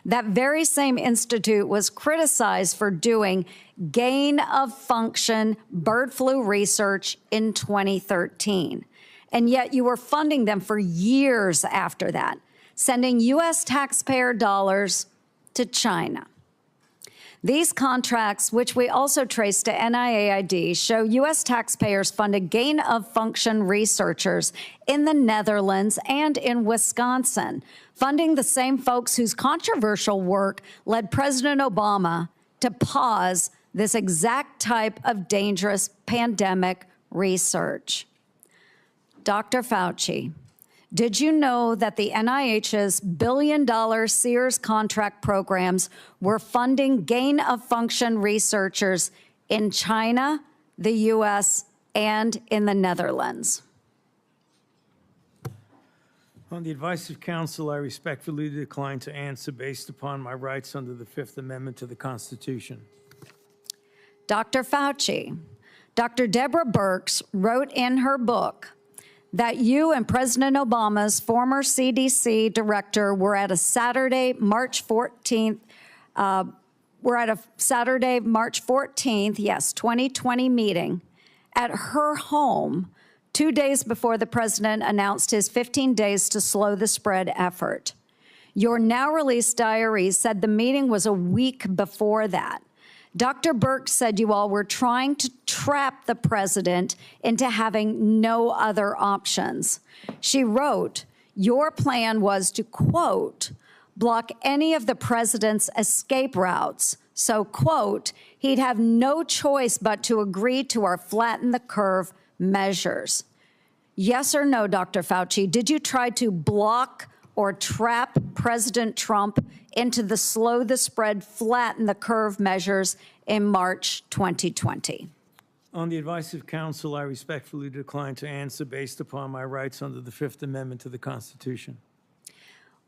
That very same institute was criticized for doing gain-of-function bird flu research in 2013. And yet you were funding them for years after that, sending U.S. taxpayer dollars to China. These contracts, which we also trace to NIAID, show U.S. taxpayers funded gain-of-function researchers in the Netherlands and in Wisconsin, funding the same folks whose controversial work led President Obama to pause this exact type of dangerous pandemic research. Dr. Fauci, did you know that the NIH's billion-dollar Sears contract programs were funding gain-of-function researchers in China, the U.S., and in the Netherlands? On the advice of counsel, I respectfully decline to answer based upon my rights under the Fifth Amendment to the Constitution. Dr. Fauci, Dr. Deborah Birx wrote in her book that you and President Obama's former CDC director were at a Saturday, March 14th, yes, 2020 meeting at her home 2 days before the president announced his 15 days to slow the spread effort. Your now released diary said the meeting was a week before that. Dr. Birx said you all were trying to trap the president into having no other options. She wrote, your plan was to, quote, block any of the president's escape routes. So, quote, he'd have no choice but to agree to our flatten the curve measures. Yes or no, Dr. Fauci, did you try to block or trap President Trump into the slow the spread, flatten the curve measures in March 2020? On the advice of counsel, I respectfully decline to answer based upon my rights under the Fifth Amendment to the Constitution.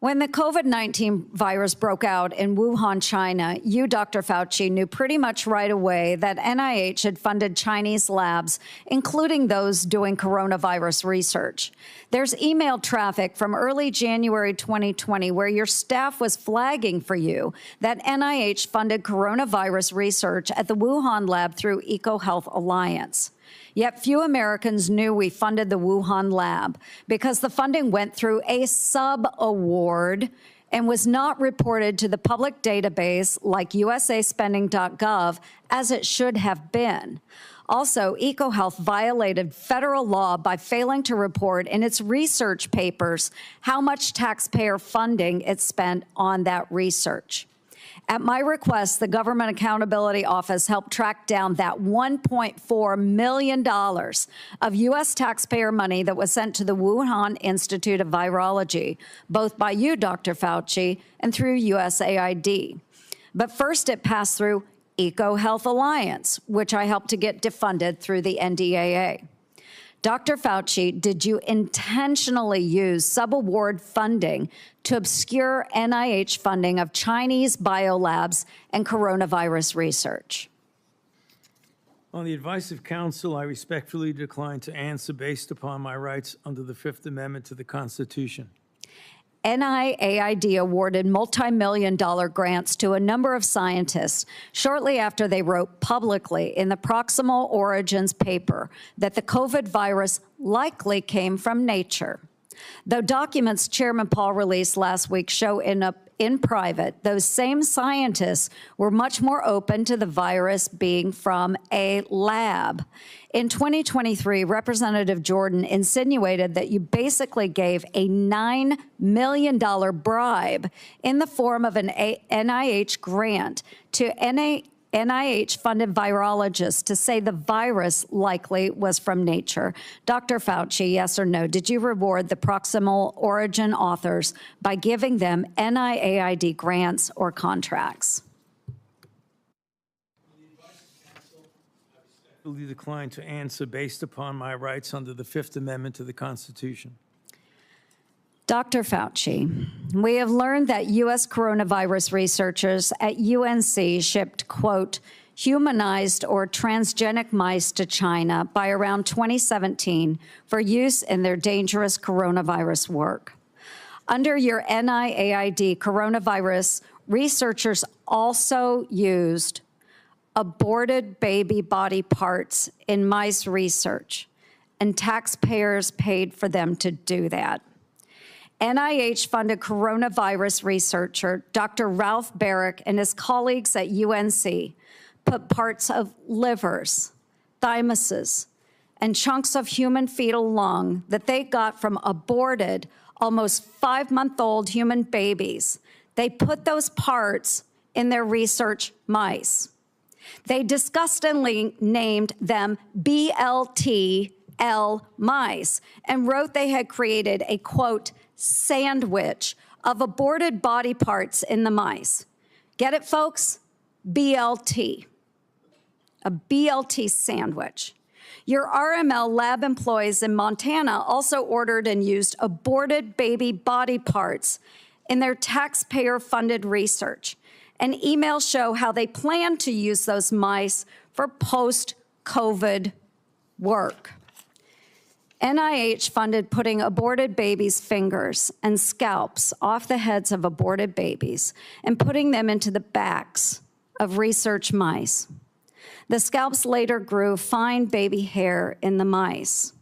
When the COVID-19 virus broke out in Wuhan, China, you, Dr. Fauci, knew pretty much right away that NIH had funded Chinese labs, including those doing coronavirus research. There's email traffic from early January 2020 where your staff was flagging for you that NIH funded coronavirus research at the Wuhan lab through EcoHealth Alliance. Yet few Americans knew we funded the Wuhan lab because the funding went through a sub-award and was not reported to the public database like usaspending.gov as it should have been. Also, EcoHealth violated federal law by failing to report in its research papers how much taxpayer funding it spent on that research. At my request, the Government Accountability Office helped track down that $1.4 million of U.S. taxpayer money that was sent to the Wuhan Institute of Virology, both by you, Dr. Fauci, and through USAID. But first, it passed through EcoHealth Alliance, which I helped to get defunded through the NDAA. Dr. Fauci, did you intentionally use subaward funding to obscure NIH funding of Chinese biolabs and coronavirus research? On the advice of counsel, I respectfully decline to answer based upon my rights under the Fifth Amendment to the Constitution. NIAID awarded multi-million-dollar grants to a number of scientists shortly after they wrote publicly in the Proximal Origins paper that the COVID virus likely came from nature. Though documents Chairman Paul released last week show in private, those same scientists were much more open to the virus being from a lab. In 2023, Representative Jordan insinuated that you basically gave a $9 million bribe in the form of an NIH grant to NIH-funded virologists to say the virus likely was from nature. Dr. Fauci, yes or no, did you reward the Proximal Origin authors by giving them NIAID grants or contracts? I respectfully decline to answer based upon my rights under the Fifth Amendment to the Constitution. Dr. Fauci, we have learned that U.S. coronavirus researchers at UNC shipped, quote, humanized or transgenic mice to China by around 2017 for use in their dangerous coronavirus work. Under your NIAID coronavirus, researchers also used aborted baby body parts in mice research, and taxpayers paid for them to do that. NIH-funded coronavirus researcher Dr. Ralph Barrick and his colleagues at UNC put parts of livers, thymuses, and chunks of human fetal lung that they got from aborted, almost 5-month-old human babies. They put those parts in their research mice. They disgustingly named them BLT-L mice and wrote they had created a, quote, sandwich of aborted body parts in the mice. Get it, folks? BLT. A BLT sandwich. Your RML lab employees in Montana also ordered and used aborted baby body parts in their taxpayer-funded research. And emails show how they plan to use those mice for post-COVID work. NIH funded putting aborted babies' fingers and scalps off the heads of aborted babies and putting them into the backs of research mice. The scalps later grew fine baby hair in the mice.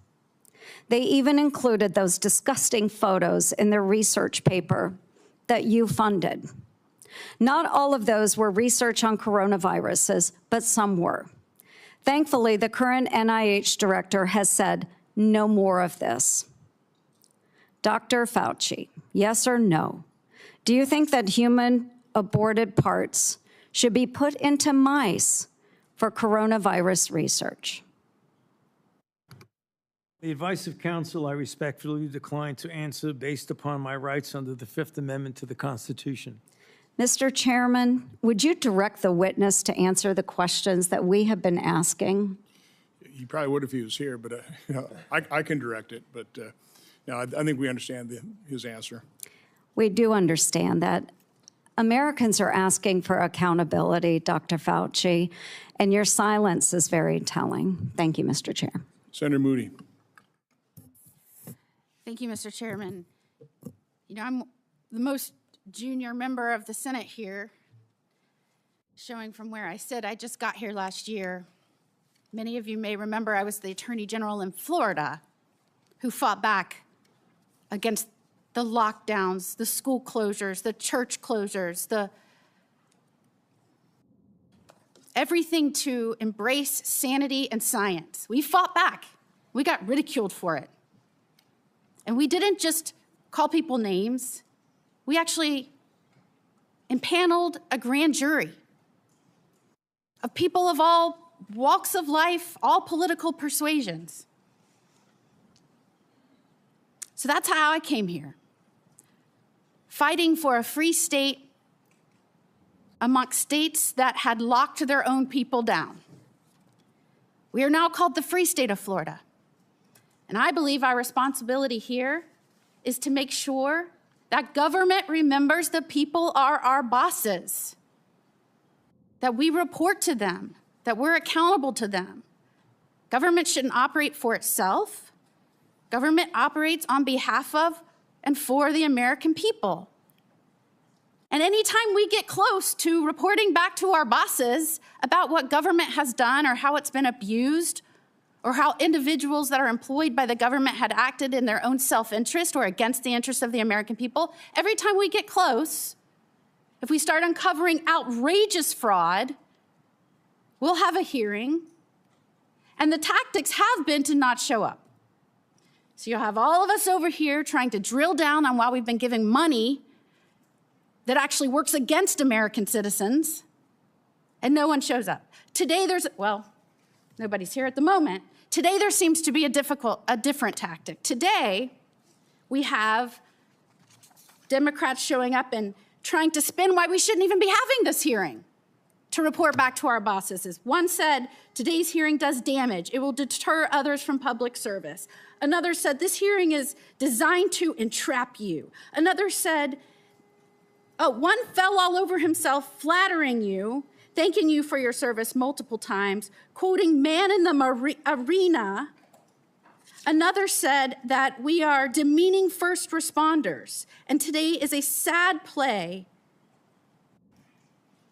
They even included those disgusting photos in their research paper that you funded. Not all of those were research on coronaviruses, but some were. Thankfully, the current NIH director has said, no more of this. Dr. Fauci, yes or no? Do you think that human aborted parts should be put into mice for coronavirus research? The advice of counsel, I respectfully decline to answer based upon my rights under the Fifth Amendment to the Constitution. Mr. Chairman, would you direct the witness to answer the questions that we have been asking? He probably would if he was here, but I can direct it. But no, I think we understand his answer. We do understand that. Americans are asking for accountability, Dr. Fauci, and your silence is very telling. Thank you, Mr. Chair. Senator Moody. Thank you, Mr. Chairman. You know, I'm the most junior member of the Senate here, showing from where I sit. I just got here last year. Many of you may remember I was the Attorney General in Florida who fought back against the lockdowns, the school closures, the church closures, everything to embrace sanity and science. We fought back. We got ridiculed for it. And we didn't just call people names. We actually impaneled a grand jury of people of all walks of life, all political persuasions. So that's how I came here, fighting for a free state amongst states that had locked their own people down. We are now called the Free State of Florida. And I believe our responsibility here is to make sure that government remembers the people are our bosses, that we report to them, that we're accountable to them. Government shouldn't operate for itself. Government operates on behalf of and for the American people. And anytime we get close to reporting back to our bosses about what government has done or how it's been abused, or how individuals that are employed by the government had acted in their own self-interest or against the interests of the American people, every time we get close, if we start uncovering outrageous fraud, we'll have a hearing, and the tactics have been to not show up. So you'll have all of us over here trying to drill down on why we've been giving money that actually works against American citizens, and no one shows up. Today well, nobody's here at the moment. Today there seems to be a different tactic. Today we have Democrats showing up and trying to spin why we shouldn't even be having this hearing to report back to our bosses. One said, today's hearing does damage. It will deter others from public service. Another said, this hearing is designed to entrap you. Another said, one fell all over himself flattering you, thanking you for your service multiple times, quoting man in the arena. Another said that we are demeaning first responders, and today is a sad play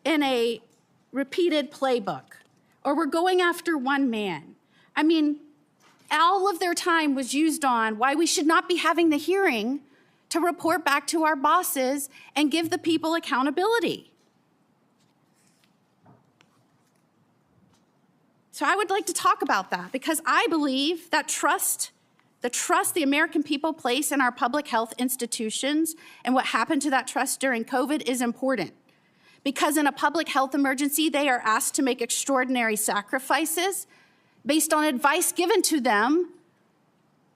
in a repeated playbook, or we're going after one man. I mean, all of their time was used on why we should not be having the hearing to report back to our bosses and give the people accountability. So I would like to talk about that because I believe that the trust the American people place in our public health institutions and what happened to that trust during COVID is important. Because in a public health emergency, they are asked to make extraordinary sacrifices based on advice given to them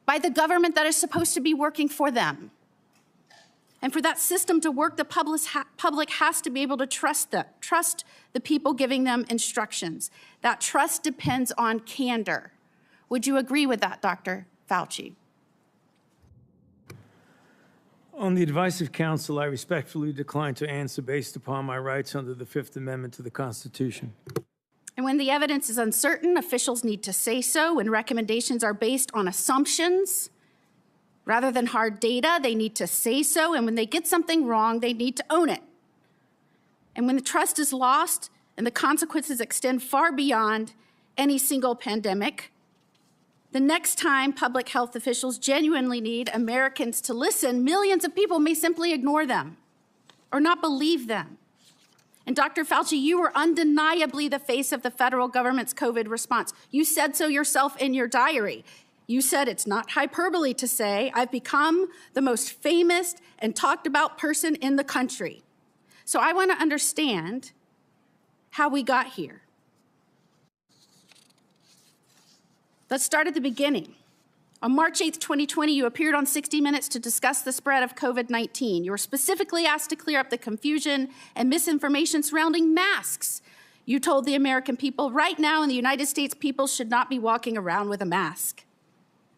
by the government that is supposed to be working for them. And for that system to work, the public has to be able to trust the people giving them instructions. That trust depends on candor. Would you agree with that, Dr. Fauci? On the advice of counsel, I respectfully decline to answer based upon my rights under the Fifth Amendment to the Constitution. And when the evidence is uncertain, officials need to say so. When recommendations are based on assumptions rather than hard data, they need to say so. And when they get something wrong, they need to own it. And when the trust is lost and the consequences extend far beyond any single pandemic, the next time public health officials genuinely need Americans to listen, millions of people may simply ignore them or not believe them. And Dr. Fauci, you were undeniably the face of the federal government's COVID response. You said so yourself in your diary. You said it's not hyperbole to say, I've become the most famous and talked about person in the country. So I want to understand how we got here. Let's start at the beginning. On March 8th, 2020, you appeared on 60 Minutes to discuss the spread of COVID-19. You were specifically asked to clear up the confusion and misinformation surrounding masks. You told the American people, right now in the United States, people should not be walking around with a mask.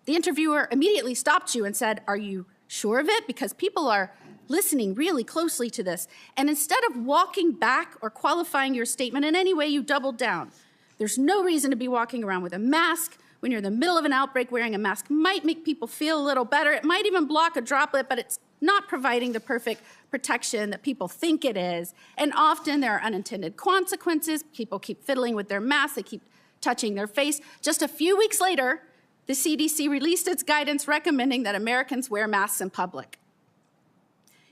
The interviewer immediately stopped you and said, are you sure of it? Because people are listening really closely to this. And instead of walking back or qualifying your statement in any way, you doubled down. There's no reason to be walking around with a mask. When you're in the middle of an outbreak, wearing a mask might make people feel a little better. It might even block a droplet, but it's not providing the perfect protection that people think it is. And often there are unintended consequences. People keep fiddling with their masks. They keep touching their face. Just a few weeks later, the CDC released its guidance recommending that Americans wear masks in public.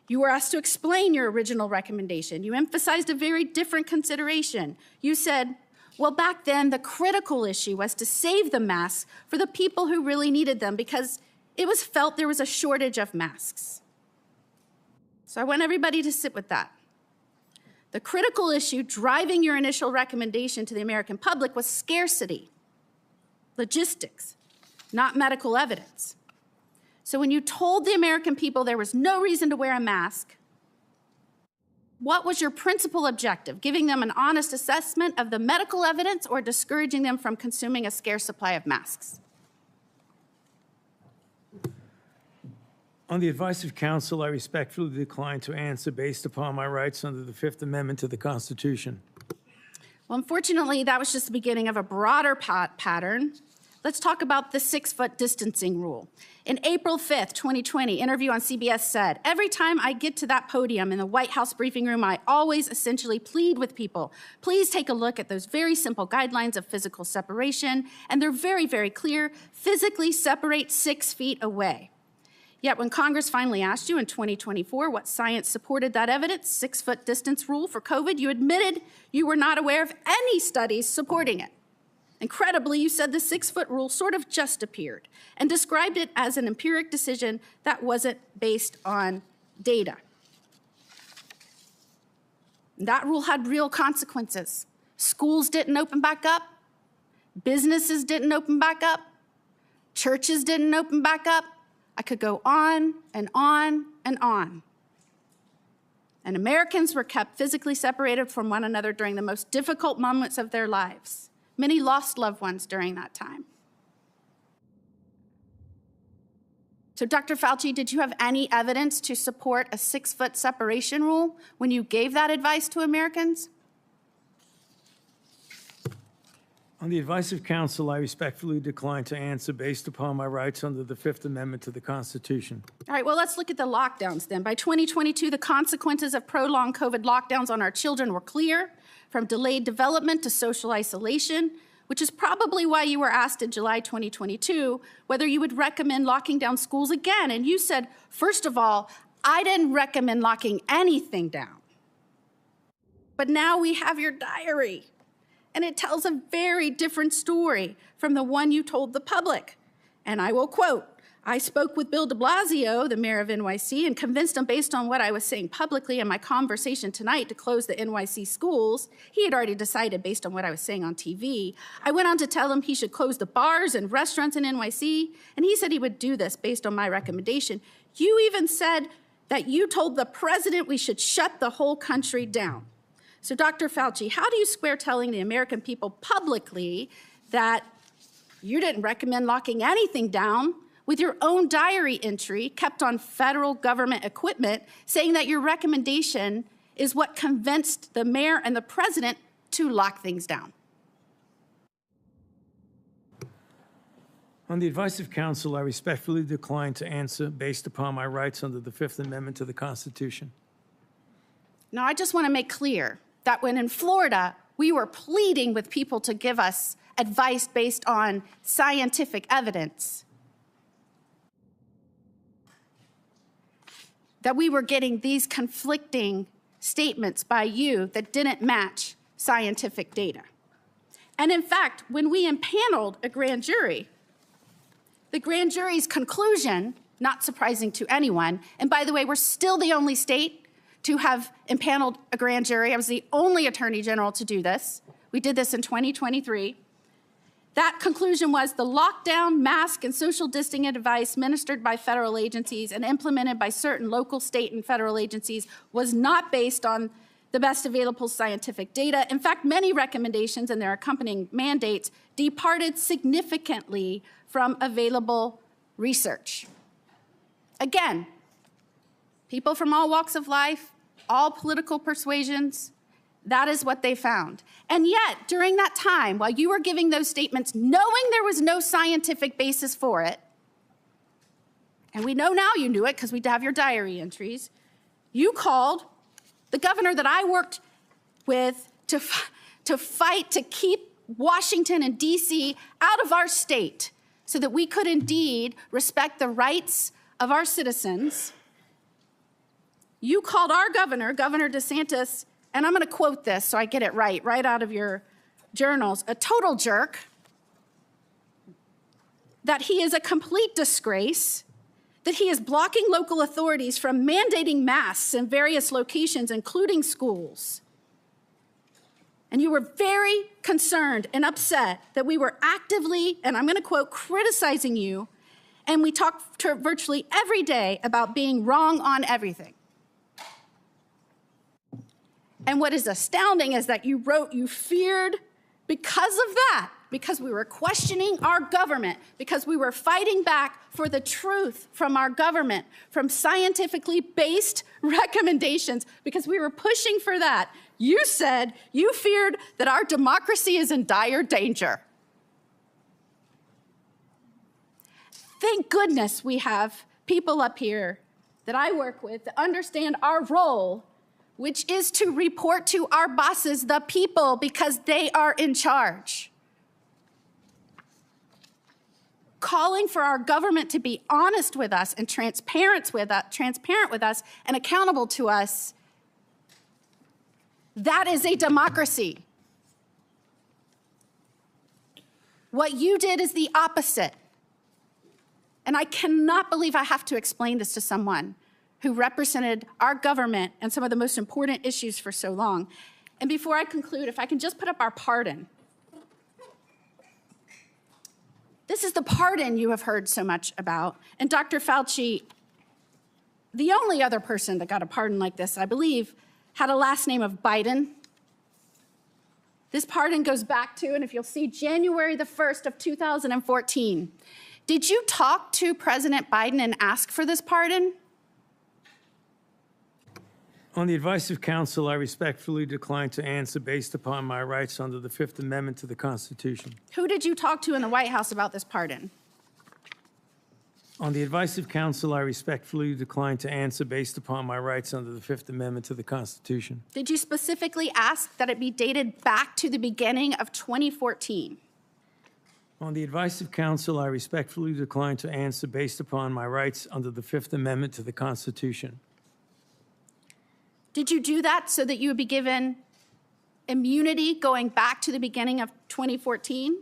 You were asked to explain your original recommendation. You emphasized a very different consideration. You said, well, back then, the critical issue was to save the masks for the people who really needed them because it was felt there was a shortage of masks. So I want everybody to sit with that. The critical issue driving your initial recommendation to the American public was scarcity, logistics, not medical evidence. So when you told the American people there was no reason to wear a mask, what was your principal objective? Giving them an honest assessment of the medical evidence or discouraging them from consuming a scarce supply of masks? On the advice of counsel, I respectfully decline to answer based upon my rights under the Fifth Amendment to the Constitution. Well, unfortunately, that was just the beginning of a broader pattern. Let's talk about the 6-foot distancing rule. In April 5th, 2020, interview on CBS said, every time I get to that podium in the White House briefing room, I always essentially plead with people. Please take a look at those very simple guidelines of physical separation, and they're very, very clear. Physically separate 6 feet away. Yet when Congress finally asked you in 2024 what science supported that evidence, 6-foot distance rule for COVID, you admitted you were not aware of any studies supporting it. Incredibly, you said the 6-foot rule sort of just appeared and described it as an empiric decision that wasn't based on data. That rule had real consequences. Schools didn't open back up. Businesses didn't open back up. Churches didn't open back up. I could go on and on and on. And Americans were kept physically separated from one another during the most difficult moments of their lives. Many lost loved ones during that time. So, Dr. Fauci, did you have any evidence to support a 6-foot separation rule when you gave that advice to Americans? On the advice of counsel, I respectfully decline to answer based upon my rights under the Fifth Amendment to the Constitution. All right, well, let's look at the lockdowns then. By 2022, the consequences of prolonged COVID lockdowns on our children were clear, from delayed development to social isolation, which is probably why you were asked in July 2022 whether you would recommend locking down schools again. And you said, first of all, I didn't recommend locking anything down. But now we have your diary. And it tells a very different story from the one you told the public. And I will quote, I spoke with Bill de Blasio, the mayor of NYC, and convinced him based on what I was saying publicly in my conversation tonight to close the NYC schools. He had already decided based on what I was saying on TV. I went on to tell him he should close the bars and restaurants in NYC, and he said he would do this based on my recommendation. You even said that you told the president we should shut the whole country down. So, Dr. Fauci, how do you square telling the American people publicly that you didn't recommend locking anything down with your own diary entry kept on federal government equipment saying that your recommendation is what convinced the mayor and the president to lock things down? On the advice of counsel, I respectfully decline to answer based upon my rights under the Fifth Amendment to the Constitution. Now, I just want to make clear that when in Florida, we were pleading with people to give us advice based on scientific evidence, that we were getting these conflicting statements by you that didn't match scientific data. And in fact, when we impaneled a grand jury, the grand jury's conclusion, not surprising to anyone, and by the way, we're still the only state to have impaneled a grand jury. I was the only attorney general to do this. We did this in 2023. That conclusion was the lockdown, mask, and social distancing advice ministered by federal agencies and implemented by certain local, state, and federal agencies was not based on the best available scientific data. In fact, many recommendations and their accompanying mandates departed significantly from available research. Again, people from all walks of life, all political persuasions, that is what they found. And yet, during that time, while you were giving those statements, knowing there was no scientific basis for it, and we know now you knew it because we have your diary entries, you called the governor that I worked with to fight to keep Washington and D.C. out of our state so that we could indeed respect the rights of our citizens. You called our governor, Governor DeSantis, and I'm going to quote this so I get it right out of your journals, a total jerk, that he is a complete disgrace, that he is blocking local authorities from mandating masks in various locations, including schools. And you were very concerned and upset that we were actively, and I'm going to quote, criticizing you, and we talked virtually every day about being wrong on everything. And what is astounding is that you wrote you feared because of that, because we were questioning our government, because we were fighting back for the truth from our government, from scientifically based recommendations, because we were pushing for that. You said you feared that our democracy is in dire danger. Thank goodness we have people up here that I work with that understand our role, which is to report to our bosses, the people, because they are in charge. Calling for our government to be honest with us and transparent with us and accountable to us, that is a democracy. What you did is the opposite. And I cannot believe I have to explain this to someone who represented our government and some of the most important issues for so long. And before I conclude, if I can just put up our pardon. This is the pardon you have heard so much about. And Dr. Fauci, the only other person that got a pardon like this, I believe, had a last name of Biden. This pardon goes back to, and if you'll see, January the 1st of 2014. Did you talk to President Biden and ask for this pardon? On the advice of counsel, I respectfully decline to answer based upon my rights under the Fifth Amendment to the Constitution. Who did you talk to in the White House about this pardon? On the advice of counsel, I respectfully decline to answer based upon my rights under the Fifth Amendment to the Constitution. Did you specifically ask that it be dated back to the beginning of 2014? On the advice of counsel, I respectfully decline to answer based upon my rights under the Fifth Amendment to the Constitution. Did you do that so that you would be given immunity going back to the beginning of 2014?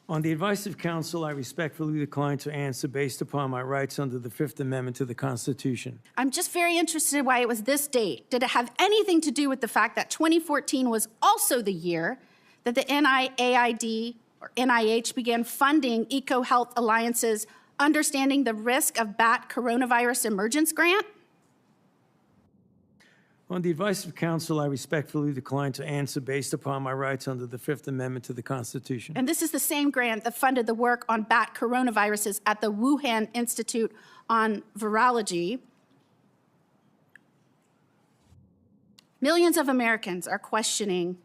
On the advice of counsel, I respectfully decline to answer based upon my rights under the Fifth Amendment to the Constitution. I'm just very interested why it was this date. Did it have anything to do with the fact that 2014 was also the year that the NIAID or NIH began funding EcoHealth Alliance's Understanding the Risk of Bat Coronavirus Emergence grant? On the advice of counsel, I respectfully decline to answer based upon my rights under the Fifth Amendment to the Constitution. And this is the same grant that funded the work on bat coronaviruses at the Wuhan Institute on Virology. Millions of Americans are questioning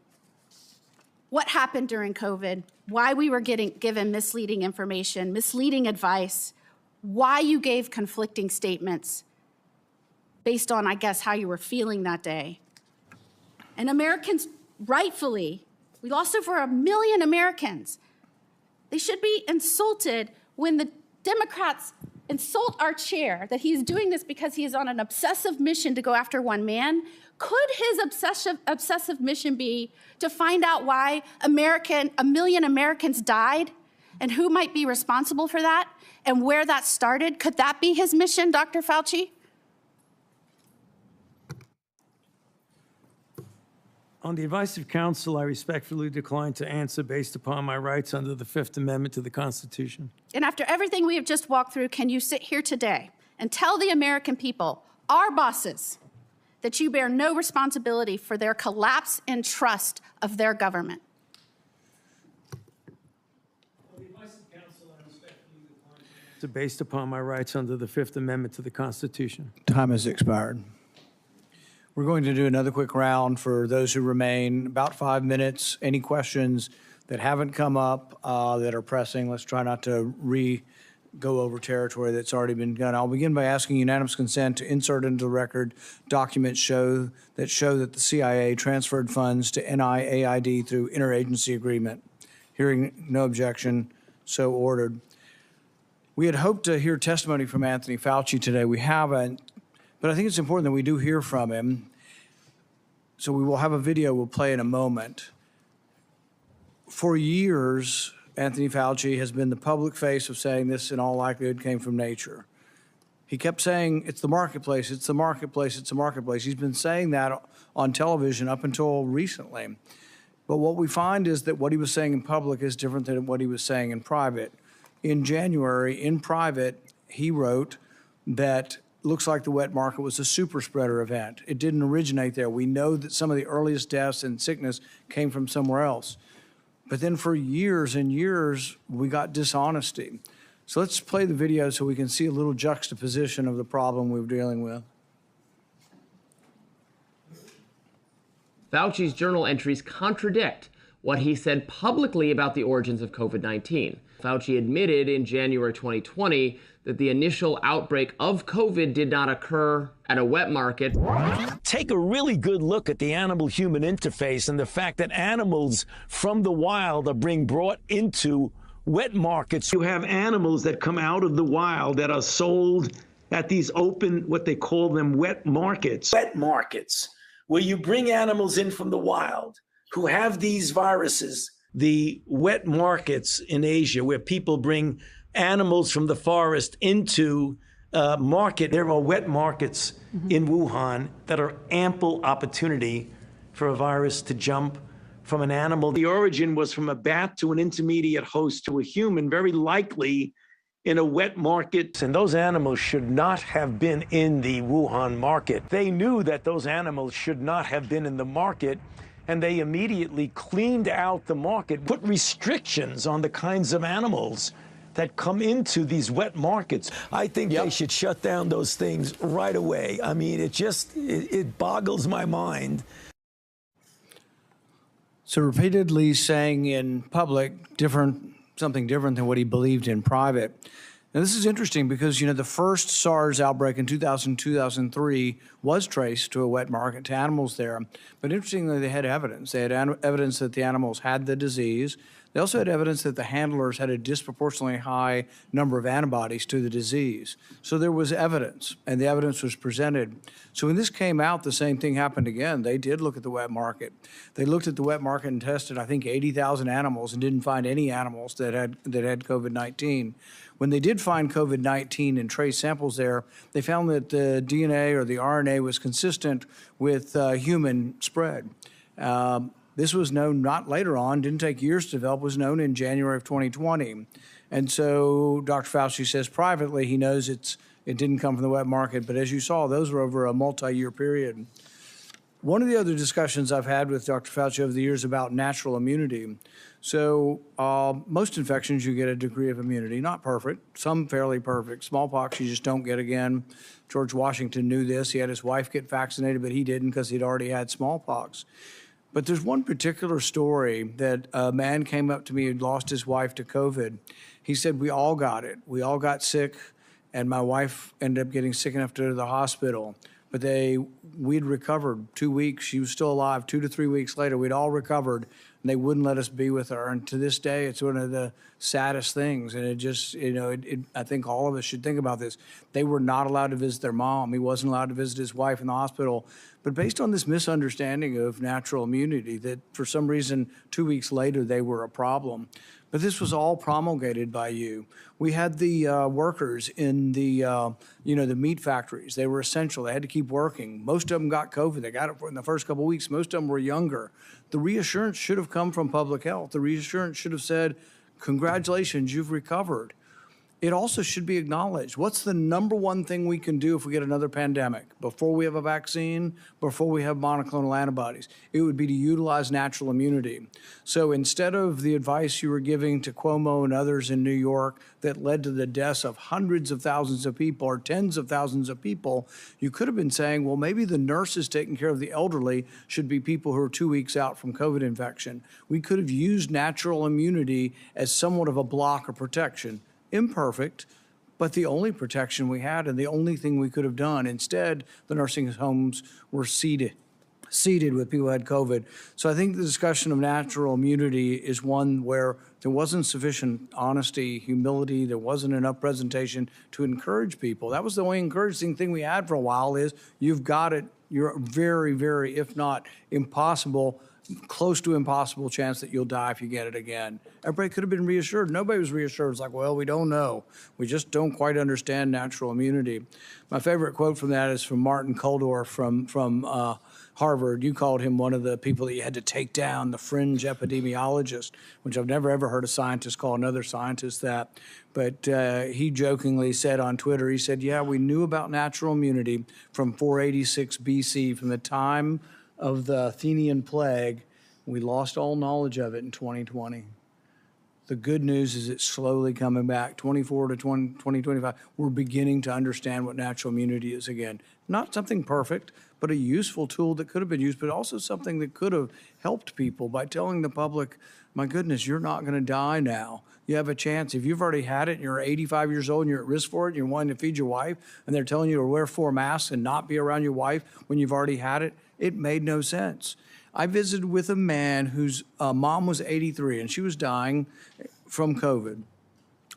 what happened during COVID, why we were given misleading information, misleading advice, why you gave conflicting statements based on, I guess, how you were feeling that day. And Americans, rightfully, we lost over 1 million Americans. They should be insulted when the Democrats insult our chair that he is doing this because he is on an obsessive mission to go after one man. Could his obsessive mission be to find out why 1 million Americans died and who might be responsible for that and where that started? Could that be his mission, Dr. Fauci? On the advice of counsel, I respectfully decline to answer based upon my rights under the Fifth Amendment to the Constitution. And after everything we have just walked through, can you sit here today and tell the American people, our bosses, that you bear no responsibility for their collapse in trust of their government? On the advice of counsel, I respectfully decline to answer based upon my rights under the Fifth Amendment to the Constitution. Time has expired. We're going to do another quick round for those who remain, about 5 minutes. Any questions that haven't come up that are pressing? Let's try not to go over territory that's already been done. I'll begin by asking unanimous consent to insert into the record documents show that the CIA transferred funds to NIAID through interagency agreement. Hearing no objection, so ordered. We had hoped to hear testimony from Anthony Fauci today. We haven't. But I think it's important that we do hear from him. So we will have a video we'll play in a moment. For years, Anthony Fauci has been the public face of saying this in all likelihood came from nature. He kept saying, it's the marketplace, it's the marketplace, it's the marketplace. He's been saying that on television up until recently. But what we find is that what he was saying in public is different than what he was saying in private. In January, in private, he wrote that looks like the wet market was a super spreader event. It didn't originate there. We know that some of the earliest deaths and sickness came from somewhere else. But then for years and years, we got dishonesty. So let's play the video so we can see a little juxtaposition of the problem we're dealing with. Fauci's journal entries contradict what he said publicly about the origins of COVID-19. Fauci admitted in January 2020 that the initial outbreak of COVID did not occur at a wet market. Take a really good look at the animal-human interface and the fact that animals from the wild are being brought into wet markets. You have animals that come out of the wild that are sold at these open, what they call them, wet markets. Wet markets, where you bring animals in from the wild who have these viruses. The wet markets in Asia, where people bring animals from the forest into market. There are wet markets in Wuhan that are ample opportunity for a virus to jump from an animal. The origin was from a bat to an intermediate host to a human, very likely in a wet market. And those animals should not have been in the Wuhan market. They knew that those animals should not have been in the market, and they immediately cleaned out the market, put restrictions on the kinds of animals that come into these wet markets. I think they should shut down those things right away. I mean, it boggles my mind. So repeatedly saying in public something different than what he believed in private. Now, this is interesting because, the first SARS outbreak in 2003 was traced to a wet market, to animals there. But interestingly, they had evidence. They had evidence that the animals had the disease. They also had evidence that the handlers had a disproportionately high number of antibodies to the disease. So there was evidence, and the evidence was presented. So when this came out, the same thing happened again. They did look at the wet market. They looked at the wet market and tested, I think, 80,000 animals and didn't find any animals that had COVID-19. When they did find COVID-19 and trace samples there, they found that the DNA or the RNA was consistent with human spread. This was known not later on, didn't take years to develop, was known in January of 2020. And so Dr. Fauci says privately he knows it didn't come from the wet market, but as you saw, those were over a multi-year period. One of the other discussions I've had with Dr. Fauci over the years about natural immunity. So most infections, you get a degree of immunity, not perfect, some fairly perfect. Smallpox, you just don't get again. George Washington knew this. He had his wife get vaccinated, but he didn't because he'd already had smallpox. But there's one particular story that a man came up to me who'd lost his wife to COVID. He said, we all got it. We all got sick, and my wife ended up getting sick enough to go to the hospital. But we'd recovered 2 weeks. She was still alive. 2 to 3 weeks later, we'd all recovered, and they wouldn't let us be with her. And to this day, it's one of the saddest things. And it just, I think all of us should think about this. They were not allowed to visit their mom. He wasn't allowed to visit his wife in the hospital. But based on this misunderstanding of natural immunity, that for some reason, 2 weeks later, they were a problem. But this was all promulgated by you. We had the workers in the, the meat factories. They were essential. They had to keep working. Most of them got COVID. They got it in the first couple of weeks. Most of them were younger. The reassurance should have come from public health. The reassurance should have said, congratulations, you've recovered. It also should be acknowledged. What's the number one thing we can do if we get another pandemic? Before we have a vaccine, before we have monoclonal antibodies, it would be to utilize natural immunity. So instead of the advice you were giving to Cuomo and others in New York that led to the deaths of hundreds of thousands of people or tens of thousands of people, you could have been saying, well, maybe the nurses taking care of the elderly should be people who are 2 weeks out from COVID infection. We could have used natural immunity as somewhat of a block of protection. Imperfect, but the only protection we had and the only thing we could have done. Instead, the nursing homes were seated with people who had COVID. So I think the discussion of natural immunity is one where there wasn't sufficient honesty, humility, there wasn't enough presentation to encourage people. That was the only encouraging thing we had for a while is you've got it, you're very, very, if not impossible, close to impossible chance that you'll die if you get it again. Everybody could have been reassured. Nobody was reassured. It's like, well, we don't know. We just don't quite understand natural immunity. My favorite quote from that is from Martin Kulldorff from Harvard. You called him one of the people that you had to take down, the fringe epidemiologist, which I've never ever heard a scientist call another scientist that. But he jokingly said on Twitter, he said, yeah, we knew about natural immunity from 486 BC, from the time of the Athenian plague. We lost all knowledge of it in 2020. The good news is it's slowly coming back. 24 to 2025, we're beginning to understand what natural immunity is again. Not something perfect, but a useful tool that could have been used, but also something that could have helped people by telling the public, my goodness, you're not going to die now. You have a chance. If you've already had it and you're 85 years old and you're at risk for it and you're wanting to feed your wife and they're telling you to wear 4 masks and not be around your wife when you've already had it, it made no sense. I visited with a man whose mom was 83 and she was dying from COVID.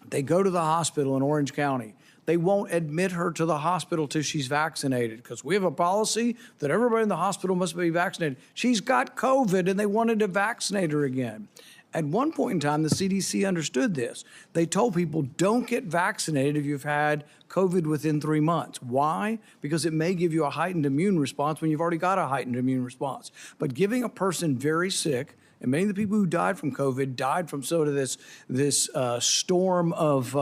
They go to the hospital in Orange County. They won't admit her to the hospital till she's vaccinated because we have a policy that everybody in the hospital must be vaccinated. She's got COVID and they wanted to vaccinate her again. At one point in time, the CDC understood this. They told people, don't get vaccinated if you've had COVID within 3 months. Why? Because it may give you a heightened immune response when you've already got a heightened immune response. But giving a person very sick, and many of the people who died from COVID died from sort of this storm of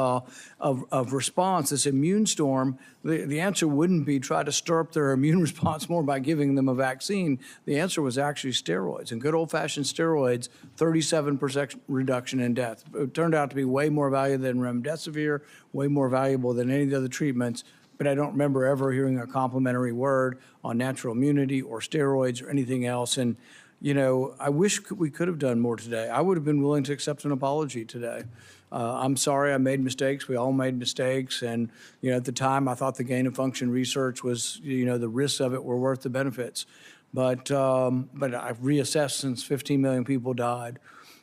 response, this immune storm. The answer wouldn't be try to stir up their immune response more by giving them a vaccine. The answer was actually steroids. And good old-fashioned steroids, 37% reduction in death. It turned out to be way more valuable than remdesivir, way more valuable than any of the other treatments. But I don't remember ever hearing a complimentary word on natural immunity or steroids or anything else. And I wish we could have done more today. I would have been willing to accept an apology today. I'm sorry I made mistakes. We all made mistakes. And, at the time, I thought the gain of function research was, the risks of it were worth the benefits. But I've reassessed since 15 million people died.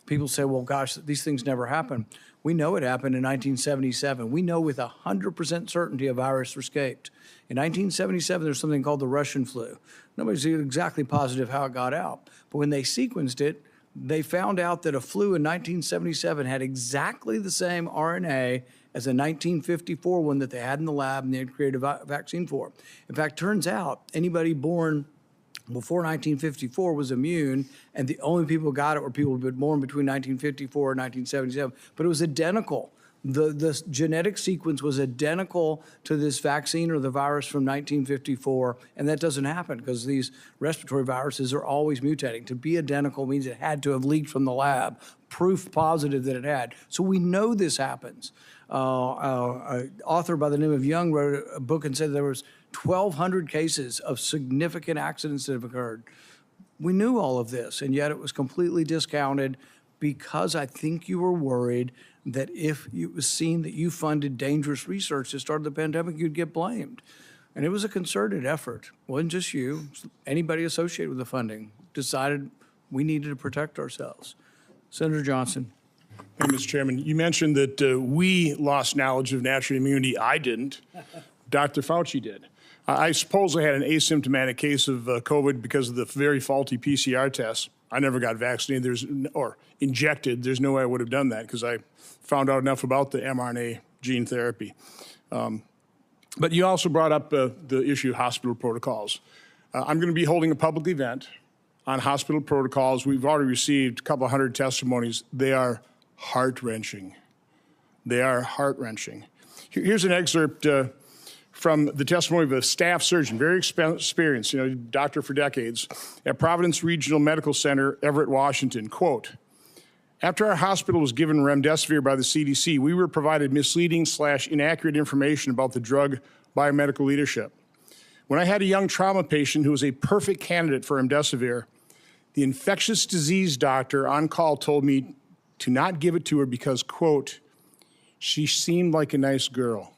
People say, well, gosh, these things never happen. We know it happened in 1977. We know with 100% certainty a virus escaped. In 1977, there's something called the Russian flu. Nobody's exactly positive how it got out. But when they sequenced it, they found out that a flu in 1977 had exactly the same RNA as a 1954 one that they had in the lab and they had created a vaccine for. In fact, turns out anybody born before 1954 was immune, and the only people who got it were people who were born between 1954 and 1977. But it was identical. The genetic sequence was identical to this vaccine or the virus from 1954, and that doesn't happen because these respiratory viruses are always mutating. To be identical means it had to have leaked from the lab, proof positive that it had. So we know this happens. An author by the name of Young wrote a book and said there was 1,200 cases of significant accidents that have occurred. We knew all of this, and yet it was completely discounted because I think you were worried that if it was seen that you funded dangerous research that started the pandemic, you'd get blamed. And it was a concerted effort. It wasn't just you. Anybody associated with the funding decided we needed to protect ourselves. Senator Johnson. Hey, Mr. Chairman, you mentioned that we lost knowledge of natural immunity. I didn't. Dr. Fauci did. I suppose I had an asymptomatic case of COVID because of the very faulty PCR tests. I never got vaccinated or injected. There's no way I would have done that because I found out enough about the mRNA gene therapy. But you also brought up the issue of hospital protocols. I'm going to be holding a public event on hospital protocols. We've already received a couple hundred testimonies. They are heart-wrenching. They are heart-wrenching. Here's an excerpt from the testimony of a staff surgeon, very experienced, doctor for decades, at Providence Regional Medical Center, Everett, Washington. Quote, after our hospital was given remdesivir by the CDC, we were provided misleading/inaccurate information about the drug by our medical leadership. When I had a young trauma patient who was a perfect candidate for remdesivir, the infectious disease doctor on call told me to not give it to her because, quote, she seemed like a nice girl.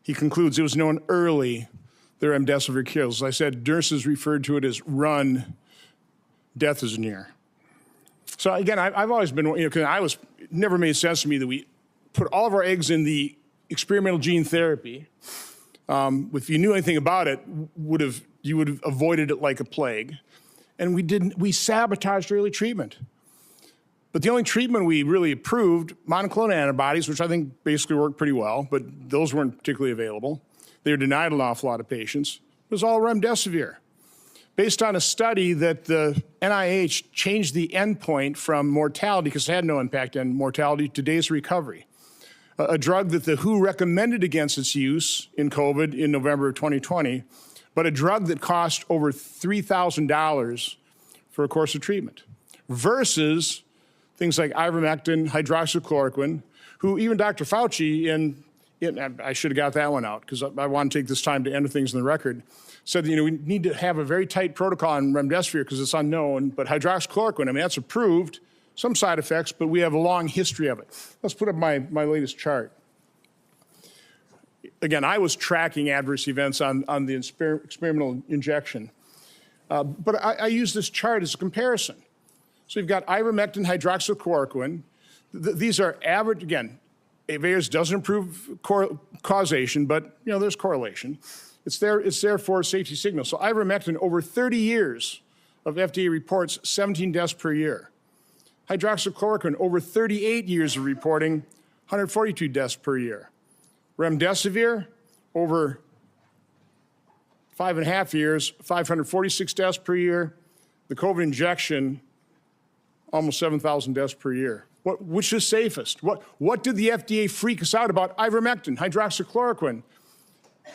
He concludes it was known early the remdesivir kills. As I said, nurses referred to it as run, death is near. So again, I've always been, because it never made sense to me that we put all of our eggs in the experimental gene therapy. If you knew anything about it, you would have avoided it like a plague. And we sabotaged early treatment. But the only treatment we really approved, monoclonal antibodies, which I think basically worked pretty well, but those weren't particularly available. They were denied an awful lot of patients. It was all remdesivir. Based on a study that the NIH changed the endpoint from mortality, because it had no impact on mortality, to days of recovery. A drug that the WHO recommended against its use in COVID in November of 2020, but a drug that cost over $3,000 for a course of treatment, versus things like ivermectin, hydroxychloroquine, who even Dr. Fauci, I should have got that one out because I want to take this time to enter things in the record, said that, we need to have a very tight protocol on remdesivir because it's unknown, but hydroxychloroquine, that's approved, some side effects, but we have a long history of it. Let's put up my latest chart. Again, I was tracking adverse events on the experimental injection, but I use this chart as a comparison. So you've got ivermectin, hydroxychloroquine. These are average, again, Avayers doesn't improve causation, but there's correlation. It's there for safety signals. So ivermectin, over 30 years of FDA reports, 17 deaths per year. Hydroxychloroquine, over 38 years of reporting, 142 deaths per year. Remdesivir, over 5.5 years, 546 deaths per year. The COVID injection, almost 7,000 deaths per year. Which is safest? What did the FDA freak us out about ivermectin, hydroxychloroquine,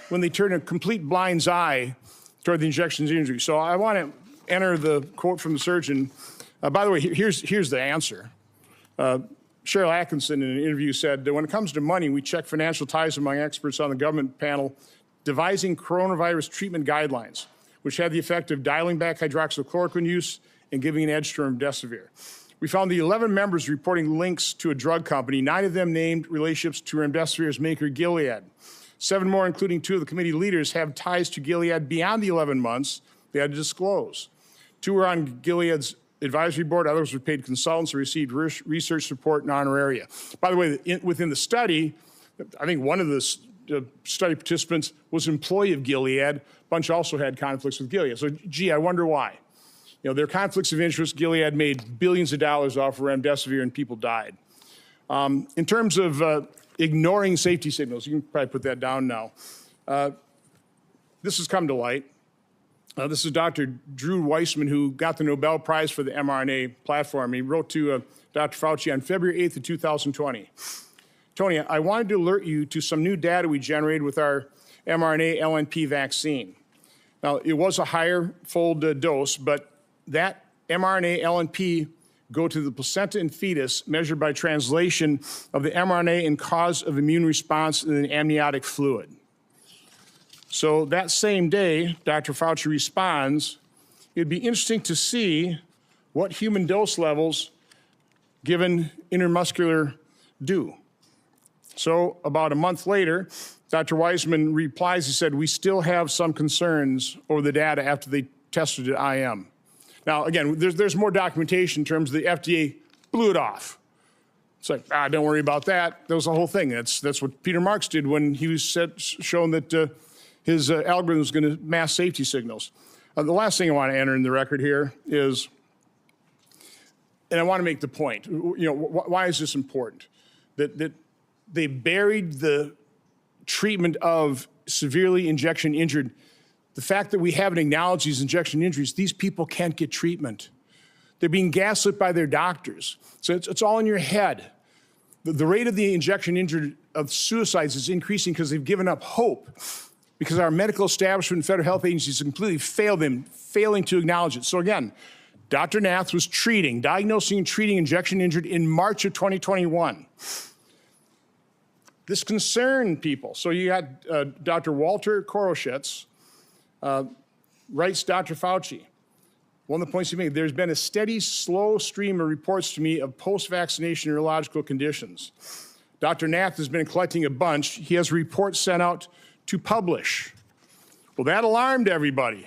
when they turned a complete blind's eye toward the injection injury? So I want to enter the quote from the surgeon. By the way, here's the answer. Cheryl Atkinson in an interview said that when it comes to money, we check financial ties among experts on the government panel devising coronavirus treatment guidelines, which had the effect of dialing back hydroxychloroquine use and giving an edge to remdesivir. We found the 11 members reporting links to a drug company, 9 of them named relationships to remdesivir's maker, Gilead. 7 more, including 2 of the committee leaders, have ties to Gilead beyond the 11 months they had to disclose. 2 were on Gilead's advisory board, others were paid consultants or received research support and honoraria. By the way, within the study, I think one of the study participants was an employee of Gilead. A bunch also had conflicts with Gilead. So, I wonder why. There are conflicts of interest. Gilead made billions of dollars off of remdesivir and people died. In terms of ignoring safety signals, you can probably put that down now. This has come to light. This is Dr. Drew Weissman, who got the Nobel Prize for the mRNA platform. He wrote to Dr. Fauci on February 8th of 2020. Tony, I wanted to alert you to some new data we generated with our mRNA LNP vaccine. Now, it was a higher fold dose, but that mRNA LNP go to the placenta and fetus measured by translation of the mRNA and cause of immune response in the amniotic fluid. So that same day, Dr. Fauci responds it'd be interesting to see what human dose levels given intramuscular do. So about a month later, Dr. Weissman replies, he said, we still have some concerns over the data after they tested at IM. Now, again, there's more documentation in terms of the FDA blew it off. It's like, don't worry about that. That was the whole thing. That's what Peter Marks did when he was shown that his algorithm was going to mask safety signals. The last thing I want to enter in the record here is, and I want to make the point, why is this important? That they buried the treatment of severely injection injured. The fact that we haven't acknowledged these injection injuries, these people can't get treatment. They're being gaslit by their doctors. So it's all in your head. The rate of the injection injured of suicides is increasing because they've given up hope, because our medical establishment and federal health agencies completely failed them, failing to acknowledge it. So again, Dr. Nath was diagnosing and treating injection injured in March of 2021. This concerned people. So you had Dr. Walter Koroshitz writes Dr. Fauci. One of the points he made, there's been a steady, slow stream of reports to me of post-vaccination neurological conditions. Dr. Nath has been collecting a bunch. He has reports sent out to publish. Well, that alarmed everybody.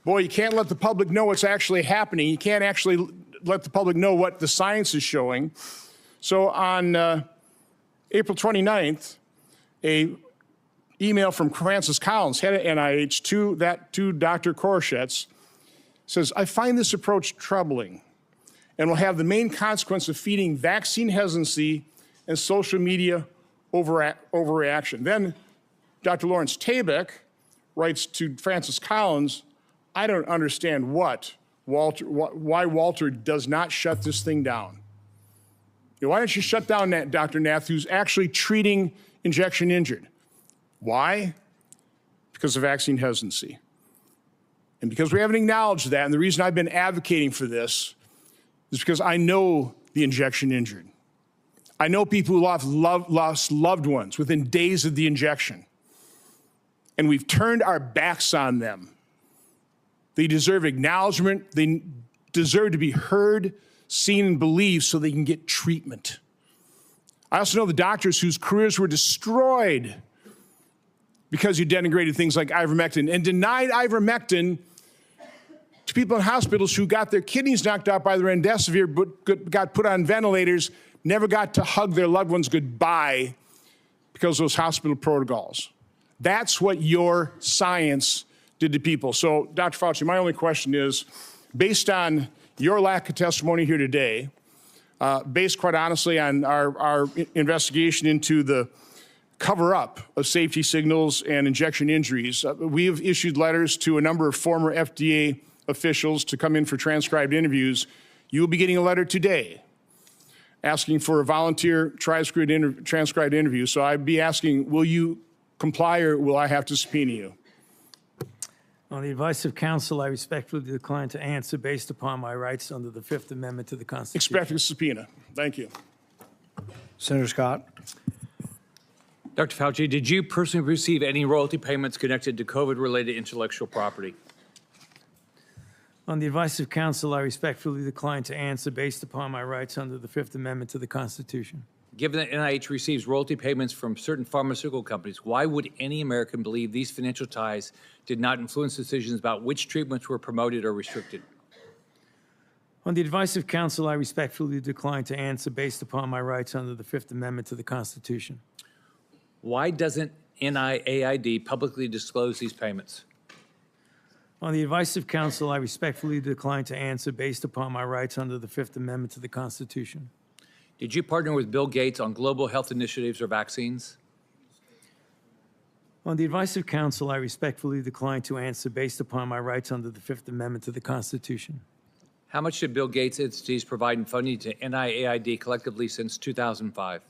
Boy, you can't let the public know what's actually happening. You can't actually let the public know what the science is showing. So on April 29th, a email from Francis Collins, head of NIH, to Dr. Koroshitz, says, I find this approach troubling and will have the main consequence of feeding vaccine hesitancy and social media overreaction. Then Dr. Lawrence Tabak writes to Francis Collins, I don't understand why Walter does not shut this thing down. Why don't you shut down Dr. Nath, who's actually treating injection injured? Why? Because of vaccine hesitancy. And because we haven't acknowledged that, and the reason I've been advocating for this is because I know the injection injured. I know people who lost loved ones within days of the injection. And we've turned our backs on them. They deserve acknowledgement. They deserve to be heard, seen, and believed so they can get treatment. I also know the doctors whose careers were destroyed because you denigrated things like ivermectin and denied ivermectin to people in hospitals who got their kidneys knocked out by the remdesivir but got put on ventilators, never got to hug their loved ones goodbye because of those hospital protocols. That's what your science did to people. So, Dr. Fauci, my only question is, based on your lack of testimony here today, based quite honestly on our investigation into the cover-up of safety signals and injection injuries, we have issued letters to a number of former FDA officials to come in for transcribed interviews. You will be getting a letter today asking for a volunteer transcribed interview. So I'd be asking, will you comply or will I have to subpoena you? On the advice of counsel, I respectfully decline to answer based upon my rights under the Fifth Amendment to the Constitution. Expect a subpoena. Thank you. Senator Scott. Dr. Fauci, did you personally receive any royalty payments connected to COVID-related intellectual property? On the advice of counsel, I respectfully decline to answer based upon my rights under the Fifth Amendment to the Constitution. Given that NIH receives royalty payments from certain pharmaceutical companies, why would any American believe these financial ties did not influence decisions about which treatments were promoted or restricted? On the advice of counsel, I respectfully decline to answer based upon my rights under the Fifth Amendment to the Constitution. Why doesn't NIAID publicly disclose these payments? On the advice of counsel, I respectfully decline to answer based upon my rights under the Fifth Amendment to the Constitution. Did you partner with Bill Gates on global health initiatives or vaccines? On the advice of counsel, I respectfully decline to answer based upon my rights under the Fifth Amendment to the Constitution. How much did Bill Gates entities provide in funding to NIAID collectively since 2005?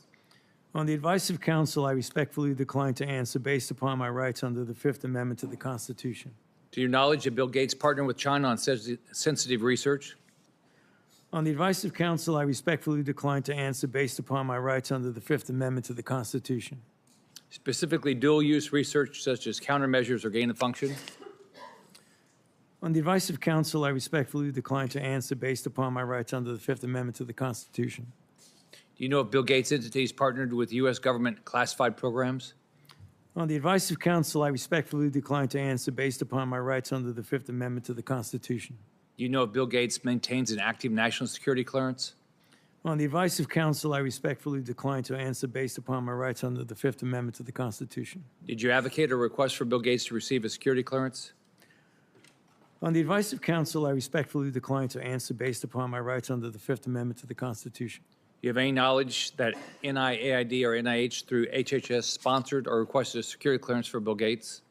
On the advice of counsel, I respectfully decline to answer based upon my rights under the Fifth Amendment to the Constitution. To your knowledge, did Bill Gates partner with China on sensitive research? On the advice of counsel, I respectfully decline to answer based upon my rights under the Fifth Amendment to the Constitution. Specifically, dual-use research such as countermeasures or gain of function? On the advice of counsel, I respectfully decline to answer based upon my rights under the Fifth Amendment to the Constitution. Do you know if Bill Gates' entities partnered with U.S. government classified programs? On the advice of counsel, I respectfully decline to answer based upon my rights under the Fifth Amendment to the Constitution. Do you know if Bill Gates maintains an active national security clearance? On the advice of counsel, I respectfully decline to answer based upon my rights under the Fifth Amendment to the Constitution. Did you advocate or request for Bill Gates to receive a security clearance? On the advice of counsel, I respectfully decline to answer based upon my rights under the Fifth Amendment to the Constitution. Do you have any knowledge that NIAID or NIH through HHS sponsored or requested a security clearance for Bill Gates?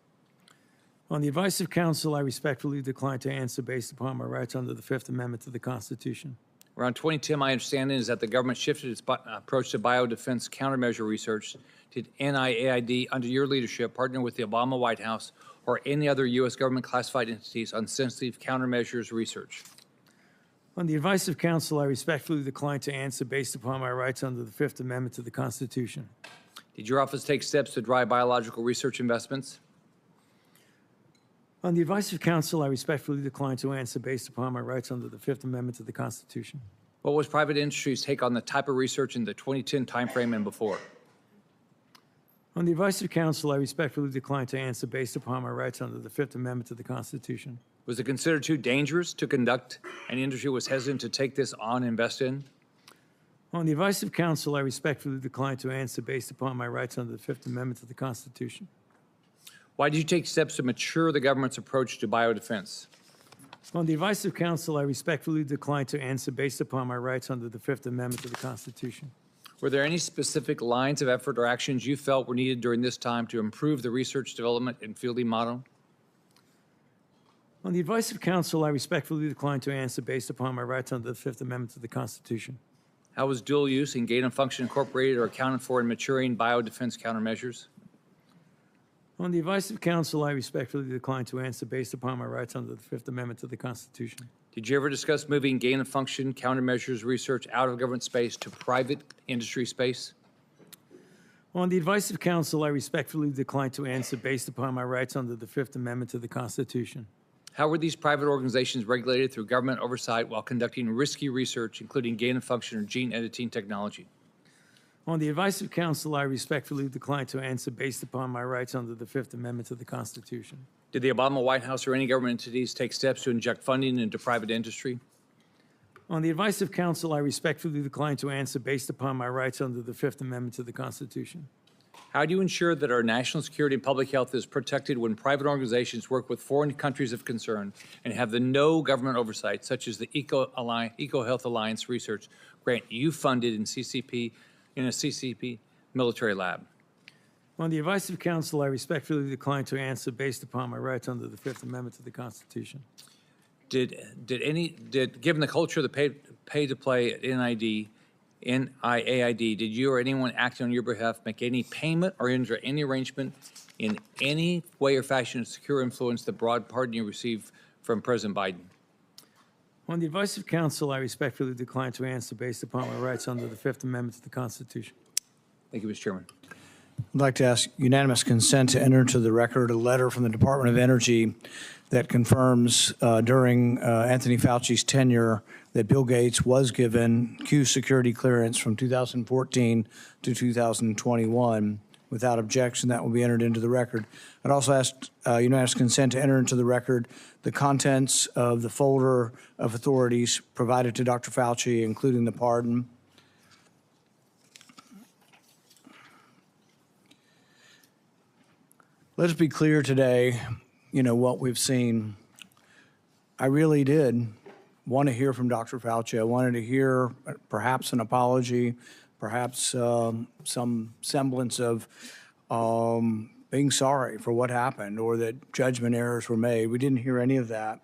On the advice of counsel, I respectfully decline to answer based upon my rights under the Fifth Amendment to the Constitution. Around 2010, my understanding is that the government shifted its approach to biodefense countermeasure research. Did NIAID, under your leadership, partner with the Obama White House or any other U.S. government classified entities on sensitive countermeasures research? On the advice of counsel, I respectfully decline to answer based upon my rights under the Fifth Amendment to the Constitution. Did your office take steps to drive biological research investments? On the advice of counsel, I respectfully decline to answer based upon my rights under the Fifth Amendment to the Constitution. What was private industry's take on the type of research in the 2010 timeframe and before? On the advice of counsel, I respectfully decline to answer based upon my rights under the Fifth Amendment to the Constitution. Was it considered too dangerous to conduct and industry was hesitant to take this on and invest in? On the advice of counsel, I respectfully decline to answer based upon my rights under the Fifth Amendment to the Constitution. Why did you take steps to mature the government's approach to biodefense? On the advice of counsel, I respectfully decline to answer based upon my rights under the Fifth Amendment to the Constitution. Were there any specific lines of effort or actions you felt were needed during this time to improve the research, development, and fielding model? On the advice of counsel, I respectfully decline to answer based upon my rights under the Fifth Amendment to the Constitution. How was dual use and gain of function incorporated or accounted for in maturing biodefense countermeasures? On the advice of counsel, I respectfully decline to answer based upon my rights under the Fifth Amendment to the Constitution. Did you ever discuss moving gain of function countermeasures research out of government space to private industry space? On the advice of counsel, I respectfully decline to answer based upon my rights under the Fifth Amendment to the Constitution. How were these private organizations regulated through government oversight while conducting risky research, including gain of function or gene editing technology? On the advice of counsel, I respectfully decline to answer based upon my rights under the Fifth Amendment to the Constitution. Did the Obama White House or any government entities take steps to inject funding into private industry? On the advice of counsel, I respectfully decline to answer based upon my rights under the Fifth Amendment to the Constitution. How do you ensure that our national security and public health is protected when private organizations work with foreign countries of concern and have the no government oversight, such as the Eco Health Alliance research grant you funded in a CCP military lab? On the advice of counsel, I respectfully decline to answer based upon my rights under the Fifth Amendment to the Constitution. Given the culture of the pay to play at NIAID, did you or anyone acting on your behalf make any payment or enter any arrangement in any way or fashion to secure influence the broad pardon you received from President Biden? On the advice of counsel, I respectfully decline to answer based upon my rights under the Fifth Amendment to the Constitution. Thank you, Mr. Chairman. I'd like to ask unanimous consent to enter into the record a letter from the Department of Energy that confirms during Anthony Fauci's tenure that Bill Gates was given Q security clearance from 2014 to 2021. Without objection, that will be entered into the record. I'd also ask unanimous consent to enter into the record the contents of the folder of authorities provided to Dr. Fauci, including the pardon. Let's be clear today, what we've seen. I really did want to hear from Dr. Fauci. I wanted to hear perhaps an apology, perhaps some semblance of being sorry for what happened or that judgment errors were made. We didn't hear any of that.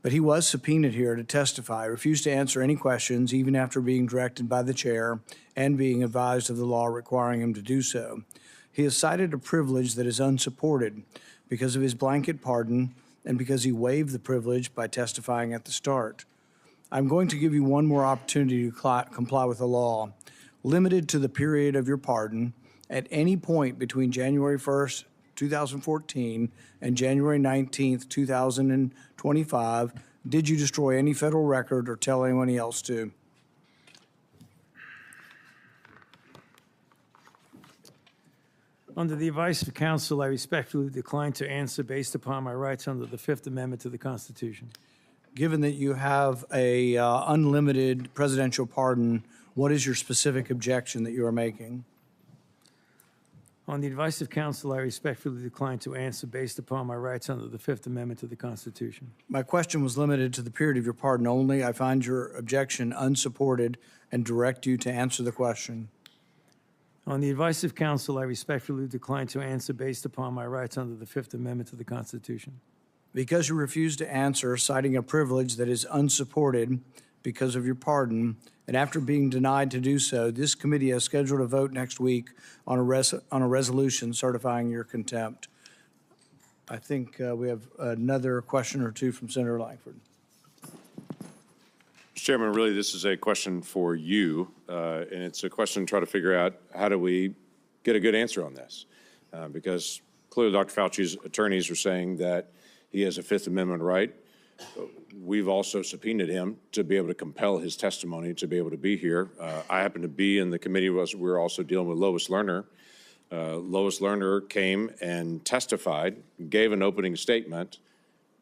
But he was subpoenaed here to testify, refused to answer any questions, even after being directed by the chair and being advised of the law requiring him to do so. He has cited a privilege that is unsupported because of his blanket pardon and because he waived the privilege by testifying at the start. I'm going to give you one more opportunity to comply with the law, limited to the period of your pardon. At any point between January 1st, 2014, and January 19th, 2025, did you destroy any federal record or tell anyone else to? Under the advice of counsel, I respectfully decline to answer based upon my rights under the Fifth Amendment to the Constitution. Given that you have a unlimited presidential pardon, what is your specific objection that you are making? On the advice of counsel, I respectfully decline to answer based upon my rights under the Fifth Amendment to the Constitution. My question was limited to the period of your pardon only. I find your objection unsupported and direct you to answer the question. On the advice of counsel, I respectfully decline to answer based upon my rights under the Fifth Amendment to the Constitution. Because you refuse to answer, citing a privilege that is unsupported because of your pardon, and after being denied to do so, this committee has scheduled a vote next week on a resolution certifying your contempt. I think we have another question or two from Senator Langford. Mr. Chairman, really, this is a question for you, and it's a question to try to figure out how do we get a good answer on this? Because clearly Dr. Fauci's attorneys are saying that he has a Fifth Amendment right. We've also subpoenaed him to be able to compel his testimony to be able to be here. I happen to be in the committee. We're also dealing with Lois Lerner. Lois Lerner came and testified, gave an opening statement,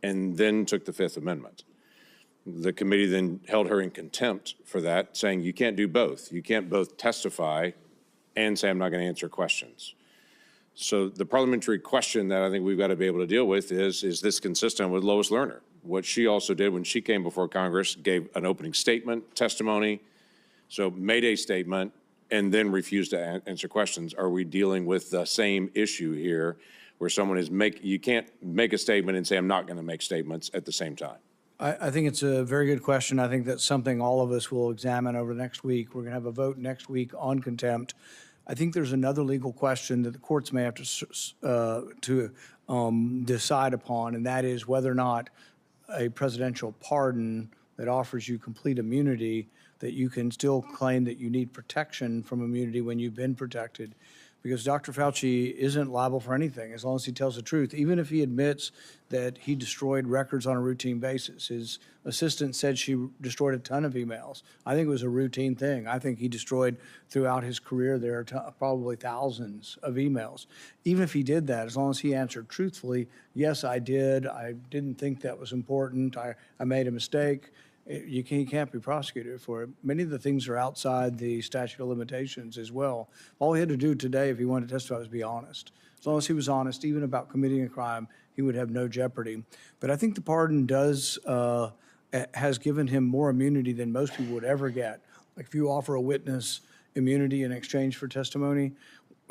and then took the Fifth Amendment. The committee then held her in contempt for that, saying you can't do both. You can't both testify and say I'm not going to answer questions. So the parliamentary question that I think we've got to be able to deal with is this consistent with Lois Lerner? What she also did when she came before Congress, gave an opening statement, testimony, so made a statement, and then refused to answer questions. Are we dealing with the same issue here where someone is you can't make a statement and say I'm not going to make statements at the same time? I think it's a very good question. I think that's something all of us will examine over the next week. We're going to have a vote next week on contempt. I think there's another legal question that the courts may have to decide upon, and that is whether or not a presidential pardon that offers you complete immunity, that you can still claim that you need protection from immunity when you've been protected. Because Dr. Fauci isn't liable for anything as long as he tells the truth, even if he admits that he destroyed records on a routine basis. His assistant said she destroyed a ton of emails. I think it was a routine thing. I think he destroyed throughout his career there are probably thousands of emails. Even if he did that, as long as he answered truthfully, yes, I did. I didn't think that was important. I made a mistake. He can't be prosecuted for it. Many of the things are outside the statute of limitations as well. All he had to do today, if he wanted to testify, was be honest. As long as he was honest, even about committing a crime, he would have no jeopardy. But I think the pardon has given him more immunity than most people would ever get. Like if you offer a witness immunity in exchange for testimony,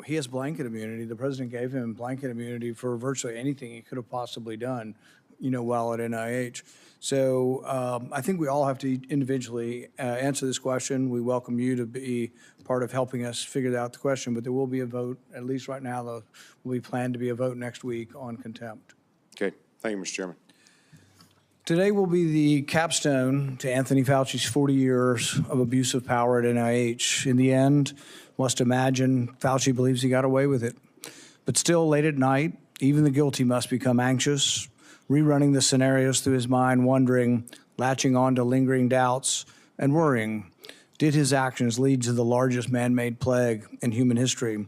he has blanket immunity. The president gave him blanket immunity for virtually anything he could have possibly done, while at NIH. So I think we all have to individually answer this question. We welcome you to be part of helping us figure out the question, but there will be a vote, at least right now, there will be planned to be a vote next week on contempt. Okay, thank you, Mr. Chairman. Today will be the capstone to Anthony Fauci's 40 years of abuse of power at NIH. In the end, must imagine Fauci believes he got away with it. But still, late at night, even the guilty must become anxious, rerunning the scenarios through his mind, wondering, latching on to lingering doubts, and worrying. Did his actions lead to the largest man-made plague in human history?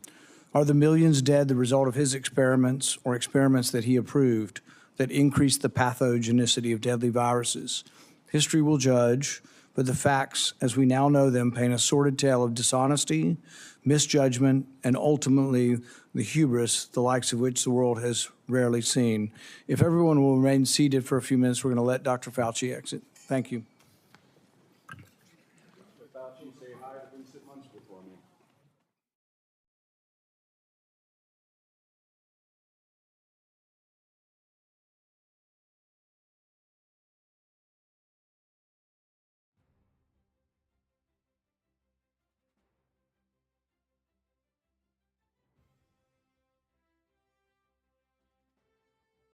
Are the millions dead the result of his experiments or experiments that he approved that increased the pathogenicity of deadly viruses? History will judge, but the facts, as we now know them, paint a sordid tale of dishonesty, misjudgment, and ultimately the hubris, the likes of which the world has rarely seen. If everyone will remain seated for a few minutes, we're going to let Dr. Fauci exit. Thank you.